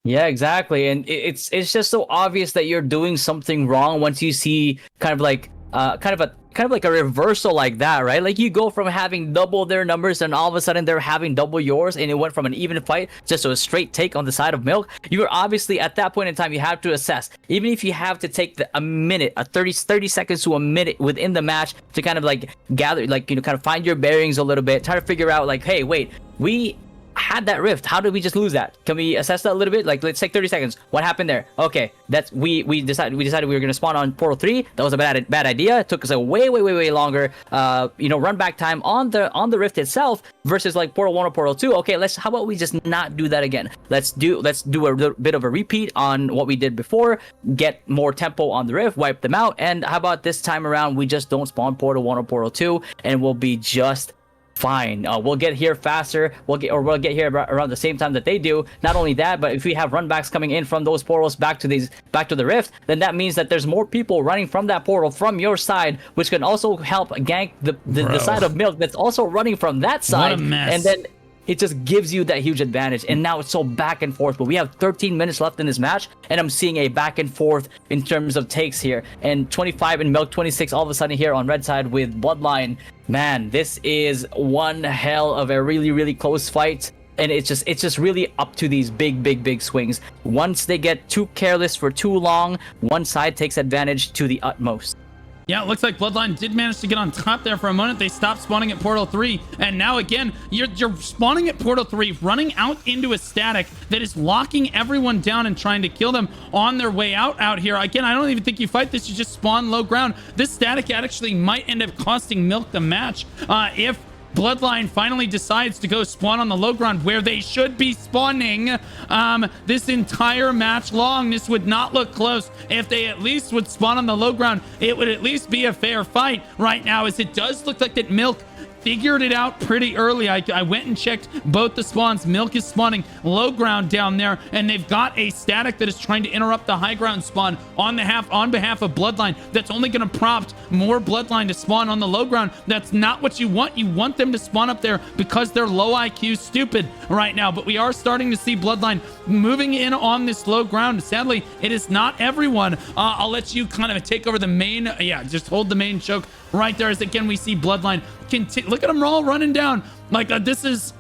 Yeah, exactly. And it's just so obvious that you're doing something wrong once you see kind of like a reversal like that, right? Like you go from having double their numbers and all of a sudden they're having double yours, and it went from an even fight just to a straight take on the side of Milk. You are obviously at that point in time, you have to assess, even if you have to take a minute, 30 seconds to a minute within the match to kind of like gather, like, you know, kind of find your bearings a little bit, try to figure out like, hey, wait, we had that Rift. How did we just lose that? Can we assess that a little bit? Like, let's take 30 seconds. What happened there? Okay, that's we decided we were gonna spawn on Portal 3. That was a bad idea. It took us a way longer run back time on the Rift itself versus like Portal 1 or Portal 2. Okay, how about we just not do that again? Let's do a bit of a repeat on what we did before, get more tempo on the Rift, wipe them out, and how about this time around we just don't spawn Portal 1 or Portal 2, and we'll be just fine. We'll get here faster. We'll get here around the same time that they do. Not only that, but if we have runbacks coming in from those portals back to the Rift, then that means that there's more people running from that portal from your side, which can also help gank the side of Milk that's also running from that side. What a mess. And then it just gives you that huge advantage. And now it's so back and forth, but we have 13 minutes left in this match, and I'm seeing a back and forth in terms of takes here. And 25 and Milk 26 all of a sudden here on red side with Bloodline. Man, this is one hell of a really close fight. And it's just really up to these big swings. Once they get too careless for too long, one side takes advantage to the utmost. Yeah, it looks like Bloodline did manage to get on top there for a moment. They stopped spawning at Portal 3, and now again, you're spawning at Portal 3, running out into a static that is locking everyone down and trying to kill them on their way out here. Again, I don't even think you fight this. You just spawn low ground. This static actually might end up costing Milk the match if Bloodline finally decides to go spawn on the low ground where they should be spawning this entire match long. This would not look close if they at least would spawn on the low ground. It would at least be a fair fight right now, as it does look like that Milk figured it out pretty early. I went and checked both the spawns. Milk is spawning low ground down there, and they've got a static that is trying to interrupt the high ground spawn on behalf of Bloodline. That's only going to prompt more Bloodline to spawn on the low ground. That's not what you want. You want them to spawn up there because they're low IQ stupid right now. But we are starting to see Bloodline moving in on this low ground. Sadly, it is not everyone. I'll let you kind of take over the main. Yeah, just hold the main choke right there, as again we see Bloodline continue. Look at them all running down. Like this is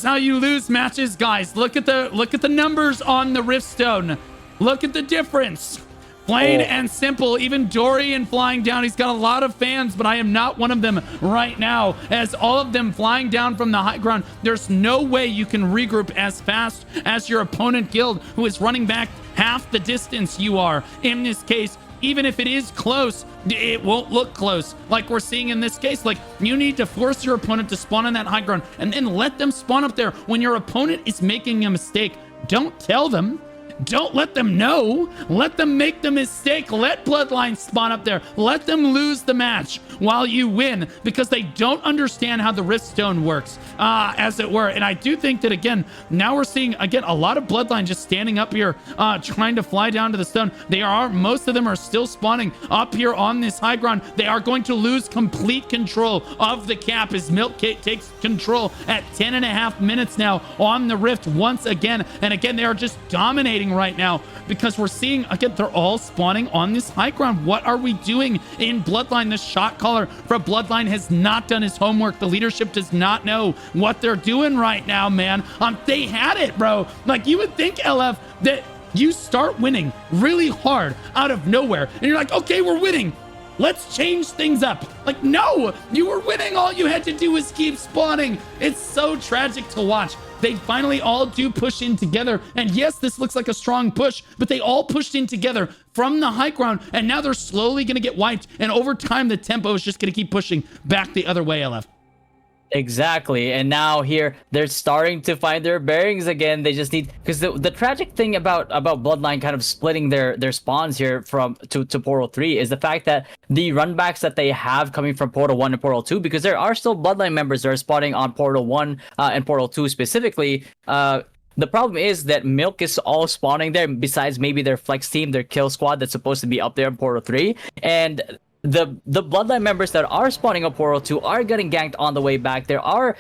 how you lose matches, guys. Look at the numbers on the Riftstone. Look at the difference Plain and simple. Even Dorian flying down. He's got a lot of fans, but I am not one of them right now. As all of them flying down from the high ground, there's no way you can regroup as fast as your opponent guild, who is running back half the distance you are. In this case, even if it is close, it won't look close like we're seeing in this case. Like, you need to force your opponent to spawn on that high ground and then let them spawn up there. When your opponent is making a mistake, don't tell them. Don't let them know. Let them make the mistake. Let Bloodline spawn up there. Let them lose the match while you win, because they don't understand how the Rift Stone works, as it were. And I do think that, again, now we're seeing, again, a lot of Bloodline just standing up here, trying to fly down to the stone. Most of them are still spawning up here on this high ground. They are going to lose complete control of the cap as Milk takes control at 10.5 minutes now on the Rift once again. And again, they are just dominating right now, because we're seeing, again, they're all spawning on this high ground. What are we doing in Bloodline? The shot caller for Bloodline has not done his homework. The leadership does not know what they're doing right now, man. They had it, bro. Like, you would think, LF, that you start winning really hard out of nowhere and you're like, okay, we're winning, let's change things up. Like, no, you were winning. All you had to do was keep spawning. It's so tragic to watch. They finally all do push in together. And yes, this looks like a strong push, but they all pushed in together from the high ground. And now they're slowly going to get wiped. And over time, the tempo is just going to keep pushing back the other way, LF. Exactly. And now here they're starting to find their bearings again. They just need, because the tragic thing about Bloodline kind of splitting their spawns here from to Portal 3 is the fact that the runbacks that they have coming from Portal 1 and Portal 2, because there are still Bloodline members that are spawning on Portal 1 and Portal 2 specifically. The problem is that Milk is all spawning there, besides maybe their flex team, their kill squad that's supposed to be up there in Portal 3. And the Bloodline members that are spawning up Portal 2 are getting ganked on the way back. They are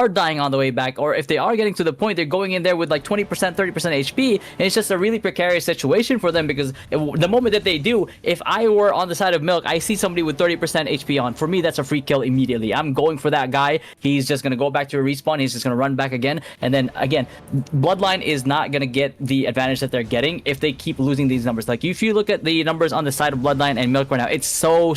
dying on the way back, or if they are getting to the point, they're going in there with like 20%, 30% HP, and it's just a really precarious situation for them, because the moment that they do, if I were on the side of Milk, I see somebody with 30% HP on, for me, that's a free kill immediately. I'm going for that guy. He's just going to go back to a respawn. He's just going to run back again. And then again, Bloodline is not going to get the advantage that they're getting if they keep losing these numbers. Like, if you look at the numbers on the side of Bloodline and Milk right now, it's so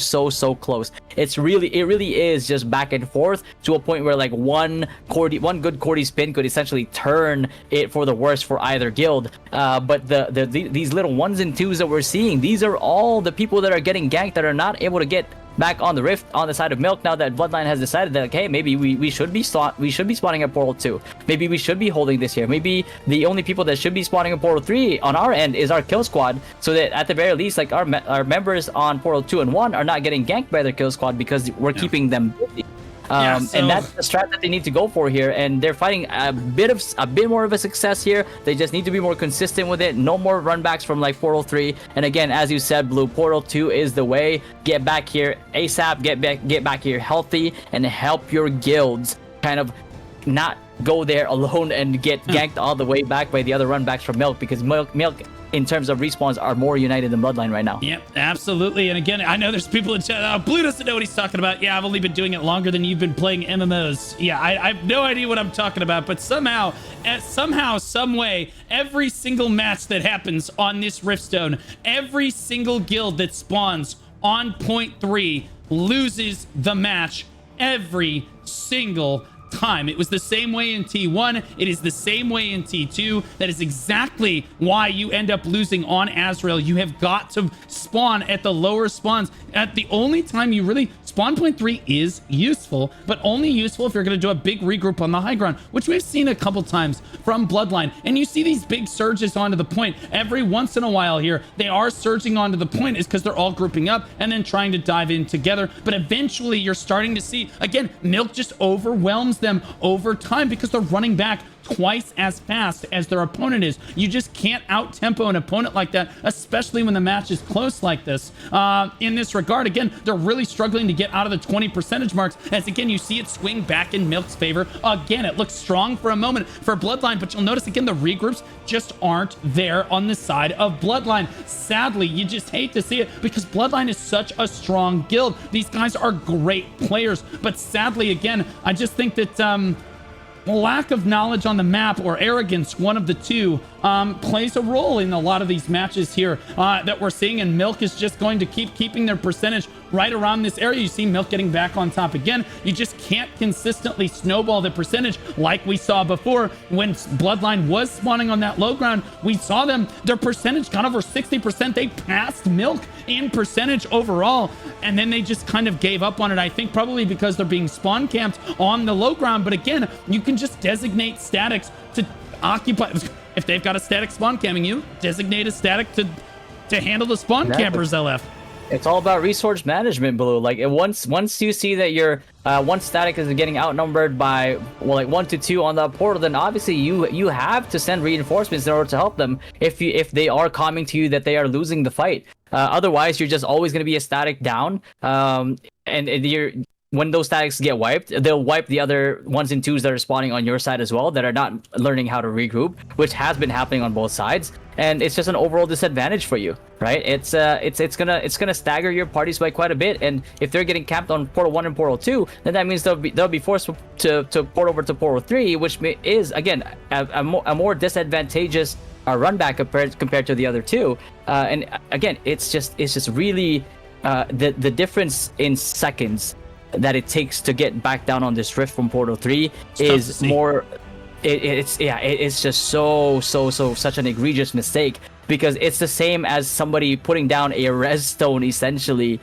close. It really is just back and forth, to a point where like one good Cordy spin could essentially turn it for the worse for either guild. But these little ones and twos that we're seeing, these are all the people that are getting ganked, that are not able to get back on the Rift on the side of Milk, now that Bloodline has decided that, like, hey, maybe we should be spawning at Portal 2. Maybe we should be holding this here. Maybe the only people that should be spawning at Portal 3 on our end is our kill squad, so that at the very least, like, our members on Portal 2 and 1 are not getting ganked by their kill squad, because we're keeping them busy. And that's the strat that they need to go for here, and they're fighting a bit more of a success here. They just need to be more consistent with it. No more runbacks from like Portal 3. And again, as you said, Blue, Portal 2 is the way. Get back here ASAP. Get back here healthy, and help your guilds kind of not go there alone and get ganked all the way back by the other runbacks from Milk, because Milk in terms of respawns are more united than Bloodline right now. Yep, absolutely. And again, I know there's people in chat. Blue doesn't know what he's talking about. Yeah, I've only been doing it longer than you've been playing MMOs. Yeah, I have no idea what I'm talking about. But somehow, some way, every single match that happens on this Riftstone, every single guild that spawns on point 3 loses the match every single time. It was the same way in T1. It is the same way in T2. That is exactly why you end up losing on Azrael. You have got to spawn at the lower spawns. At the only time you really spawn point 3 is useful, but only useful if you're going to do a big regroup on the high ground, which we've seen a couple times from Bloodline. And you see these big surges onto the point every once in a while here. They are surging onto the point is because they're all grouping up and then trying to dive in together. But eventually you're starting to see, again, Milk just overwhelms them over time because they're running back twice as fast as their opponent is. You just can't out-tempo an opponent like that, especially when the match is close like this. In this regard, again, they're really struggling to get out of the 20 percentage marks, as again, you see it swing back in Milk's favor. Again, it looks strong for a moment for Bloodline, but you'll notice again, the regroups just aren't there on the side of Bloodline. Sadly, you just hate to see it because Bloodline is such a strong guild. These guys are great players, but sadly, again, I just think that lack of knowledge on the map or arrogance, one of the two, plays a role in a lot of these matches here that we're seeing, and Milk is just going to keep keeping their percentage right around this area. You see Milk getting back on top again. You just can't consistently snowball the percentage like we saw before when Bloodline was spawning on that low ground. We saw them, their percentage got over 60%. They passed Milk in percentage overall, and then they just kind of gave up on it. I think probably because they're being spawn camped on the low ground. But again, you can just designate statics to occupy. If they've got a static spawn camming you, designate a static to handle the spawn campers, LF. It's all about resource management, Blue. Like once you see that your one static is getting outnumbered by like 1 to 2 on the portal, then obviously you have to send reinforcements in order to help them if they are coming to you that they are losing the fight. Otherwise, you're just always going to be a static down. And you're when those statics get wiped, they'll wipe the other 1s and 2s that are spawning on your side as well that are not learning how to regroup, which has been happening on both sides, and it's just an overall disadvantage for you, right? It's gonna stagger your parties by quite a bit, and if they're getting camped on Portal 1 and Portal 2, then that means they'll be forced to port over to Portal 3, which is again a more disadvantageous run back compared to the other two, and again it's just really the difference in seconds that it takes to get back down on this rift from Portal 3 is more. It's just such an egregious mistake, because it's the same as somebody putting down a res stone essentially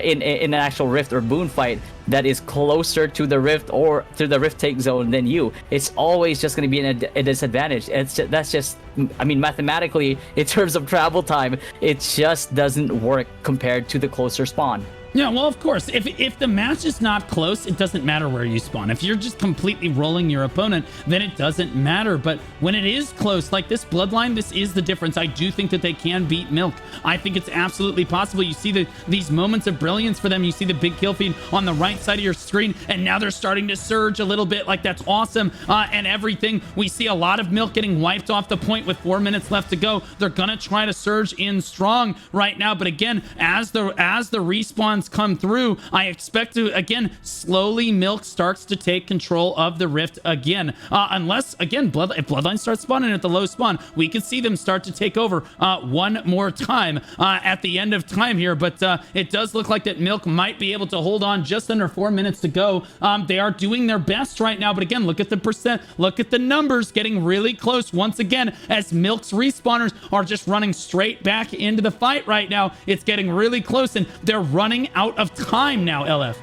in an actual rift or boon fight that is closer to the rift or to the rift take zone than you. It's always just going to be a disadvantage. That's just, I mean, mathematically in terms of travel time, it just doesn't work compared to the closer spawn. Yeah, well, of course, if the match is not close, it doesn't matter where you spawn. If you're just completely rolling your opponent, then it doesn't matter. But when it is close, like this Bloodline, this is the difference. I do think that they can beat Milk. I think it's absolutely possible. You see these moments of brilliance for them. You see the big kill feed on the right side of your screen, and now they're starting to surge a little bit. Like, that's awesome. And everything. We see a lot of Milk getting wiped off the point with 4 minutes left to go. They're gonna try to surge in strong right now. But again, as the respawns come through, I expect to again slowly Milk starts to take control of the rift again, unless again if Bloodline starts spawning at the low spawn, we could see them start to take over one more time at the end of time here. But it does look like that Milk might be able to hold on. Just under 4 minutes to go. They are doing their best right now, but again, look at the percent, look at the numbers getting really close once again as Milk's respawners are just running straight back into the fight right now. It's getting really close, and they're running out of time now, LF.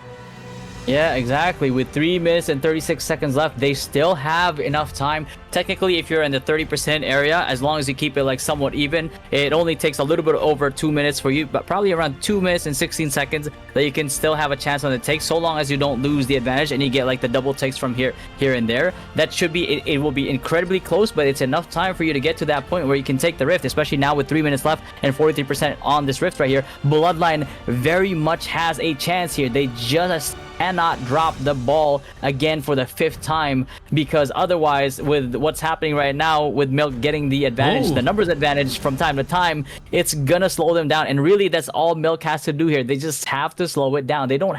Yeah, exactly. With 3 minutes and 36 seconds left, they still have enough time. Technically, if you're in the 30% area, as long as you keep it like somewhat even, it only takes a little bit over 2 minutes for you, but probably around 2 minutes and 16 seconds that you can still have a chance on the take, so long as you don't lose the advantage and you get like the double takes from here and there. That should be, it will be incredibly close, but it's enough time for you to get to that point where you can take the rift, especially now with 3 minutes left and 43% on this rift right here. Bloodline very much has a chance here. They just cannot drop the ball again for the 5th time, because otherwise, with what's happening right now with Milk getting the advantage, the numbers advantage from time to time, it's gonna slow them down. And really, that's all Milk has to do here. They just have to slow it down. They don't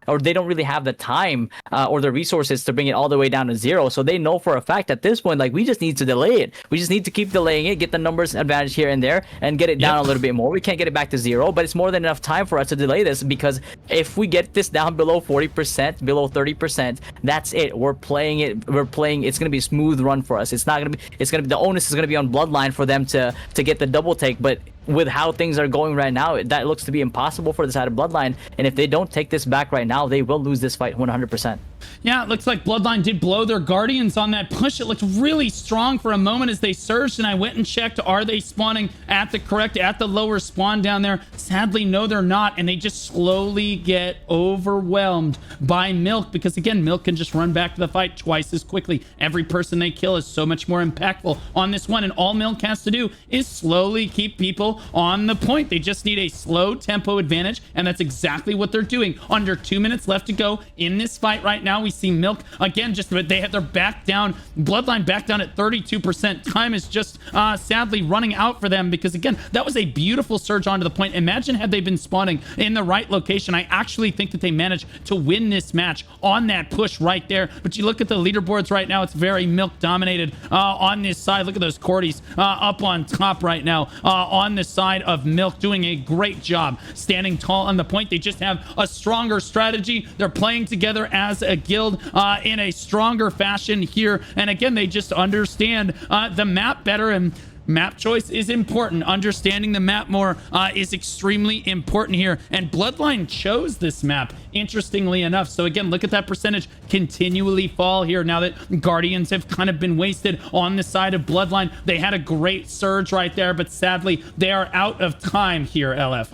really have the time or the resources to bring it all the way down to 0. So they know for a fact at this point, like, we just need to delay it. We just need to keep delaying it, get the numbers advantage here and there, and get it down a little bit more. We can't get it back to 0, but it's more than enough time for us to delay this, because if we get this down below 40%, below 30%, that's it. We're playing it. It's gonna be a smooth run for us. It's not gonna be. It's gonna be, the onus is gonna be on Bloodline for them to get the double take. But with how things are going right now, that looks to be impossible for the side of Bloodline. And if they don't take this back right now, they will lose this fight 100%. Yeah, it looks like Bloodline did blow their Guardians on that push. It looked really strong for a moment as they surged, and I went and checked, are they spawning at the lower spawn down there? Sadly, no, they're not, and they just slowly get overwhelmed by Milk, because again, Milk can just run back to the fight twice as quickly. Every person they kill is so much more impactful on this one, and all Milk has to do is slowly keep people on the point. They just need a slow tempo advantage, and that's exactly what they're doing. Under 2 minutes left to go in this fight right now. We see Milk again, just they have their back down, Bloodline back down at 32%. Time is just sadly running out for them, because again, that was a beautiful surge onto the point. Imagine had they been spawning in the right location. I actually think that they managed to win this match on that push right there. But you look at the leaderboards right now, it's very Milk dominated on this side. Look at those Cordies up on top right now on the side of Milk, doing a great job standing tall on the point. They just have a stronger strategy. They're playing together as a guild in a stronger fashion here. And again, they just understand the map better, and map choice is important. Understanding the map more is extremely important here. And Bloodline chose this map, interestingly enough. So again, look at that percentage continually fall here now that Guardians have kind of been wasted on the side of Bloodline. They had a great surge right there, but sadly, they are out of time here, LF.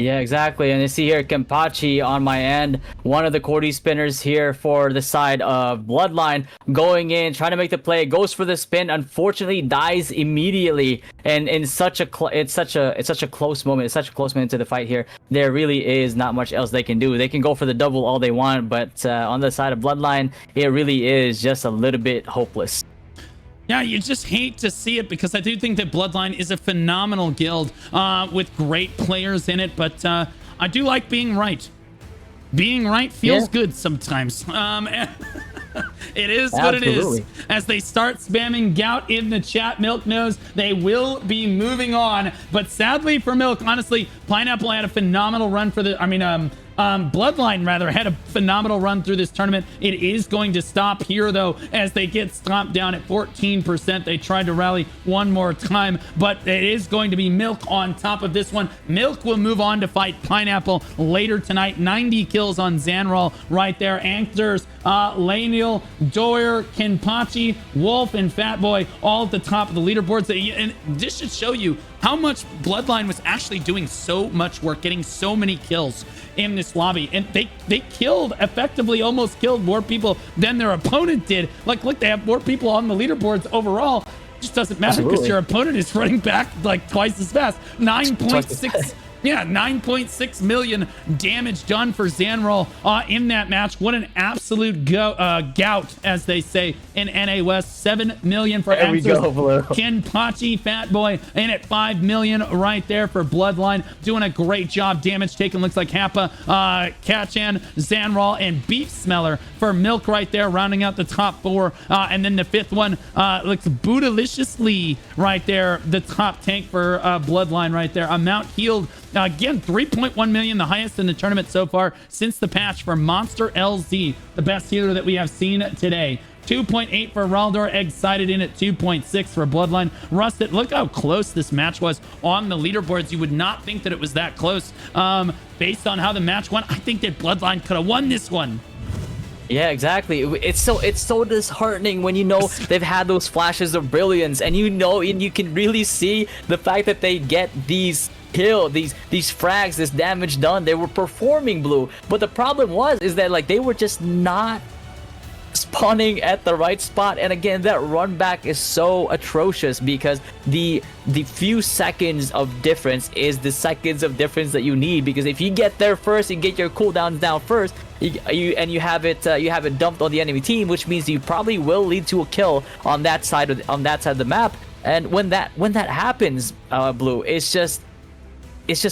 Yeah, exactly. And you see here Kenpachi on my end, one of the Cordy spinners here for the side of Bloodline, going in, trying to make the play, goes for the spin, unfortunately dies immediately. And in such a it's such a close moment. It's such a close moment to the fight here. There really is not much else they can do. They can go for the double all they want, but on the side of Bloodline, it really is just a little bit hopeless. Yeah, you just hate to see it, because I do think that Bloodline is a phenomenal guild with great players in it, but I do like being right. Being right feels good sometimes. It is what it is. As they start spamming Gout in the chat, Milk knows they will be moving on. But sadly for Milk, honestly, Pineapple had a phenomenal run for the... Bloodline rather had a phenomenal run through this tournament. It is going to stop here though, as they get stomped down at 14%. They tried to rally one more time, but it is going to be Milk on top of this one. Milk will move on to fight Pineapple later tonight. 90 kills on Zanral right there. Anchors, Laniel, Doyer, Kenpachi, Wolf, and Fatboy all at the top of the leaderboards. And this should show you how much Bloodline was actually doing so much work, getting so many kills in this lobby. And they killed, effectively almost killed more people than their opponent did. Like, look, they have more people on the leaderboards overall. It just doesn't matter, because your opponent is running back like twice as fast. 9.6 Yeah, 9.6 million damage done for Zanral in that match. What an absolute gout, as they say in NA West. 7 million for There we go, Blue. Kenpachi, Fatboy, in at 5 million right there for Bloodline. Doing a great job. Damage taken looks like Happa, Kachan, Zanral, and Beef Smeller for Milk right there, rounding out the top four. And then the fifth one looks Bootylicious right there, the top tank for Bloodline right there. Amount healed. Again, 3.1 million, the highest in the tournament so far since the patch for Monster LZ, the best healer that we have seen today. 2.8 for Raldor, Excited in at 2.6 for Bloodline. Rusted, look how close this match was on the leaderboards. You would not think that it was that close. Based on how the match went, I think that Bloodline could have won this one. Yeah, exactly. It's so disheartening when you know they've had those flashes of brilliance, and you know, and you can really see the fact that they get these kill, these frags, this damage done. They were performing, Blue, but the problem is that like they were just not spawning at the right spot. And again, that run back is so atrocious, because the few seconds of difference is the seconds of difference that you need, because if you get there first, you get your cooldowns down first, you have it dumped on the enemy team, which means you probably will lead to a kill on that side of the map. And when that happens, Blue, it's just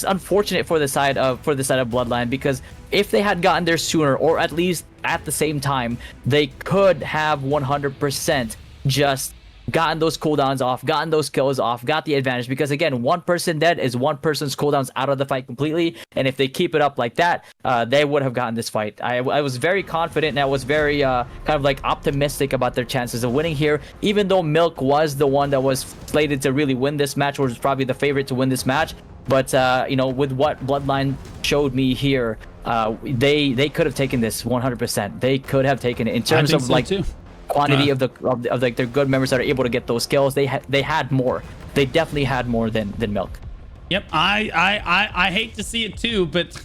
unfortunate for the side of Bloodline, because if they had gotten there sooner, or at least at the same time, they could have 100% just gotten those cooldowns off, gotten those kills off, got the advantage. Because again, one person dead is one person's cooldowns out of the fight completely, and if they keep it up like that, they would have gotten this fight. I was very confident, and I was very kind of like optimistic about their chances of winning here, even though Milk was the one that was slated to really win this match, or was probably the favorite to win this match. But you know, with what Bloodline showed me here, they could have taken this 100%. They could have taken it in terms of like quantity of like their good members that are able to get those kills. They had more. They definitely had more than Milk. Yep, I hate to see it too, but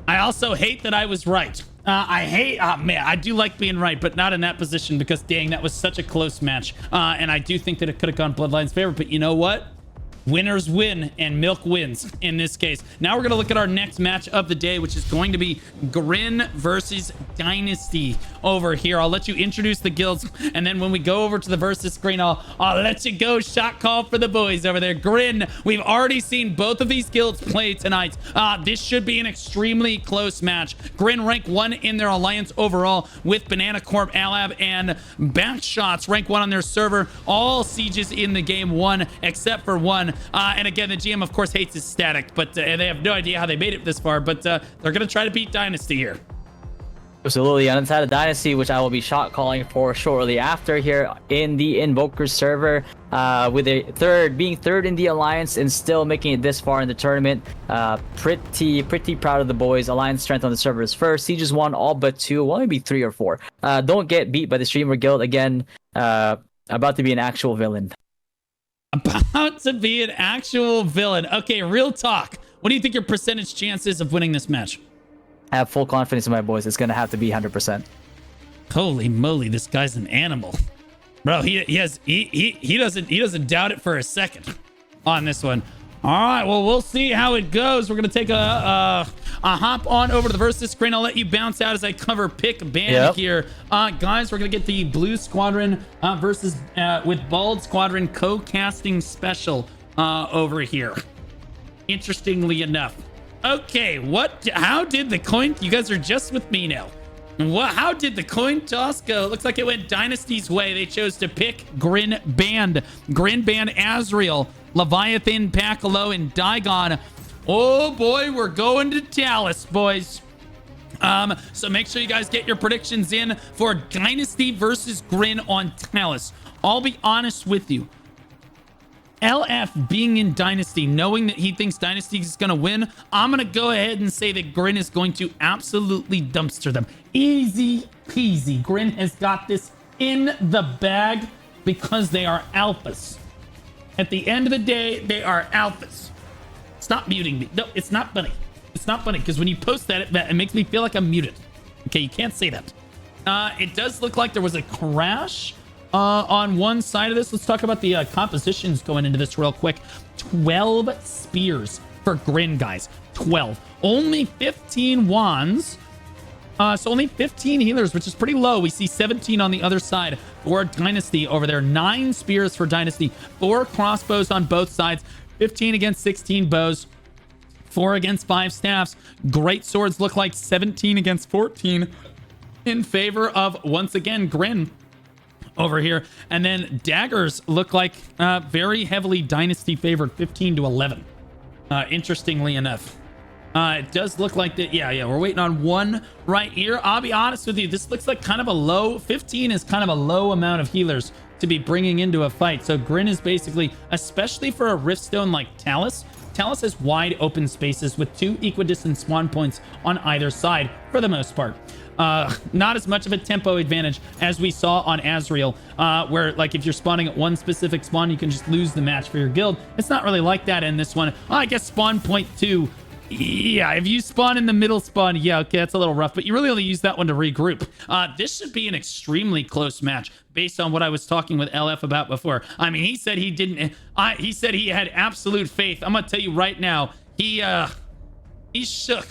I also hate that I was right. Man, I do like being right, but not in that position, because dang, that was such a close match. And I do think that it could have gone Bloodline's favor, but you know what? Winners win, and Milk wins in this case. Now we're going to look at our next match of the day, which is going to be Grin versus Dynasty over here. I'll let you introduce the guilds, and then when we go over to the versus screen, I'll let you go shot call for the boys over there. Grin, we've already seen both of these guilds play tonight. This should be an extremely close match. Grin rank 1 in their alliance overall with Banana Corp, Alab, and Backshots rank 1 on their server. All sieges in the game won except for one. And again, the GM, of course, hates his static, but they have no idea how they made it this far. But they're going to try to beat Dynasty here. Absolutely, on inside of Dynasty, which I will be shot calling for shortly after here in the Invokers server, with being third in the alliance and still making it this far in the tournament. Pretty proud of the boys. Alliance strength on the server is first. Sieges won all but 2, well, maybe 3 or 4. Don't get beat by the streamer guild again. About to be an actual villain. About to be an actual villain. Okay, real talk. What do you think your percentage chance is of winning this match? I have full confidence in my boys. It's going to have to be 100%. Holy moly, this guy's an animal. Bro, he doesn't doubt it for a second on this one. All right, well, we'll see how it goes. We're going to take a hop on over to the versus screen. I'll let you bounce out as I cover pick band here. Guys, we're going to get the Blue Squadron versus with Bald Squadron co-casting special over here. Interestingly enough. Okay, how did the coin... You guys are just with me now. How did the coin toss go? Looks like it went Dynasty's way. They chose to pick Grin Band. Grin Band, Azrael, Leviathan, Pakalo, and Daigon. Oh boy, we're going to Talus, boys. So make sure you guys get your predictions in for Dynasty versus Grin on Talus. I'll be honest with you. LF being in Dynasty, knowing that he thinks Dynasty is going to win, I'm going to go ahead and say that Grin is going to absolutely dumpster them. Easy peasy. Grin has got this in the bag because they are alphas. At the end of the day, they are alphas. Stop muting me. No, it's not funny. It's not funny because when you post that, it makes me feel like I'm muted. Okay, you can't say that. It does look like there was a crash on one side of this. Let's talk about the compositions going into this real quick. 12 spears for Grin, guys. 12. Only 15 wands. So only 15 healers, which is pretty low. We see 17 on the other side for Dynasty over there. 9 spears for Dynasty. 4 crossbows on both sides. 15 against 16 bows. 4 against 5 staffs. Great swords look like 17 against 14 in favor of, once again, Grin over here. And then daggers look like very heavily Dynasty favored, 15 to 11. Interestingly enough. It does look like that. Yeah, we're waiting on one right here. I'll be honest with you. This looks like kind of a low. 15 is kind of a low amount of healers to be bringing into a fight. So Grin is basically, especially for a Riftstone like Talus, Talus has wide open spaces with 2 equidistant spawn points on either side for the most part. Not as much of a tempo advantage as we saw on Azrael, where like if you're spawning at one specific spawn, you can just lose the match for your guild. It's not really like that in this one. I guess spawn point 2. Yeah, if you spawn in the middle spawn, yeah, okay, that's a little rough, but you really only use that one to regroup. This should be an extremely close match based on what I was talking with LF about before. I mean, he said he didn't, he said he had absolute faith. I'm gonna tell you right now, he's shook.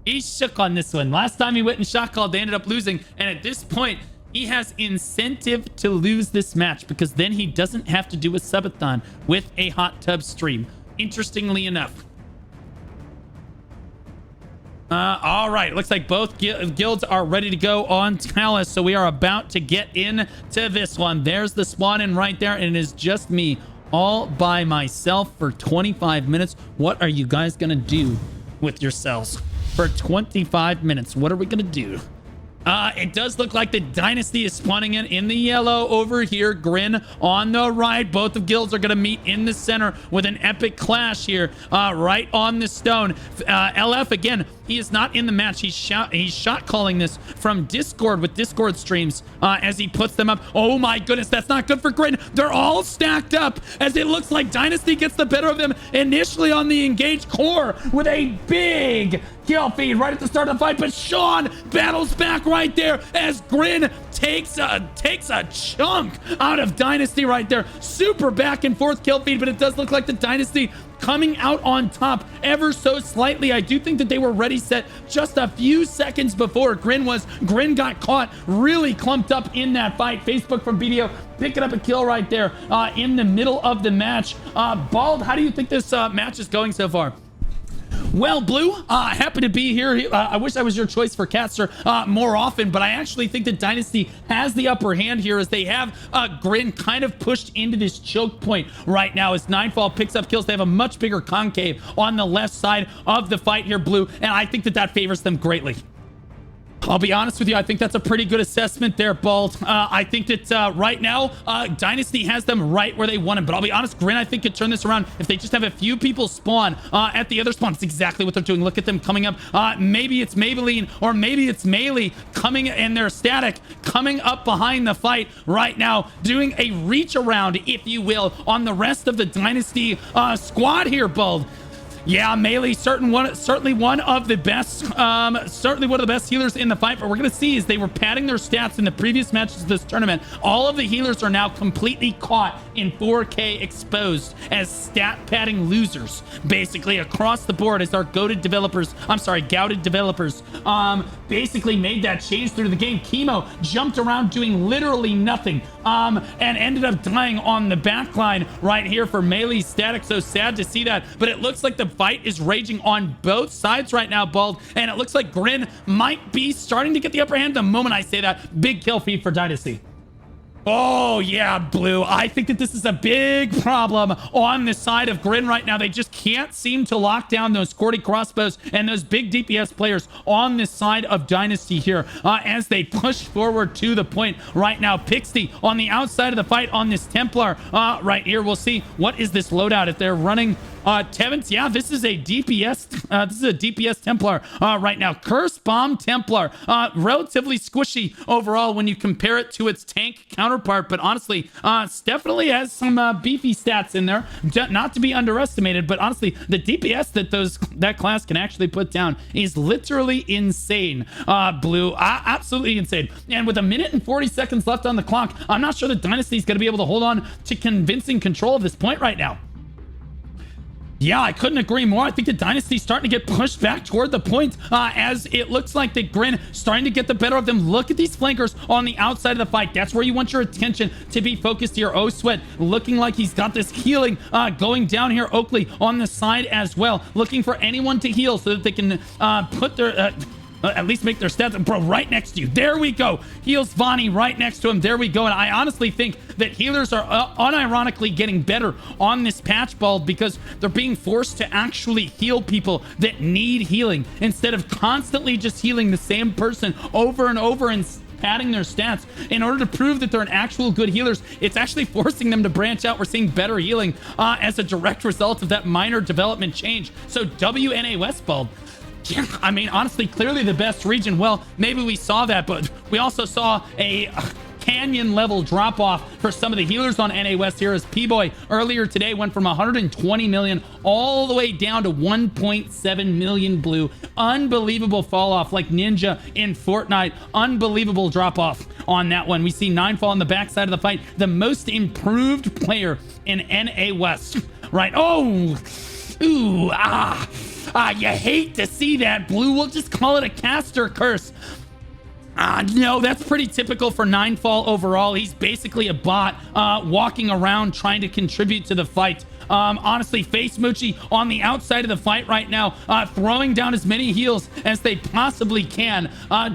He's shook on this one. Last time he went and shot called, they ended up losing, and at this point, he has incentive to lose this match because then he doesn't have to do a subathon with a hot tub stream. Interestingly enough. All right, looks like both guilds are ready to go on Talus, so we are about to get into this one. There's the spawn in right there, and it is just me all by myself for 25 minutes. What are you guys gonna do with yourselves for 25 minutes? What are we gonna do? It does look like the Dynasty is spawning in the yellow over here. Grin on the right. Both of guilds are going to meet in the center with an epic clash here, right on the stone. LF, again, he is not in the match. He's shot calling this from Discord with Discord streams as he puts them up. Oh my goodness, that's not good for Grin. They're all stacked up as it looks like Dynasty gets the better of them initially on the engaged core with a big kill feed right at the start of the fight, but Sean battles back right there as Grin takes a chunk out of Dynasty right there. Super back and forth kill feed, but it does look like the Dynasty coming out on top ever so slightly. I do think that they were ready set just a few seconds before Grin got caught really clumped up in that fight. Facebook from BDO picking up a kill right there in the middle of the match. Bald, how do you think this match is going so far? Well, Blue, happy to be here. I wish I was your choice for caster more often, but I actually think that Dynasty has the upper hand here as they have Grin kind of pushed into this choke point right now as Ninefall picks up kills. They have a much bigger concave on the left side of the fight here, Blue, and I think that that favors them greatly. I'll be honest with you, I think that's a pretty good assessment there, Bald. I think that right now, Dynasty has them right where they want them. But I'll be honest, Grin, I think, could turn this around if they just have a few people spawn at the other spawn. It's exactly what they're doing. Look at them coming up. Maybe it's Maybelline or maybe it's Melee coming in their static, coming up behind the fight right now, doing a reach around, if you will, on the rest of the Dynasty squad here, Bald. Yeah, Melee certainly one of the best healers in the fight. But we're gonna see as they were padding their stats in the previous matches of this tournament, all of the healers are now completely caught in 4K exposed as stat padding losers, basically across the board. As our gouted developers basically made that change through the game. Chemo jumped around doing literally nothing and ended up dying on the backline right here for Melee static. So sad to see that, but it looks like the fight is raging on both sides right now, Bald, and it looks like Grin might be starting to get the upper hand the moment I say that. Big kill feed for Dynasty. Oh, yeah, Blue. I think that this is a big problem on the side of Grin right now. They just can't seem to lock down those Squirty crossbows and those big DPS players on this side of Dynasty here as they push forward to the point right now. Pixie on the outside of the fight on this Templar right here. We'll see what is this loadout if they're running Tevins. Yeah, this is a DPS Templar right now. Curse Bomb Templar, relatively squishy overall when you compare it to its tank counterpart, but honestly, definitely has some beefy stats in there, not to be underestimated. But honestly, the DPS that class can actually put down is literally insane. Blue, absolutely insane. And with 1 minute and 40 seconds left on the clock, I'm not sure that Dynasty is going to be able to hold on to convincing control of this point right now. Yeah, I couldn't agree more. I think the Dynasty's starting to get pushed back toward the point as it looks like the Grin starting to get the better of them. Look at these flankers on the outside of the fight. That's where you want your attention to be focused here. Oh, Sweat looking like he's got this healing going down here. Oakley on the side as well, looking for anyone to heal so that they can put their... at least make their stats. Bro, right next to you. There we go. Heals Vani right next to him. There we go. And I honestly think that healers are unironically getting better on this patch, Bald, because they're being forced to actually heal people that need healing instead of constantly just healing the same person over and over and padding their stats in order to prove that they're an actual good healers. It's actually forcing them to branch out. We're seeing better healing as a direct result of that minor development change. So WNA West, Bald. Yeah, I mean, honestly, clearly the best region. Well, maybe we saw that, but we also saw a canyon level drop off for some of the healers on NA West here as P-Boy earlier today went from 120 million all the way down to 1.7 million. Blue. Unbelievable fall off like Ninja in Fortnite. Unbelievable drop off on that one. We see Ninefall on the backside of the fight, the most improved player in NA West. Right. Oh, ooh, you hate to see that, Blue. We'll just call it a caster curse. No, that's pretty typical for Ninefall overall. He's basically a bot walking around trying to contribute to the fight. Honestly, Face Moochie on the outside of the fight right now, throwing down as many heals as they possibly can,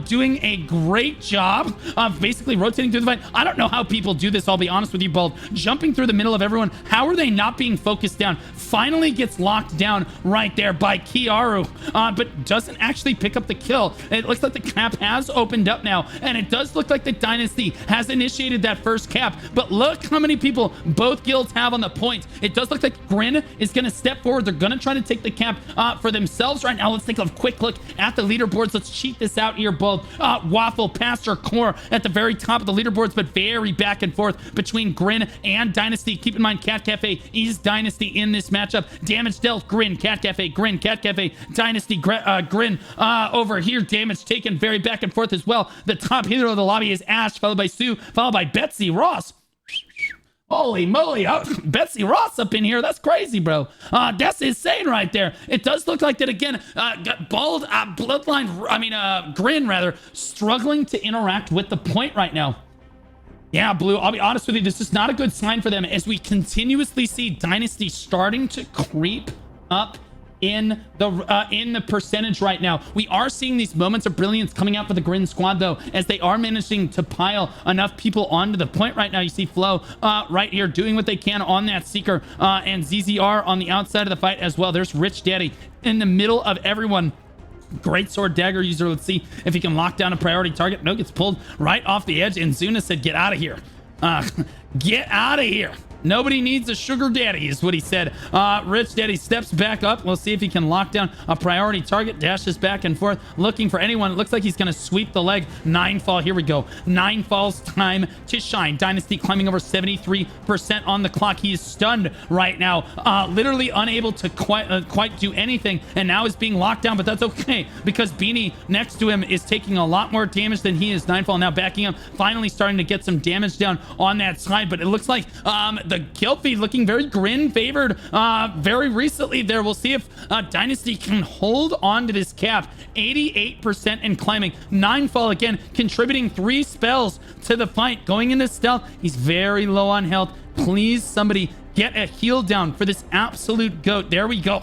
doing a great job of basically rotating through the fight. I don't know how people do this, I'll be honest with you, Bald. Jumping through the middle of everyone. How are they not being focused down? Finally gets locked down right there by Kiaru, but doesn't actually pick up the kill. It looks like the cap has opened up up now, and it does look like the Dynasty has initiated that first cap, but look how many people both guilds have on the point. It does look like Grin is going to step forward. They're going to try to take the cap for themselves right now. Let's take a quick look at the leaderboards. Let's cheat this out here, both Waffle, Pastor, Core at the very top of the leaderboards, but very back and forth between Grin and Dynasty. Keep in mind, Cat Cafe is Dynasty in this matchup. Damage dealt, Grin, Cat Cafe, Grin, Cat Cafe, Dynasty, Grin over here. Damage taken, very back and forth as well. The top hero of the lobby is Ash, followed by Sue, followed by Betsy Ross. Holy moly, Betsy Ross up in here. That's crazy, bro. That's insane right there. It does look like that again. Bald Bloodline, Grin rather, struggling to interact with the point right now. Yeah, Blue, I'll be honest with you, this is not a good sign for them as we continuously see Dynasty starting to creep up in the percentage right now. We are seeing these moments of brilliance coming out for the Grin squad, though, as they are managing to pile enough people onto the point right now. You see Flo right here doing what they can on that Seeker, and ZZR on the outside of the fight as well. There's Rich Daddy in the middle of everyone. Great sword dagger user. Let's see if he can lock down a priority target. No, gets pulled right off the edge, and Zuna said, get out of here. Get out of here. Nobody needs a sugar daddy is what he said. Rich Daddy steps back up. We'll see if he can lock down a priority target. Dashes back and forth looking for anyone. It looks like he's going to sweep the leg. 9 fall. Here we go. 9 falls time to shine. Dynasty climbing over 73% on the clock. He is stunned right now. Literally unable to quite do anything, and now is being locked down, but that's okay because Beanie next to him is taking a lot more damage than he is. 9 fall now backing up. Finally starting to get some damage down on that side, but it looks like the kill feed looking very Grin favored very recently there. We'll see if Dynasty can hold on to this cap. 88% and climbing. 9 fall again, contributing 3 spells to the fight. Going into stealth, he's very low on health. Please, somebody get a heal down for this absolute goat. There we go.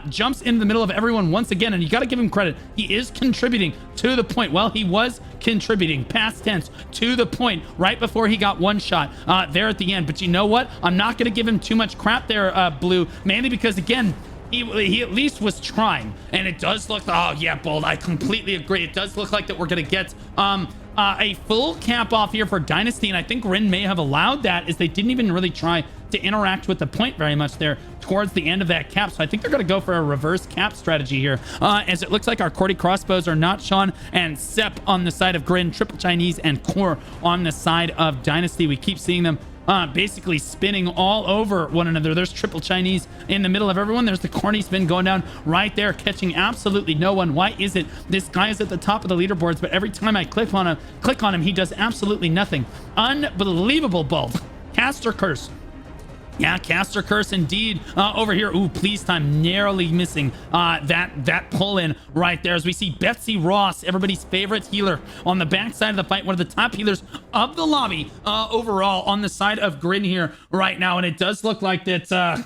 Jumps in the middle of everyone once again, and you got to give him credit. He is contributing to the point. Well, he was contributing, past tense, to the point right before he got one shot there at the end. But you know what? I'm not going to give him too much crap there, Blue, mainly because, again, he at least was trying. And it does look, oh yeah, Bold, I completely agree. It does look like that we're going to get a full cap off here for Dynasty, and I think Rin may have allowed that as they didn't even really try to interact with the point very much there towards the end of that cap. So I think they're going to go for a reverse cap strategy here, as it looks like our Cordy crossbows are not Sean and Sep on the side of Grin, Triple Chinese and Core on the side of Dynasty. We keep seeing them basically spinning all over one another. There's Triple Chinese in the middle of everyone. There's the corny spin going down right there, catching absolutely no one. Why is it this guy is at the top of the leaderboards, but every time I click on him, he does absolutely nothing? Unbelievable, Bold. Caster Curse. Yeah, Caster Curse indeed over here. Ooh, please time, narrowly missing that pull-in right there as we see Betsy Ross, everybody's favorite healer, on the backside of the fight. One of the top healers of the lobby overall on the side of Grin here right now. And it does look like that...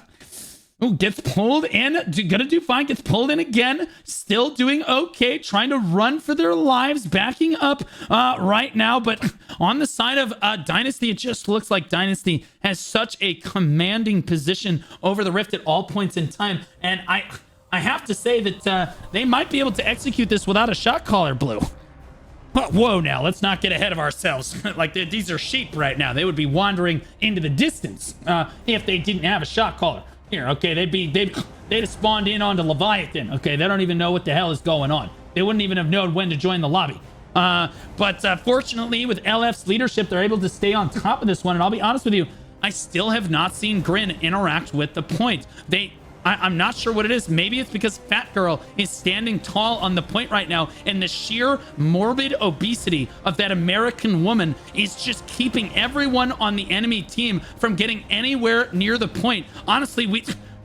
Ooh, gets pulled in. Gonna do fine. Gets pulled in again. Still doing okay. Trying to run for their lives. Backing up right now. But on the side of Dynasty, it just looks like Dynasty has such a commanding position over the Rift at all points in time. And I have to say that they might be able to execute this without a shot caller, Blue. But whoa, now let's not get ahead of ourselves. Like these are sheep right now. They would be wandering into the distance if they didn't have a shot caller. Here, okay, they'd have spawned in onto Leviathan. Okay, they don't even know what the hell is going on. They wouldn't even have known when to join the lobby. But fortunately, with LF's leadership, they're able to stay on top of this one. And I'll be honest with you, I still have not seen Grin interact with the point. I'm not sure what it is. Maybe it's because Fat Girl is standing tall on the point right now, and the sheer morbid obesity of that American woman is just keeping everyone on the enemy team from getting anywhere near the point. Honestly,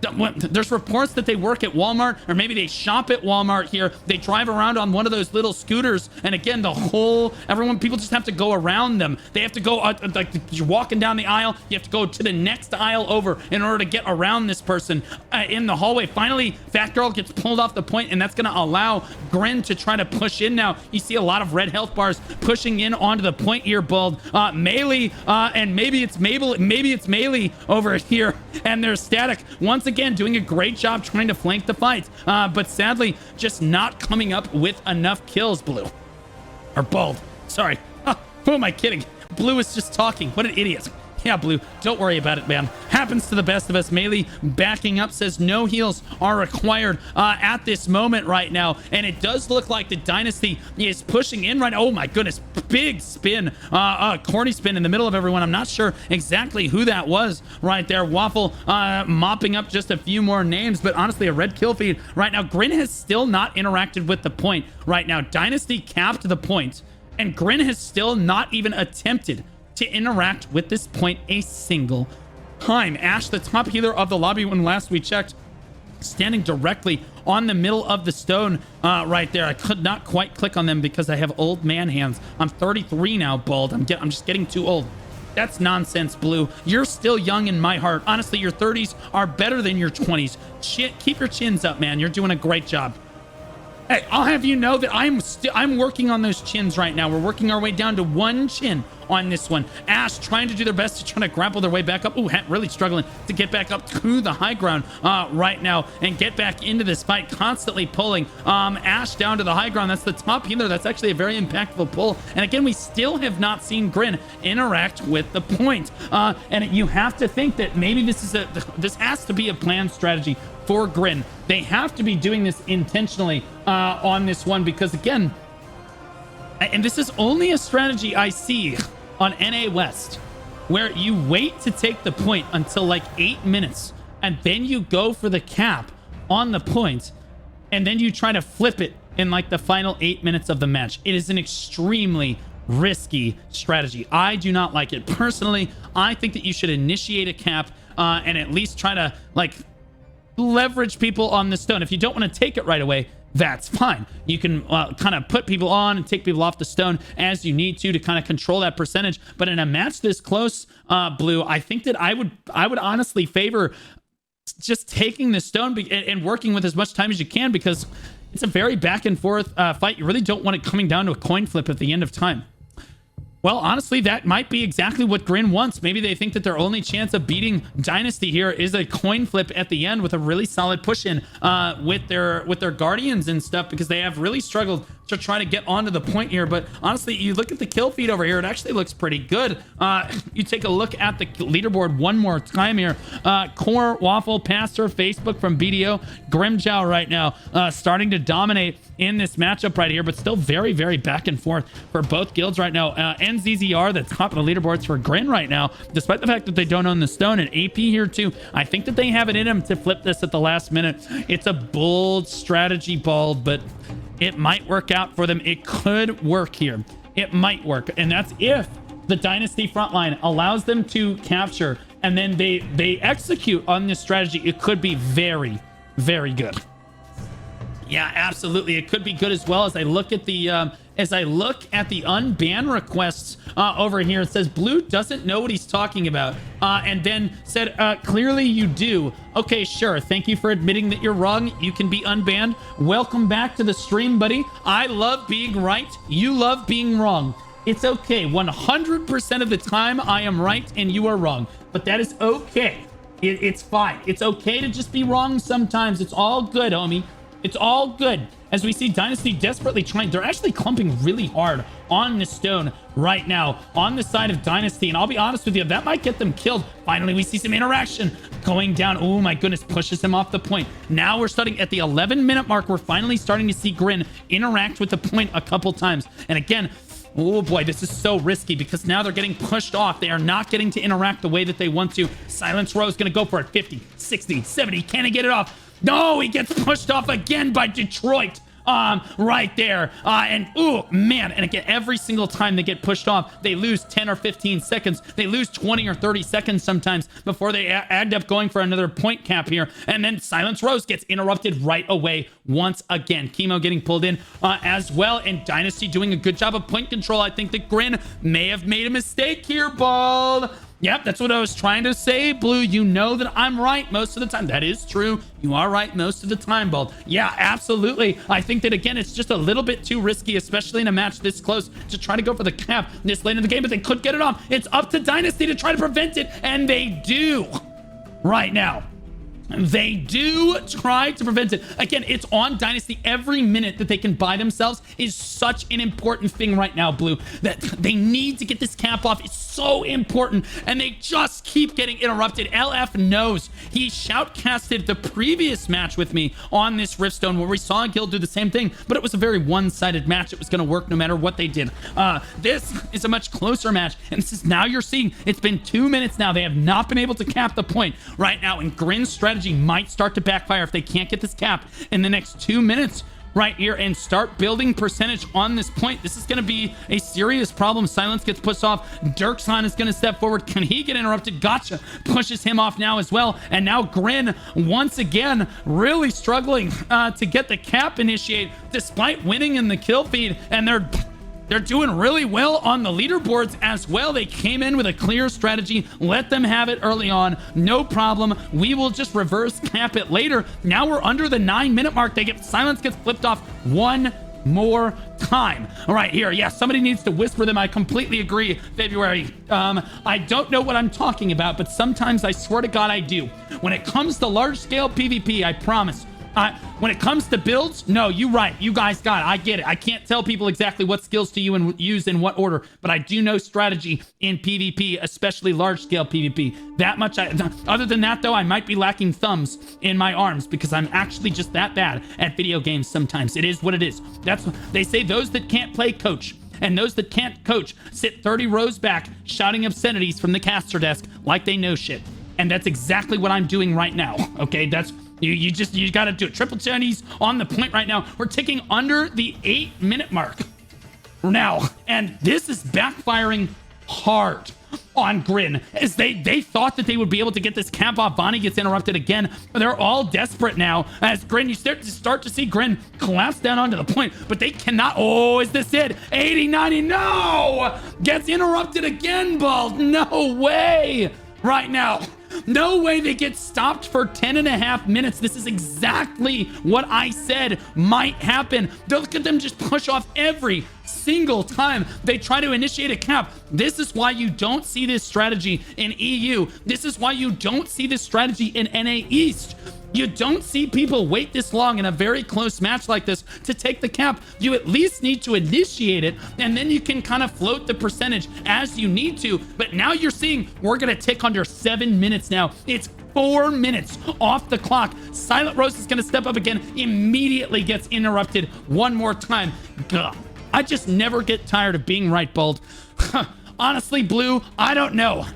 there's reports that they work at Walmart, or maybe they shop at Walmart here. They drive around on one of those little scooters, and again, people just have to go around them. They have to go, like you're walking down the aisle, you have to go to the next aisle over in order to get around this person in the hallway. Finally, Fat Girl gets pulled off the point, and that's going to allow Grin to try to push in now. You see a lot of red health bars pushing in onto the point here, Bald. Melee, and maybe it's Melee over here, and there's Static once again doing a great job trying to flank the fight, but sadly just not coming up with enough kills, Blue or Bold. sorry. Who am I kidding? Blue is just talking. What an idiot. Yeah, Blue, don't worry about it, man. Happens to the best of us. Melee backing up says no heals are required at this moment right now. And it does look like the Dynasty is pushing in right now. Oh my goodness, big spin. Corny spin in the middle of everyone. I'm not sure exactly who that was right there. Waffle mopping up just a few more names, but honestly, a red kill feed right now. Grin has still not interacted with the point right now. Dynasty capped the point, and Grin has still not even attempted to interact with this point a single time. Ash, the top healer of the lobby when last we checked, standing directly on the middle of the stone right there. I could not quite click on them because I have old man hands. I'm 33 now, Bald. I'm just getting too old. That's nonsense, Blue. You're still young in my heart. Honestly, your 30s are better than your 20s. Keep your chins up, man. You're doing a great job. Hey, I'll have you know that I'm working on those chins right now. We're working our way down to one chin on this one. Ash trying to do their best to try to grapple their way back up. Ooh, really struggling to get back up to the high ground right now and get back into this fight, constantly pulling Ash down to the high ground. That's the top healer. That's actually a very impactful pull. And again, we still have not seen Grin interact with the point. And you have to think that maybe this has to be a planned strategy for Grin. They have to be doing this intentionally on this one because, again, and this is only a strategy I see on NA West, where you wait to take the point until like 8 minutes, and then you go for the cap on the point, and then you try to flip it in like the final 8 minutes of the match. It is an extremely risky strategy. I do not like it. Personally, I think that you should initiate a cap and at least try to like leverage people on the stone. If you don't want to take it right away, that's fine. You can kind of put people on and take people off the stone as you need to kind of control that percentage. But in a match this close, Blue, I think that I would honestly favor just taking the stone and working with as much time as you can, because it's a very back and forth fight. You really don't want it coming down to a coin flip at the end of time. Well, honestly, that might be exactly what Grin wants. Maybe they think that their only chance of beating Dynasty here is a coin flip at the end with a really solid push in with their Guardians and stuff, because they have really struggled to try to get onto the point here. But honestly, you look at the kill feed over here, it actually looks pretty good. You take a look at the leaderboard one more time here. Core, Waffle, Pastor, Facebook from BDO, Grimjow right now starting to dominate in this matchup right here, but still very, very back and forth for both guilds right now. NZZR, the top of the leaderboards for Grin right now, despite the fact that they don't own the stone, and AP here too. I think that they have it in them to flip this at the last minute. It's a bold strategy, Bald, but it might work out for them. It could work here. It might work. And that's if the Dynasty frontline allows them to capture and then they execute on this strategy. It could be very, very good. Yeah, absolutely. It could be good as well. As I look at the unban requests over here, it says Blue doesn't know what he's talking about, and then said clearly you do. Okay, sure, thank you for admitting that you're wrong. You can be unbanned. Welcome back to the stream, buddy. I love being right, you love being wrong. It's okay. 100% of the time I am right and you are wrong, but that is okay. It's fine. It's okay to just be wrong sometimes. It's all good, homie. It's all good. As we see Dynasty desperately trying, they're actually clumping really hard on the stone right now on the side of Dynasty. And I'll be honest with you, that might get them killed. Finally, we see some interaction going down. Oh my goodness, pushes him off the point. Now we're starting at the 11-minute mark. We're finally starting to see Grin interact with the point a couple times. And again, oh boy, this is so risky because now they're getting pushed off. They are not getting to interact the way that they want to. Silence Row is going to go for it. 50, 60, 70. Can he get it off? No, he gets pushed off again by Detroit. Right there. And oh man, and again, every single time they get pushed off, they lose 10 or 15 seconds. They lose 20 or 30 seconds sometimes before they end up going for another point cap here. And then Silence Rose gets interrupted right away once again. Chemo getting pulled in as well, and Dynasty doing a good job of point control. I think that Grin may have made a mistake here, Bald. Yep, that's what I was trying to say, Blue. You know that I'm right most of the time. That is true. You are right most of the time, Bald. Yeah, absolutely. I think that, again, it's just a little bit too risky, especially in a match this close, to try to go for the cap this late in the game, but they could get it off. It's up to Dynasty to try to prevent it, and they do right now. They do try to prevent it. Again, it's on Dynasty. Every minute that they can buy themselves is such an important thing right now, Blue, that they need to get this cap off. It's so important, and they just keep getting interrupted. LF knows. He shoutcasted the previous match with me on this Riftstone where we saw a guild do the same thing, but it was a very one-sided match. It was going to work no matter what they did. This is a much closer match, and this is now you're seeing it's been 2 minutes now. They have not been able to cap the point right now, and Grin's strategy might start to backfire if they can't get this cap in the next 2 minutes right here and start building percentage on this point. This is going to be a serious problem. Silence gets pushed off. Dirkson is going to step forward. Can he get interrupted? Gotcha pushes him off now as well. And now Grin once again really struggling to get the cap initiate despite winning in the kill feed, and they're doing really well on the leaderboards as well. They came in with a clear strategy. Let them have it early on. No problem. We will just reverse cap it later. Now we're under the 9-minute mark. Silence gets flipped off one more time. All right, here. Yeah, somebody needs to whisper them. I completely agree, February. I don't know what I'm talking about, but sometimes I swear to God I do. When it comes to large-scale PvP, I promise. When it comes to builds, no, you're right. You guys got it. I get it. I can't tell people exactly what skills to use in what order, but I do know strategy in PvP, especially large-scale PvP. That much. Other than that, though, I might be lacking thumbs in my arms because I'm actually just that bad at video games sometimes. It is what it is. That's what they say. Those that can't play coach, and those that can't coach sit 30 rows back shouting obscenities from the caster desk like they know shit. And that's exactly what I'm doing right now. Okay, that's... You got to do it. Triple Chinese on the point right now. We're ticking under the 8-minute mark now, and this is backfiring hard on Grin, as they thought that they would be able to get this cap off. Bonnie gets interrupted again. They're all desperate now as Grin, you start to see Grin collapse down onto the point, but they cannot. Oh, is this it? 80, 90, no! Gets interrupted again, Bald. No way! Right now. No way they get stopped for 10.5 minutes. This is exactly what I said might happen. Look at them just push off every single time they try to initiate a cap. This is why you don't see this strategy in EU. This is why you don't see this strategy in NA East. You don't see people wait this long in a very close match like this to take the cap. You at least need to initiate it, and then you can kind of float the percentage as you need to. But now you're seeing we're going to tick under 7 minutes now. It's 4 minutes off the clock. Silent Rose is going to step up again, immediately gets interrupted one more time. Gah. I just never get tired of being right, Bold. Honestly, Blue, I don't know.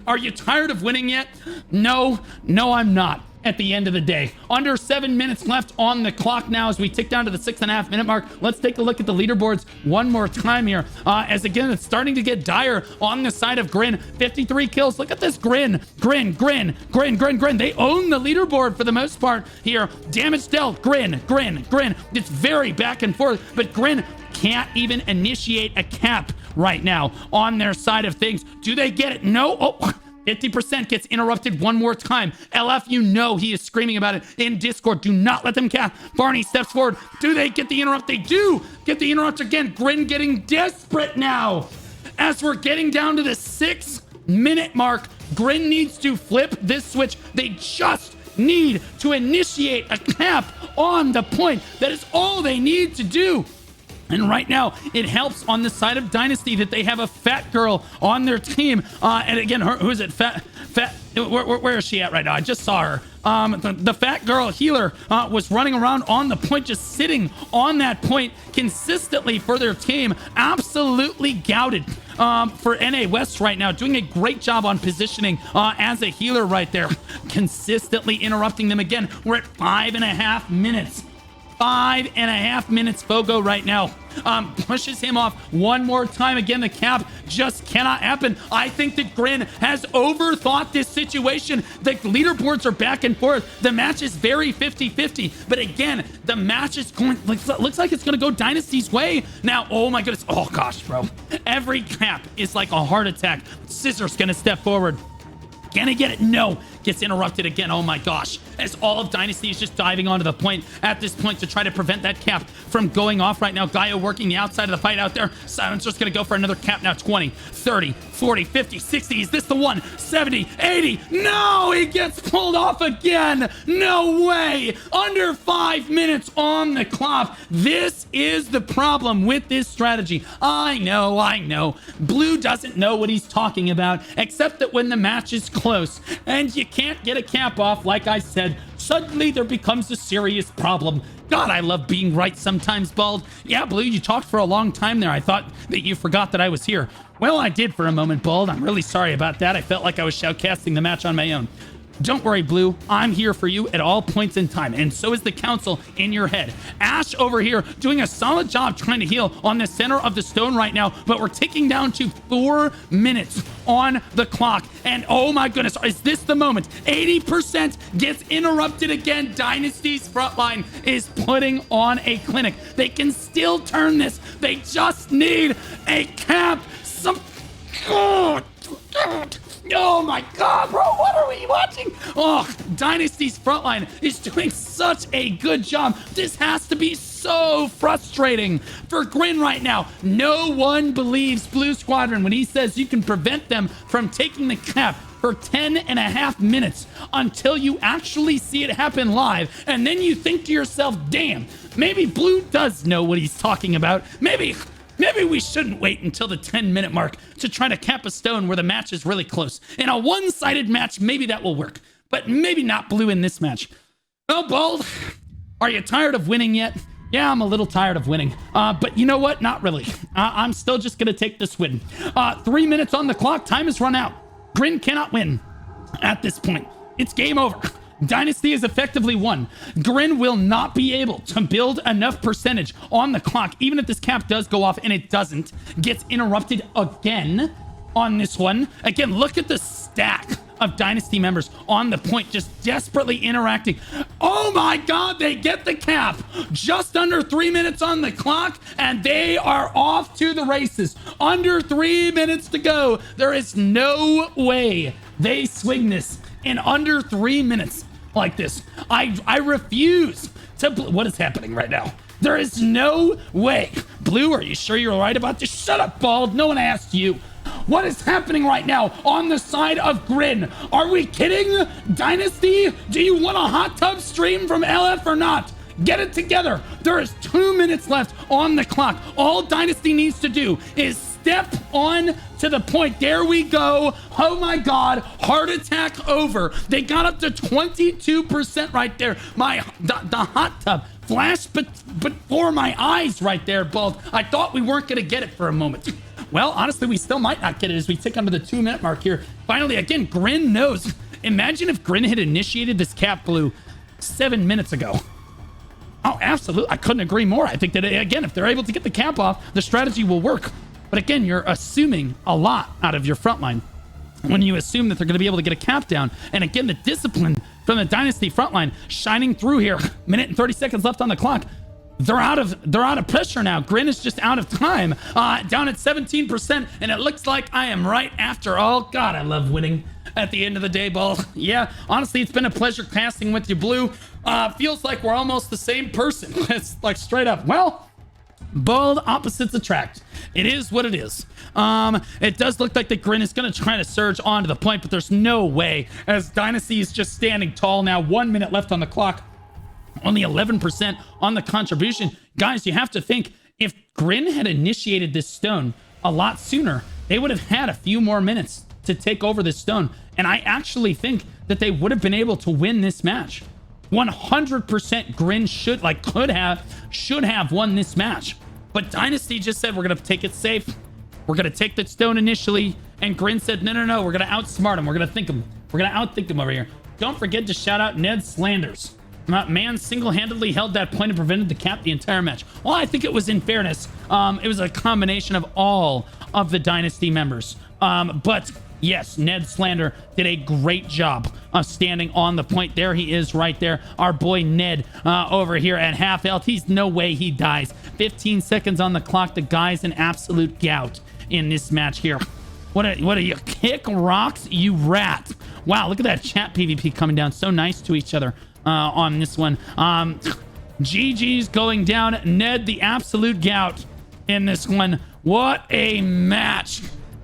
Are you tired of winning yet? No, I'm not. At the end of the day, under 7 minutes left on the clock now as we tick down to the 6.5 minute mark. Let's take a look at the leaderboards one more time here, as again it's starting to get dire on the side of Grin. 53 kills. Look at this. Grin. They own the leaderboard for the most part here. Damage dealt. Grin. It's very back and forth, but Grin can't even initiate a cap right now on their side of things. Do they get it? No. Oh, 50% gets interrupted one more time. LF, you know he is screaming about it in Discord. Do not let them cap. Barney steps forward. Do they get the interrupt? They do get the interrupt again. Grin getting desperate now. As we're getting down to the 6 minute mark, Grin needs to flip this switch. They just need to initiate a cap on the point. That is all they need to do. And right now, it helps on the side of Dynasty that they have a fat girl on their team. And again, who is it? Fat. Where is she at right now? I just saw her. The fat girl healer was running around on the point, just sitting on that point consistently for their team. Absolutely gouted for NA West right now. Doing a great job on positioning as a healer right there. Consistently interrupting them again. We're at 5.5 minutes. 5.5 minutes. Fogo right now pushes him off one more time. Again, the cap just cannot happen. I think that Grin has overthought this situation. The leaderboards are back and forth. The match is very 50-50. But again, the match is going, looks like it's going to go Dynasty's way. Now, oh my goodness. Oh gosh, bro. Every cap is like a heart attack. Scissor's going to step forward. Can he get it? No. gets interrupted again. Oh my gosh. As all of Dynasty is just diving onto the point at this point to try to prevent that cap from going off right now. Gaia working the outside of the fight out there. Silencer's going to go for another cap now. 20, 30, 40, 50, 60. Is this the one? 70, 80. No, he gets pulled off again. No way. Under 5 minutes on the clock. This is the problem with this strategy. I know. Blue doesn't know what he's talking about, except that when the match is close and you can't get a cap off, like I said, suddenly there becomes a serious problem. God, I love being right sometimes, Bald. Yeah, Blue, you talked for a long time there. I thought that you forgot that I was here. Well, I did for a moment, Bald. I'm really sorry about that. I felt like I was shoutcasting the match on my own. Don't worry, Blue. I'm here for you at all points in time, and so is the council in your head. Ash over here doing a solid job trying to heal on the center of the stone right now, but we're ticking down to 4 minutes on the clock, and oh my goodness, is this the moment? 80% gets interrupted again. Dynasty's frontline is putting on a clinic. They can still turn this. They just need a cap. Oh my god, bro, what are we watching? Oh, Dynasty's frontline is doing such a good job. This has to be so frustrating for Grin right now. No one believes Blue Squadron when he says you can prevent them from taking the cap for 10.5 minutes until you actually see it happen live. And then you think to yourself, damn, maybe Blue does know what he's talking about. Maybe we shouldn't wait until the 10-minute mark to try to cap a stone where the match is really close. In a one-sided match, maybe that will work, but maybe not Blue in this match. Oh, Bald, are you tired of winning yet? Yeah, I'm a little tired of winning, but you know what? Not really. I'm still just gonna take this win. 3 minutes on the clock. Time has run out. Grin cannot win at this point. It's game over. Dynasty is effectively won. Grin will not be able to build enough percentage on the clock, even if this cap does go off, and it doesn't. Gets interrupted again on this one. Again, look at the stack of Dynasty members on the point, just desperately interacting. Oh my god, they get the cap. Just under 3 minutes on the clock, and they are off to the races. Under 3 minutes to go. There is no way they swing this in under 3 minutes. Like this. I refuse to... What is happening right now? There is no way. Blue, are you sure you're right about this? Shut up, Bald. No one asked you. What is happening right now on the side of Grin? Are we kidding? Dynasty, do you want a hot tub stream from LF or not? Get it together. There is 2 minutes left on the clock. All Dynasty needs to do is step on to the point. There we go. Oh my god, heart attack over. They got up to 22% right there. The hot tub flashed but before my eyes right there, Bald. I thought we weren't gonna get it for a moment. Well, honestly, we still might not get it as we tick under the 2 minute mark here. Finally, again, Grin knows. Imagine if Grin had initiated this cap, Blue, 7 minutes ago. Oh, absolutely. I couldn't agree more. I think that, again, if they're able to get the cap off, the strategy will work. But again, you're assuming a lot out of your front line when you assume that they're going to be able to get a cap down. And again, the discipline from the Dynasty front line shining through here. Minute and 30 seconds left on the clock. They're out of pressure now. Grin is just out of time. Down at 17%, and it looks like I am right after all. God, I love winning at the end of the day, Bald. Yeah, honestly, it's been a pleasure casting with you, Blue. Feels like we're almost the same person. It's like straight up. Well, Bald, opposites attract. It is what it is. It does look like the Grin is going to try to surge onto the point, but there's no way, as Dynasty is just standing tall now. 1 minute left on the clock. Only 11% on the contribution. Guys, you have to think, if Grin had initiated this stone a lot sooner, they would have had a few more minutes to take over this stone. And I actually think that they would have been able to win this match. 100% Grin should have won this match. But Dynasty just said, we're going to take it safe. We're going to take the stone initially. And Grin said, no, we're going to outsmart him. We're going to think him. We're going to outthink him over here. Don't forget to shout out Ned Slanders. Man single-handedly held that point and prevented the cap the entire match. Well, I think it was in fairness. It was a combination of all of the Dynasty members. But yes, Ned Slander did a great job of standing on the point. There he is right there. Our boy Ned over here at half health. He's no way he dies. 15 seconds on the clock. The guy's an absolute gout in this match here. What are you? Kick rocks, you rat. Wow, look at that chat PvP coming down. So nice to each other on this one. GG's going down. Ned, the absolute gout in this one. What a match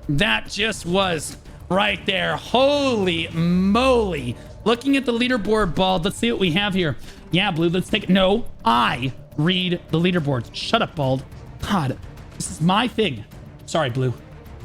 that just was right there. Holy moly. Looking at the leaderboard, Bald. Let's see what we have here. Yeah, Blue, let's take it. No, I read the leaderboards. Shut up, Bald. God, this is my thing. Sorry, Blue.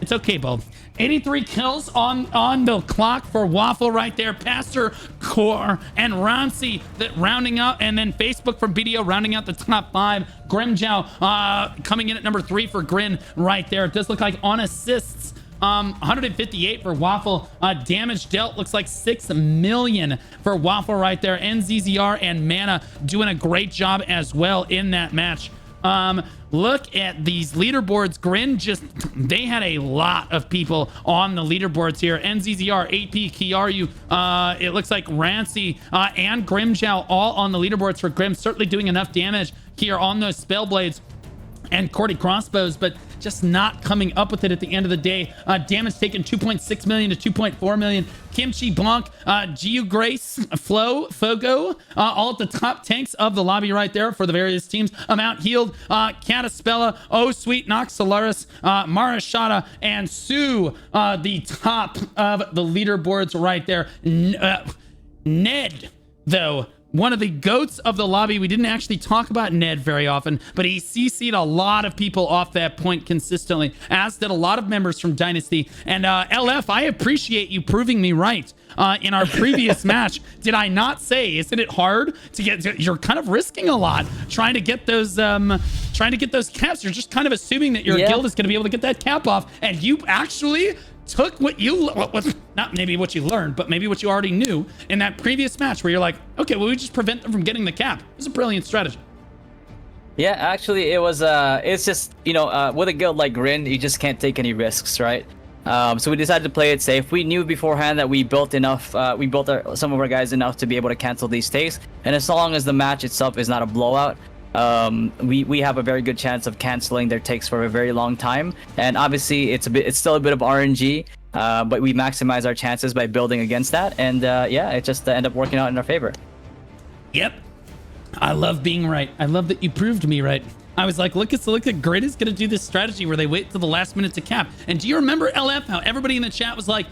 It's okay, Bald. 83 kills on the clock for Waffle right there. Pastor, Core, and Rancy that rounding out, and then Facebook from BDO rounding out the top 5. Grimjow coming in at number 3 for Grin right there. It does look like on assists, 158 for Waffle. Damage dealt looks like 6 million for Waffle right there. NZZR and Mana doing a great job as well in that match. Look at these leaderboards. Grin they had a lot of people on the leaderboards here. NZZR, AP, Kiaru, it looks like Rancy and Grimjow all on the leaderboards for Grim, certainly doing enough damage here on those spell blades and Cordy crossbows, but just not coming up with it at the end of the day. Damage taken 2.6 million to 2.4 million. Kimchi, Blanc, Giu Grace, Flo, Fogo, all at the top tanks of the lobby right there for the various teams. Amount healed, Cataspella, Oh Sweet, Nox Solaris, Marashada, and Sue, the top of the leaderboards right there. Ned, though, one of the goats of the lobby. We didn't actually talk about Ned very often, but he CC'd a lot of people off that point consistently, as did a lot of members from Dynasty. And LF, I appreciate you proving me right in our previous match. Did I not say, isn't it hard to get, you're kind of risking a lot trying to get those caps. You're just kind of assuming that your guild is going to be able to get that cap off, and you actually took what you, not maybe what you learned, but maybe what you already knew in that previous match where you're like, okay, well, we just prevent them from getting the cap. It was a brilliant strategy. Yeah, actually, it was, it's just, you know, with a guild like Grin, you just can't take any risks, right? So we decided to play it safe. We knew beforehand that we built enough, some of our guys enough to be able to cancel these takes. And as long as the match itself is not a blowout, we have a very good chance of canceling their takes for a very long time. And obviously it's still a bit of RNG, but we maximize our chances by building against that. And yeah, it just ended up working out in our favor. Yep. I love being right. I love that you proved me right. I was like, look at Grid is going to do this strategy where they wait till the last minute to cap. And do you remember, LF, how everybody in the chat was like,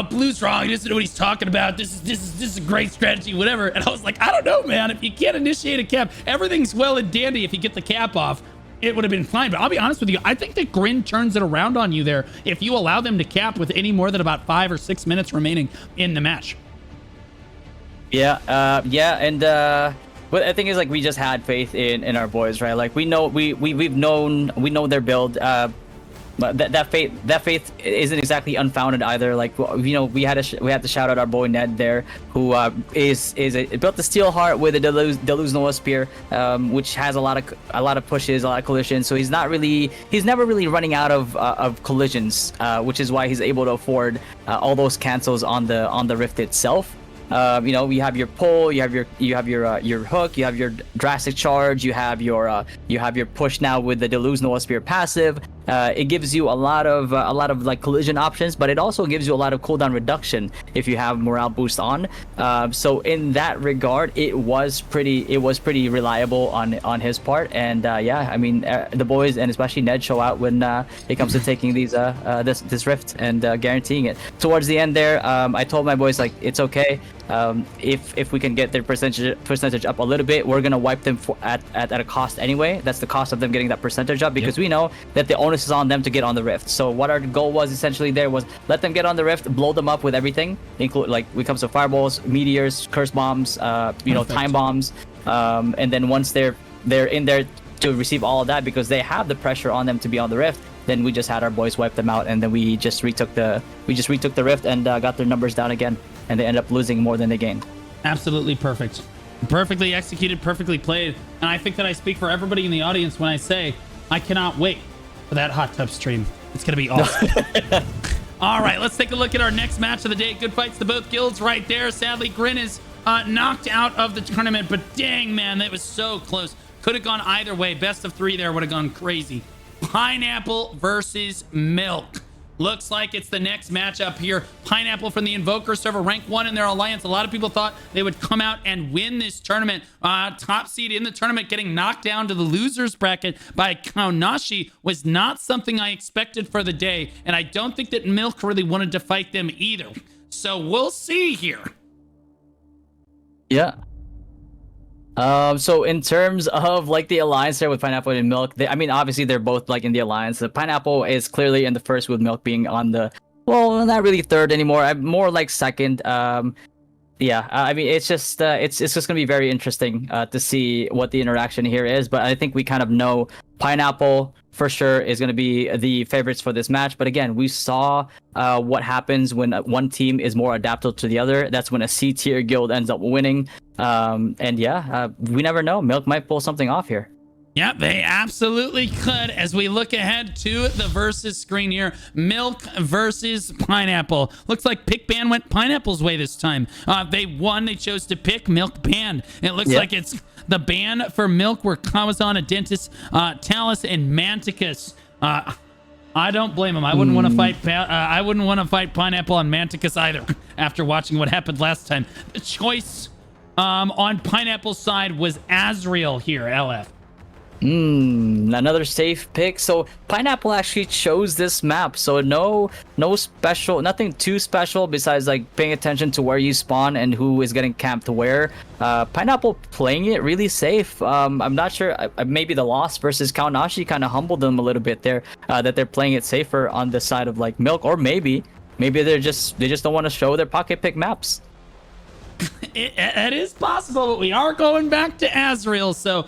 Blue's wrong, he doesn't know what he's talking about, this is a great strategy, whatever. And I was like, I don't know, man, if you can't initiate a cap, everything's well and dandy. If you get the cap off, it would have been fine. But I'll be honest with you, I think that Grin turns it around on you there if you allow them to cap with any more than about 5 or 6 minutes remaining in the match. Yeah, and but the thing is, like, we just had faith in our boys, right? Like, we know we know their build. But that faith isn't exactly unfounded either. Like, you know, we had to shout out our boy Ned there, who built the Steel Heart with a Delusional Spear, which has a lot of pushes, a lot of collisions. So he's never really running out of collisions, which is why he's able to afford all those cancels on the Rift itself. You know, you have your pull, you have your hook, you have your drastic charge, you have your push now with the Delusional Spear passive. It gives you a lot of like collision options, but it also gives you a lot of cooldown reduction if you have morale boost on. So in that regard, it was pretty reliable on his part. And yeah, I mean, the boys and especially Ned show out when it comes to taking these this rift and guaranteeing it. Towards the end there, I told my boys, like, it's okay. If we can get their percentage up a little bit, we're gonna wipe them at a cost anyway. That's the cost of them getting that percentage up, because we know that the onus is on them to get on the rift. So what our goal was essentially there was let them get on the rift, blow them up with everything, include, like, when it comes to fireballs, meteors, curse bombs, you know, time bombs, and then once they're in there to receive all of that, because they have the pressure on them to be on the rift, then we just had our boys wipe them out, and then we just retook the rift and got their numbers down again, and they end up losing more than they gained. Absolutely perfect. Perfectly executed, perfectly played. And I think that I speak for everybody in the audience when I say I cannot wait for that hot tub stream. It's gonna be awesome. All right, let's take a look at our next match of the day. Good fights to both guilds right there. Sadly, Grin is knocked out of the tournament, but dang, man, that was so close. Could have gone either way. Best of 3 there would have gone crazy. Pineapple versus Milk. Looks like it's the next matchup here. Pineapple from the Invoker server, rank 1 in their alliance. A lot of people thought they would come out and win this tournament. Top seed in the tournament, getting knocked down to the losers bracket by Kaonashi was not something I expected for the day. And I don't think that Milk really wanted to fight them either. So we'll see here. Yeah. So in terms of like the alliance there with Pineapple and Milk, I mean, obviously they're both like in the alliance. The Pineapple is clearly in the first with Milk being on the, well, not really third anymore. More like second. Yeah, I mean, it's just gonna be very interesting to see what the interaction here is. But I think we kind of know Pineapple for sure is gonna be the favorites for this match. But again, we saw what happens when one team is more adaptable to the other. That's when a C tier guild ends up winning. And yeah, we never know. Milk might pull something off here. Yeah, they absolutely could. As we look ahead to the versus screen here, Milk versus Pineapple. Looks like pick ban went Pineapple's way this time. They won. They chose to pick Milk ban. It looks like it's the ban for Milk were Kawazana, Dentist, Talus, and Manticus. I don't blame him. I wouldn't want to fight. I wouldn't want to fight Pineapple on Manticus either. After watching what happened last time, the choice on Pineapple's side was Azrael here. LF. Another safe pick. So Pineapple actually chose this map. So no special, nothing too special besides like paying attention to where you spawn and who is getting camped where. Pineapple playing it really safe. I'm not sure. Maybe the loss versus Kaonashi kind of humbled them a little bit there. That they're playing it safer on the side of like Milk, or maybe they just don't want to show their pocket pick maps. It is possible, but we are going back to Azrael, so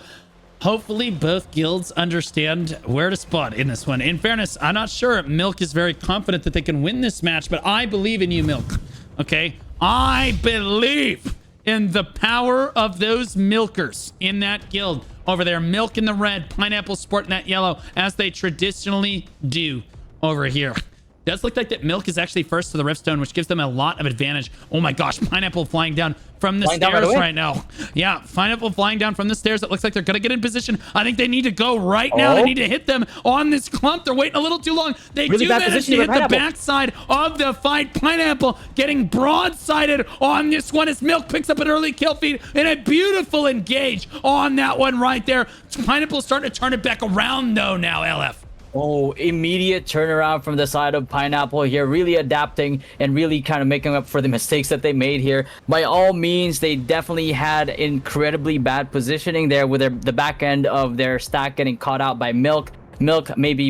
hopefully both guilds understand where to spawn in this one. In fairness, I'm not sure Milk is very confident that they can win this match, but I believe in you, Milk. Okay? I believe in the power of those milkers in that guild over there. Milk in the red, Pineapple sporting that yellow, as they traditionally do over here. Does look like that Milk is actually first to the Riftstone, which gives them a lot of advantage. Oh my gosh, Pineapple flying down from the stairs right now. Yeah, Pineapple flying down from the stairs. It looks like they're going to get in position. I think they need to go right now. They need to hit them on this clump. They're waiting a little too long. They really do manage to hit the backside of the fight. Pineapple getting broadsided on this one as Milk picks up an early kill feed and a beautiful engage on that one right there. Pineapple starting to turn it back around though now, LF. Oh, immediate turnaround from the side of Pineapple here, really adapting and really kind of making up for the mistakes that they made here. By all means, they definitely had incredibly bad positioning there with the back end of their stack getting caught out by Milk. Maybe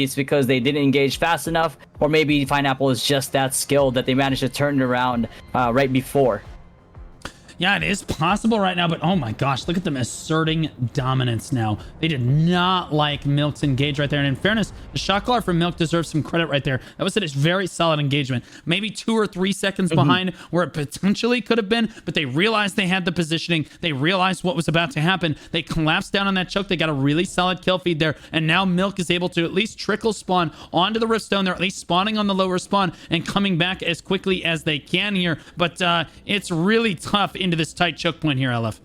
it's because they didn't engage fast enough, or maybe Pineapple is just that skilled that they managed to turn it around right before. Yeah, it is possible right now, but oh my gosh, look at them asserting dominance now. They did not like Milk's engage right there. And in fairness, the shot caller from Milk deserves some credit right there. That was a very solid engagement. Maybe 2 or 3 seconds behind where it potentially could have been, but they realized they had the positioning. They realized what was about to happen. They collapsed down on that choke. They got a really solid kill feed there. And now Milk is able to at least trickle spawn onto the Riftstone. They're at least spawning on the lower spawn and coming back as quickly as they can here. But it's really tough into this tight choke point here, LF.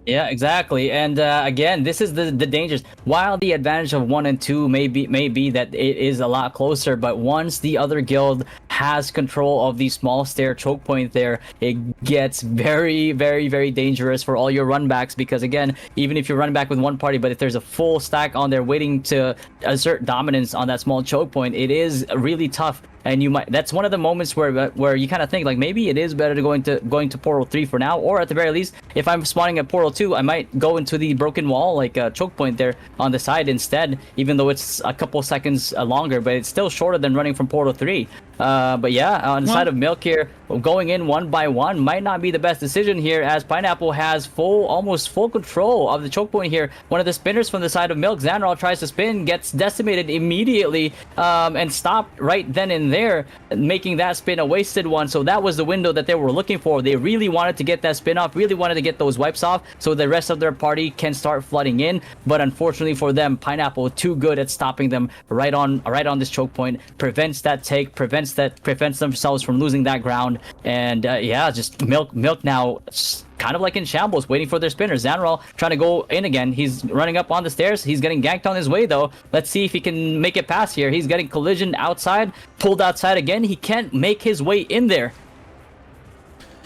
Yeah, exactly. And again, this is the dangers. While the advantage of 1 and 2 may be that it is a lot closer, but once the other guild has control of the small stair choke point there, it gets very, very, very dangerous for all your runbacks. Because again, even if you run back with one party, but if there's a full stack on there waiting to assert dominance on that small choke point, it is really tough. And you might, that's one of the moments where you kind of think like maybe it is better to going to portal 3 for now, or at the very least, if I'm spawning at portal 2, I might go into the broken wall like a choke point there on the side instead, even though it's a couple seconds longer, but it's still shorter than running from portal 3. But yeah, on the side of Milk here, going in 1 by 1 might not be the best decision here, as Pineapple has almost full control of the choke point here. One of the spinners from the side of Milk, Xanral, tries to spin, gets decimated immediately, and stopped right then and there, making that spin a wasted one. So that was the window that they were looking for. They really wanted to get that spin off, really wanted to get those wipes off, so the rest of their party can start flooding in. But unfortunately for them, Pineapple too good at stopping them right on this choke point, prevents that take, prevents themselves from losing that ground. And yeah, just Milk now kind of like in shambles, waiting for their spinner. Zanral trying to go in again. He's running up on the stairs. He's getting ganked on his way, though. Let's see if he can make it past here. He's getting collision outside, pulled outside again. He can't make his way in there.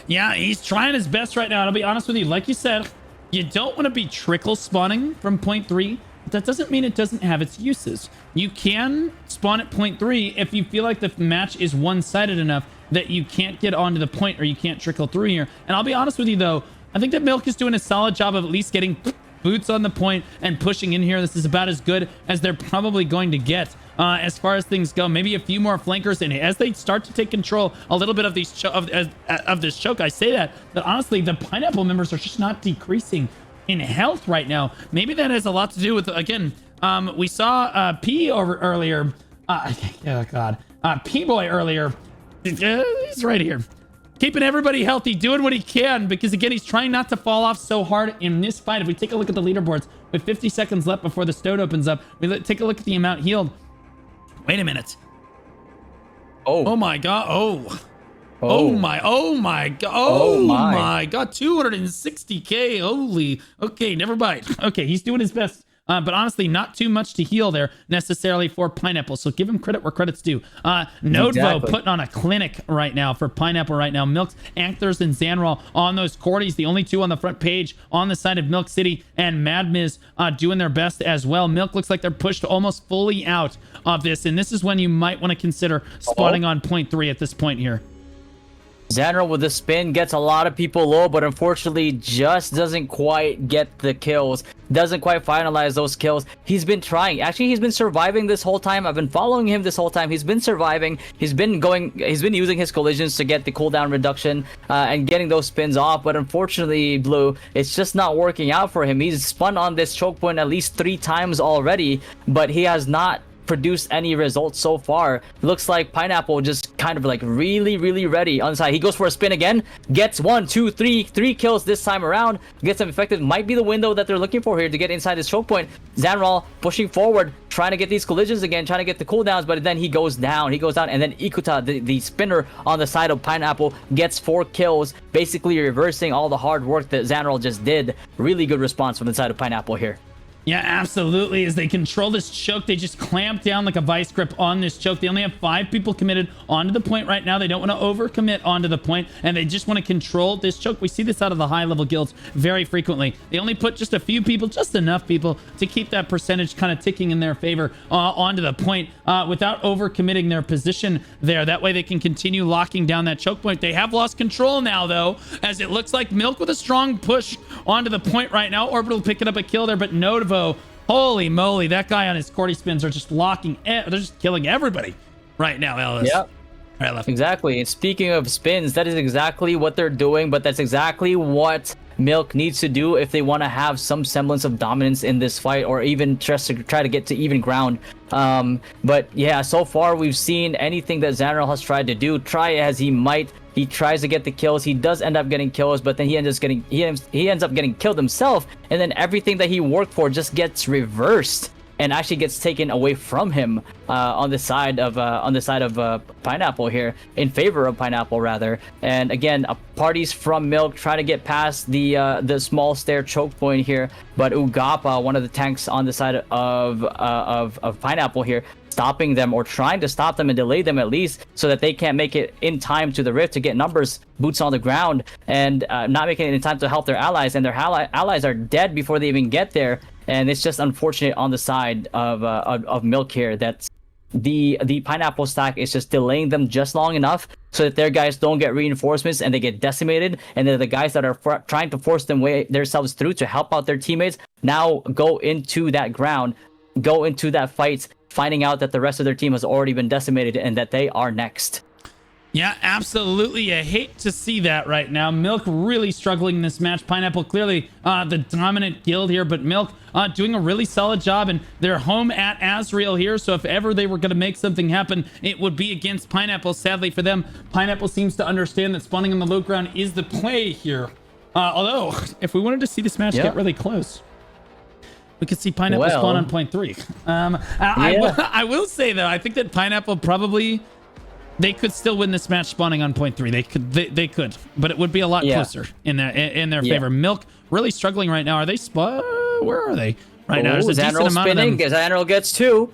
Yeah, he's trying his best right now. And I'll be honest with you, like you said, you don't want to be trickle spawning from point 3. But that doesn't mean it doesn't have its uses. You can spawn at point 3 if you feel like the match is one-sided enough that you can't get onto the point or you can't trickle through here. And I'll be honest with you, though, I think that Milk is doing a solid job of at least getting boots on the point and pushing in here. This is about as good as they're probably going to get as far as things go. Maybe a few more flankers, and as they start to take control a little bit of these of this choke, I say that honestly, the Pineapple members are just not decreasing in health right now. Maybe that has a lot to do with, again, we saw P over earlier. Oh God, P-Boy earlier. He's right here, keeping everybody healthy, doing what he can, because again, he's trying not to fall off so hard in this fight. If we take a look at the leaderboards with 50 seconds left before the stone opens up, we take a look at the amount healed. Wait a minute. Oh my God. Oh my God. Oh my God. 260k. Holy. Okay, never mind. Okay, he's doing his best. But honestly, not too much to heal there necessarily for Pineapple. So give him credit where credit's due. Nodevo putting on a clinic right now for Pineapple right now. Milks, Anthers, and Zanral on those Cordies. The only two on the front page on the side of Milk City, and Mad Miz doing their best as well. Milk looks like they're pushed almost fully out of this. And this is when you might want to consider spawning on point 3 at this point here. Zanral with the spin gets a lot of people low, but unfortunately just doesn't quite get the kills. Doesn't quite finalize those kills. He's been trying. Actually, he's been surviving this whole time. I've been following him this whole time. He's been surviving. He's been using his collisions to get the cooldown reduction and getting those spins off. But unfortunately, Blue, it's just not working out for him. He's spun on this choke point at least 3 times already, but he has not produced any results so far. Looks like Pineapple just kind of like really ready on the side. He goes for a spin again, gets 1, 2, 3 kills this time around, gets him infected. Might be the window that they're looking for here to get inside this choke point. Zanral pushing forward, trying to get these collisions again, trying to get the cooldowns, but then he goes down, and then Ikuta, the spinner on the side of Pineapple, gets 4 kills, basically reversing all the hard work that Zanral just did. Really good response from the side of Pineapple here. Yeah, absolutely. As they control this choke, they just clamp down like a vice grip on this choke. They only have 5 people committed onto the point right now. They don't want to overcommit onto the point, and they just want to control this choke. We see this out of the high-level guilds very frequently. They only put just a few people, just enough people, to keep that percentage kind of ticking in their favor onto the point without overcommitting their position there. That way they can continue locking down that choke point. They have lost control now, though, as it looks like Milk with a strong push onto the point right now. Orbital picking up a kill there, but Nodevo, holy moly, that guy on his Cordy spins are just locking, they're just killing everybody right now, Ellis. Yep. Right, left. Exactly. And speaking of spins, that is exactly what they're doing, but that's exactly what Milk needs to do if they want to have some semblance of dominance in this fight, or even just to try to get to even ground. But yeah, so far we've seen anything that Zanral has tried to do, try as he might. He tries to get the kills. He does end up getting kills, but then he ends up getting killed himself, and then everything that he worked for just gets reversed and actually gets taken away from him on the side of Pineapple here, in favor of Pineapple rather. And again, parties from Milk trying to get past the small stair choke point here, but Ugapa, one of the tanks on the side of Pineapple here, stopping them, or trying to stop them and delay them at least, so that they can't make it in time to the rift to get numbers, boots on the ground, and not making it in time to help their allies, and their allies are dead before they even get there. And it's just unfortunate on the side of Milk here that the Pineapple stack is just delaying them just long enough so that their guys don't get reinforcements and they get decimated, and then the guys that are trying to force themselves through to help out their teammates now go into that ground, go into that fight, finding out that the rest of their team has already been decimated and that they are next. Yeah, absolutely. I hate to see that right now. Milk really struggling in this match. Pineapple clearly the dominant guild here, but Milk doing a really solid job, and they're home at Azrael here, so if ever they were going to make something happen, it would be against Pineapple. Sadly for them, Pineapple seems to understand that spawning on the low ground is the play here. Although, if we wanted to see this match get really close, we could see Pineapple spawn on point 3. I will say, though, I think that Pineapple probably They could still win this match spawning on point 3. They could, but it would be a lot closer in their favor. Milk really struggling right now. Are they where are they right now? There's a decent amount of them. Xanrel gets 2.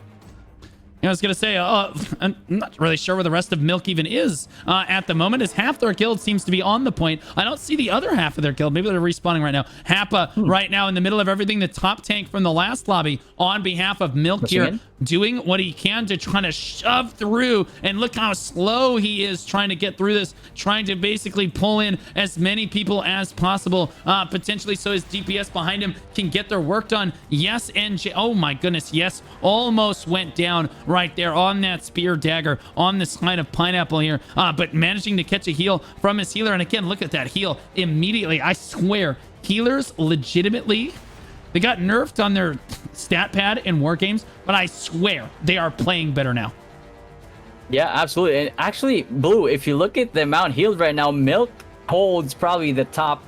I was going to say, I'm not really sure where the rest of Milk even is at the moment, as half their guild seems to be on the point. I don't see the other half of their guild. Maybe they're respawning right now. Happa right now in the middle of everything. The top tank from the last lobby on behalf of Milk here, doing what he can to try to shove through. And look how slow he is trying to get through this, trying to basically pull in as many people as possible, potentially so his DPS behind him can get their work done. Yes, NJ. Oh my goodness, yes. Almost went down right there on that spear dagger on the side of Pineapple here, but managing to catch a heal from his healer. And again, look at that heal immediately. I swear, healers legitimately, they got nerfed on their stat pad in war games, but I swear they are playing better now. Yeah, absolutely. And actually, Blue, if you look at the amount healed right now, Milk holds probably the top,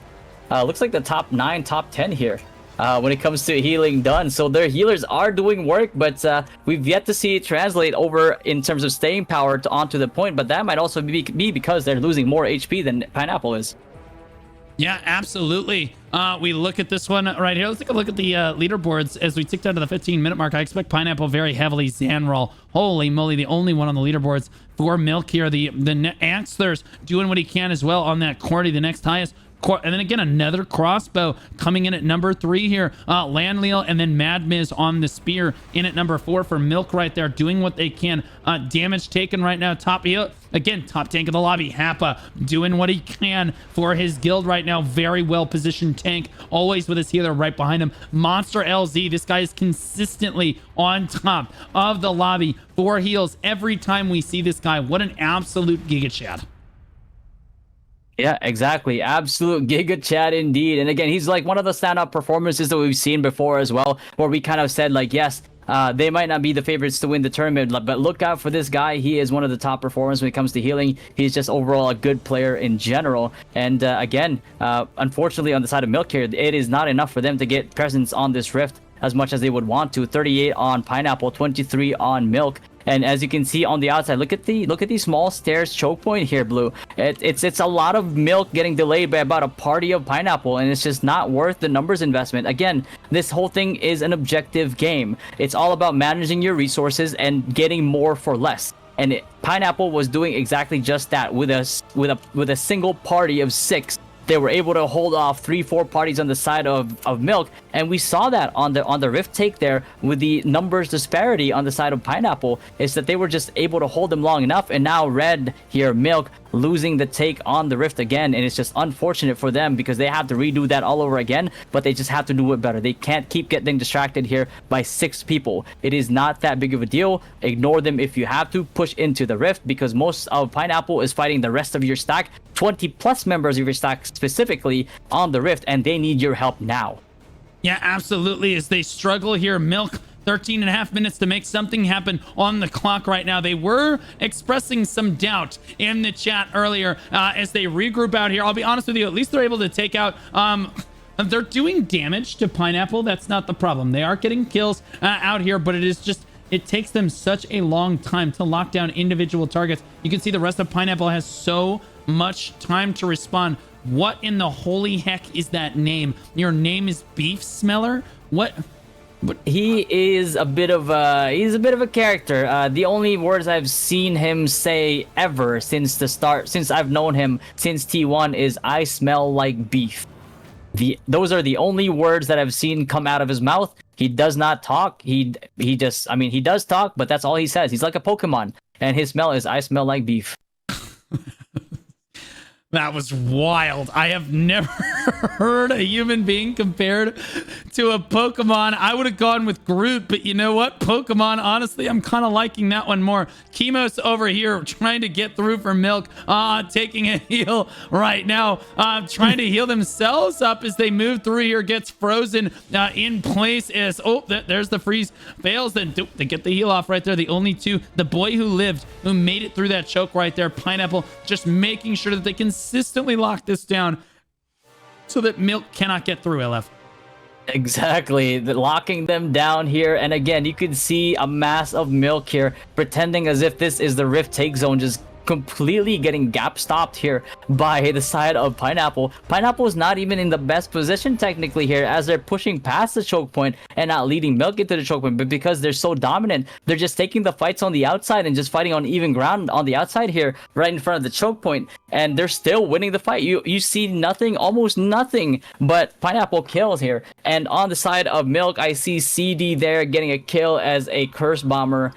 looks like the top 9, top 10 here. When it comes to healing done. So their healers are doing work, but we've yet to see it translate over in terms of staying power onto the point, but that might also be because they're losing more HP than Pineapple is. Yeah, absolutely. We look at this one right here. Let's take a look at the leaderboards as we tick down to the 15-minute mark. I expect Pineapple very heavily. Xanrel, holy moly, the only one on the leaderboards for Milk here. The Axler's doing what he can as well on that Cordy, the next highest. And then again, another crossbow coming in at number 3 here. Landleal and then Mad Miz on the spear in at number 4 for Milk right there, doing what they can. Damage taken right now. Top heal. Again, top tank of the lobby. Happa doing what he can for his guild right now. Very well positioned tank, always with his healer right behind him. Monster LZ, this guy is consistently on top of the lobby for heals every time we see this guy. What an absolute Giga Chad. Yeah, exactly. Absolute Giga Chad indeed. And again, he's like one of the standout performances that we've seen before as well, where we kind of said like, yes, they might not be the favorites to win the tournament, but look out for this guy. He is one of the top performers when it comes to healing. He's just overall a good player in general. And again, unfortunately on the side of Milk here, it is not enough for them to get presence on this rift as much as they would want to. 38 on Pineapple, 23 on Milk. And as you can see on the outside, look at the small stairs choke point here, Blue. It's a lot of Milk getting delayed by about a party of Pineapple, and it's just not worth the numbers investment. Again, this whole thing is an objective game. It's all about managing your resources and getting more for less. And Pineapple was doing exactly just that with a single party of 6. They were able to hold off 3-4 parties on the side of Milk, and we saw that on the rift take there with the numbers disparity on the side of Pineapple, is that they were just able to hold them long enough. And now Red here, Milk, losing the take on the rift again, and it's just unfortunate for them because they have to redo that all over again, but they just have to do it better. They can't keep getting distracted here by 6 people. It is not that big of a deal. Ignore them if you have to. Push into the rift because most of Pineapple is fighting the rest of your stack, 20 plus members of your stack specifically on the rift, and they need your help now. Yeah, absolutely. As they struggle here, Milk, 13 and a half minutes to make something happen on the clock right now. They were expressing some doubt in the chat earlier as they regroup out here. I'll be honest with you, at least they're able to take out they're doing damage to Pineapple. That's not the problem. They are getting kills out here, but it takes them such a long time to lock down individual targets. You can see the rest of Pineapple has so much time to respond. What in the holy heck is that name? Your name is Beef Smeller? What? He is a bit of a character. The only words I've seen him say ever since I've known him since T1 is "I smell like beef." Those are the only words that I've seen come out of his mouth. He does not talk. He does talk, but that's all he says. He's like a Pokemon, and his smell is "I smell like beef." That was wild. I have never heard a human being compared to a Pokemon. I would have gone with Groot, but you know what? Pokemon, honestly, I'm kind of liking that one more. Chemos over here trying to get through for Milk, taking a heal right now, trying to heal themselves up as they move through here, gets frozen in place as, there's the freeze, fails, then they get the heal off right there. The only 2, the boy who lived, who made it through that choke right there, Pineapple, just making sure that they consistently lock this down so that Milk cannot get through, LF. Exactly, locking them down here. And again, you can see a mass of Milk here pretending as if this is the rift take zone, just completely getting gap stopped here by the side of Pineapple. Pineapple is not even in the best position technically here, as they're pushing past the choke point and not leading Milk into the choke point, but because they're so dominant, they're just taking the fights on the outside and just fighting on even ground on the outside here, right in front of the choke point, and they're still winning the fight. You see nothing, almost nothing, but Pineapple kills here. And on the side of Milk, I see CD there getting a kill as a Curse Bomber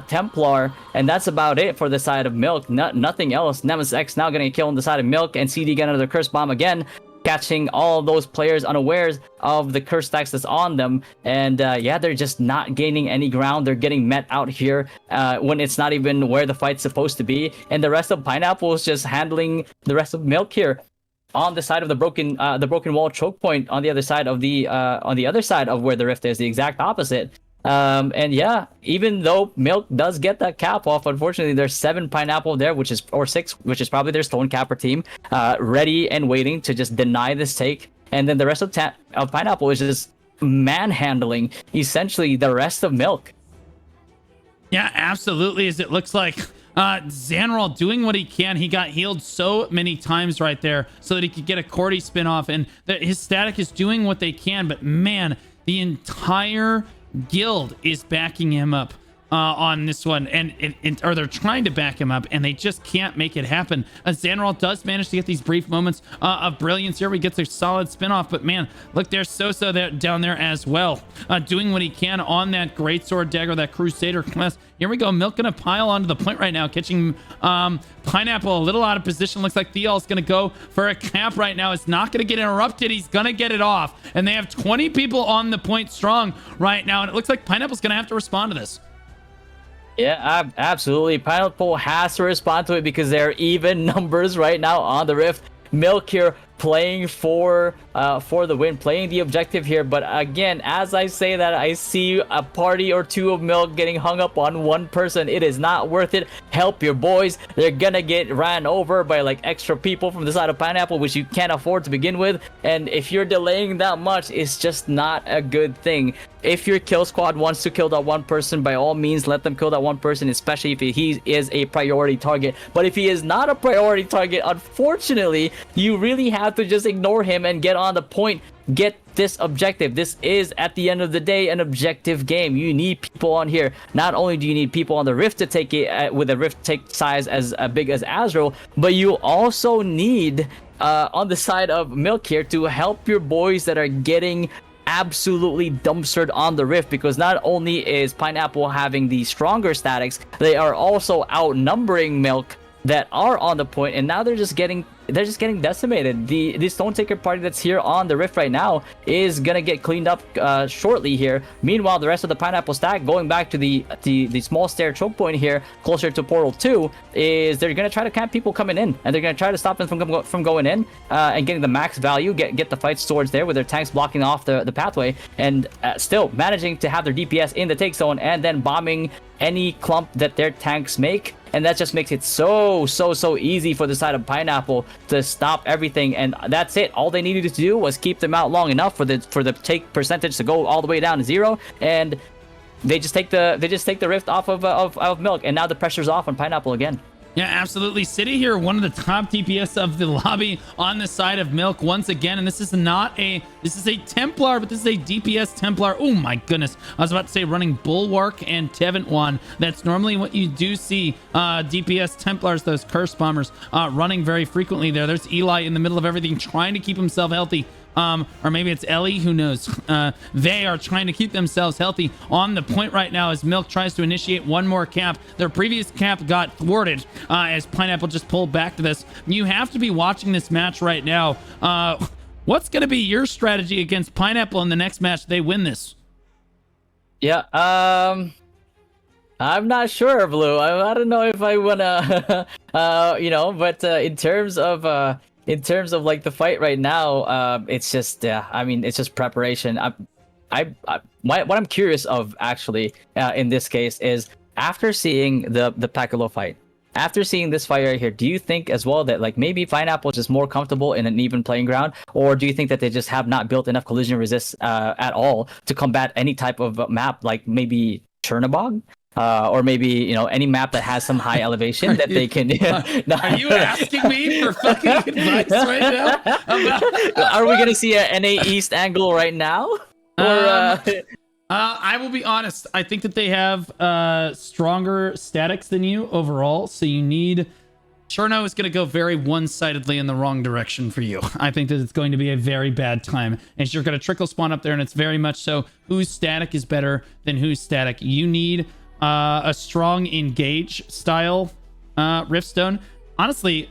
Templar, and that's about it for the side of Milk. Nothing else. Nemesis X now getting a kill on the side of Milk, and CD getting another Curse Bomb again, catching all of those players unawares of the curse stacks that's on them. And yeah, they're just not gaining any ground. They're getting met out here when it's not even where the fight's supposed to be. And the rest of Pineapple is just handling the rest of Milk here. On the side of the broken wall choke point, on the other side of where the rift is, the exact opposite. And yeah, even though Milk does get that cap off, unfortunately there's 7 Pineapple there, or 6, which is probably their Stone Capper team, ready and waiting to just deny this take. And then the rest of Pineapple is just manhandling essentially the rest of Milk. Yeah, absolutely. As it looks like Xanral doing what he can. He got healed so many times right there so that he could get a Cordy spin off, and his static is doing what they can. But man, the entire guild is backing him up on this one, or they're trying to back him up, and they just can't make it happen. Xanral does manage to get these brief moments of brilliance here. He gets a solid spin-off, but man, look, there's Sosa there, down there as well, doing what he can on that Greatsword Dagger, that Crusader class. Here we go, Milk gonna pile onto the point right now, catching Pineapple a little out of position. Looks like Theal's gonna go for a cap right now. It's not gonna get interrupted. He's gonna get it off, and they have 20 people on the point strong right now, and it looks like Pineapple's gonna have to respond to this. Yeah, absolutely. Pineapple has to respond to it because there are even numbers right now on the rift. Milk here playing for the win, playing the objective here. But again, as I say that, I see a party or two of Milk getting hung up on one person. It is not worth it. Help your boys. They're gonna get ran over by like extra people from the side of Pineapple, which you can't afford to begin with. And if you're delaying that much, it's just not a good thing. If your kill squad wants to kill that one person, by all means, let them kill that one person, especially if he is a priority target. But if he is not a priority target, unfortunately, you really have to just ignore him and get on the point. Get this objective. This is, at the end of the day, an objective game. You need people on here. Not only do you need people on the rift to take it with a rift take size as big as Azrael, but you also need on the side of Milk here to help your boys that are getting absolutely dumpstered on the rift, because not only is Pineapple having the stronger statics, they are also outnumbering Milk that are on the point, and now they're just getting decimated. The Stone Taker party that's here on the rift right now is gonna get cleaned up shortly here. Meanwhile, the rest of the Pineapple stack going back to the small stair choke point here closer to Portal 2 is they're gonna try to camp people coming in, and they're gonna try to stop them from going in and getting the max value, get the fights towards there with their tanks blocking off the pathway, and still managing to have their DPS in the take zone and then bombing any clump that their tanks make. And that just makes it so easy for the side of Pineapple to stop everything. And that's it. All they needed to do was keep them out long enough for the take percentage to go all the way down to 0, and they just take the rift off of Milk, and now the pressure's off on Pineapple again. Yeah, absolutely. City here, one of the top DPS of the lobby on the side of Milk once again. And this is a Templar, but this is a DPS Templar. Oh my goodness. I was about to say running Bulwark and Tevent one. That's normally what you do see DPS Templars, those Curse Bombers, running very frequently there. There's Eli in the middle of everything, trying to keep himself healthy. Or maybe it's Ellie, who knows. They are trying to keep themselves healthy on the point right now as Milk tries to initiate one more cap. Their previous cap got thwarted as Pineapple just pulled back to this. You have to be watching this match right now. What's going to be your strategy against Pineapple in the next match they win this? Yeah, I'm not sure, Blue. I don't know if I wanna, but in terms of like the fight right now, it's just, I mean, it's just preparation. What I'm curious of actually in this case is, after seeing the Piccolo fight, after seeing this fight right here, do you think as well that like maybe Pineapple is just more comfortable in an even playing ground, or do you think that they just have not built enough collision resist at all to combat any type of map, like maybe Chernobog? or maybe any map that has some high elevation that they can. Are you asking me for fucking advice right now? Are we gonna see an NA East angle right now? Or I will be honest. I think that they have stronger statics than you overall. So you need. Cherno is going to go very one-sidedly in the wrong direction for you. I think that it's going to be a very bad time. And you're going to trickle spawn up there, and it's very much so whose static is better than whose static. You need a strong engage style Riftstone. Honestly,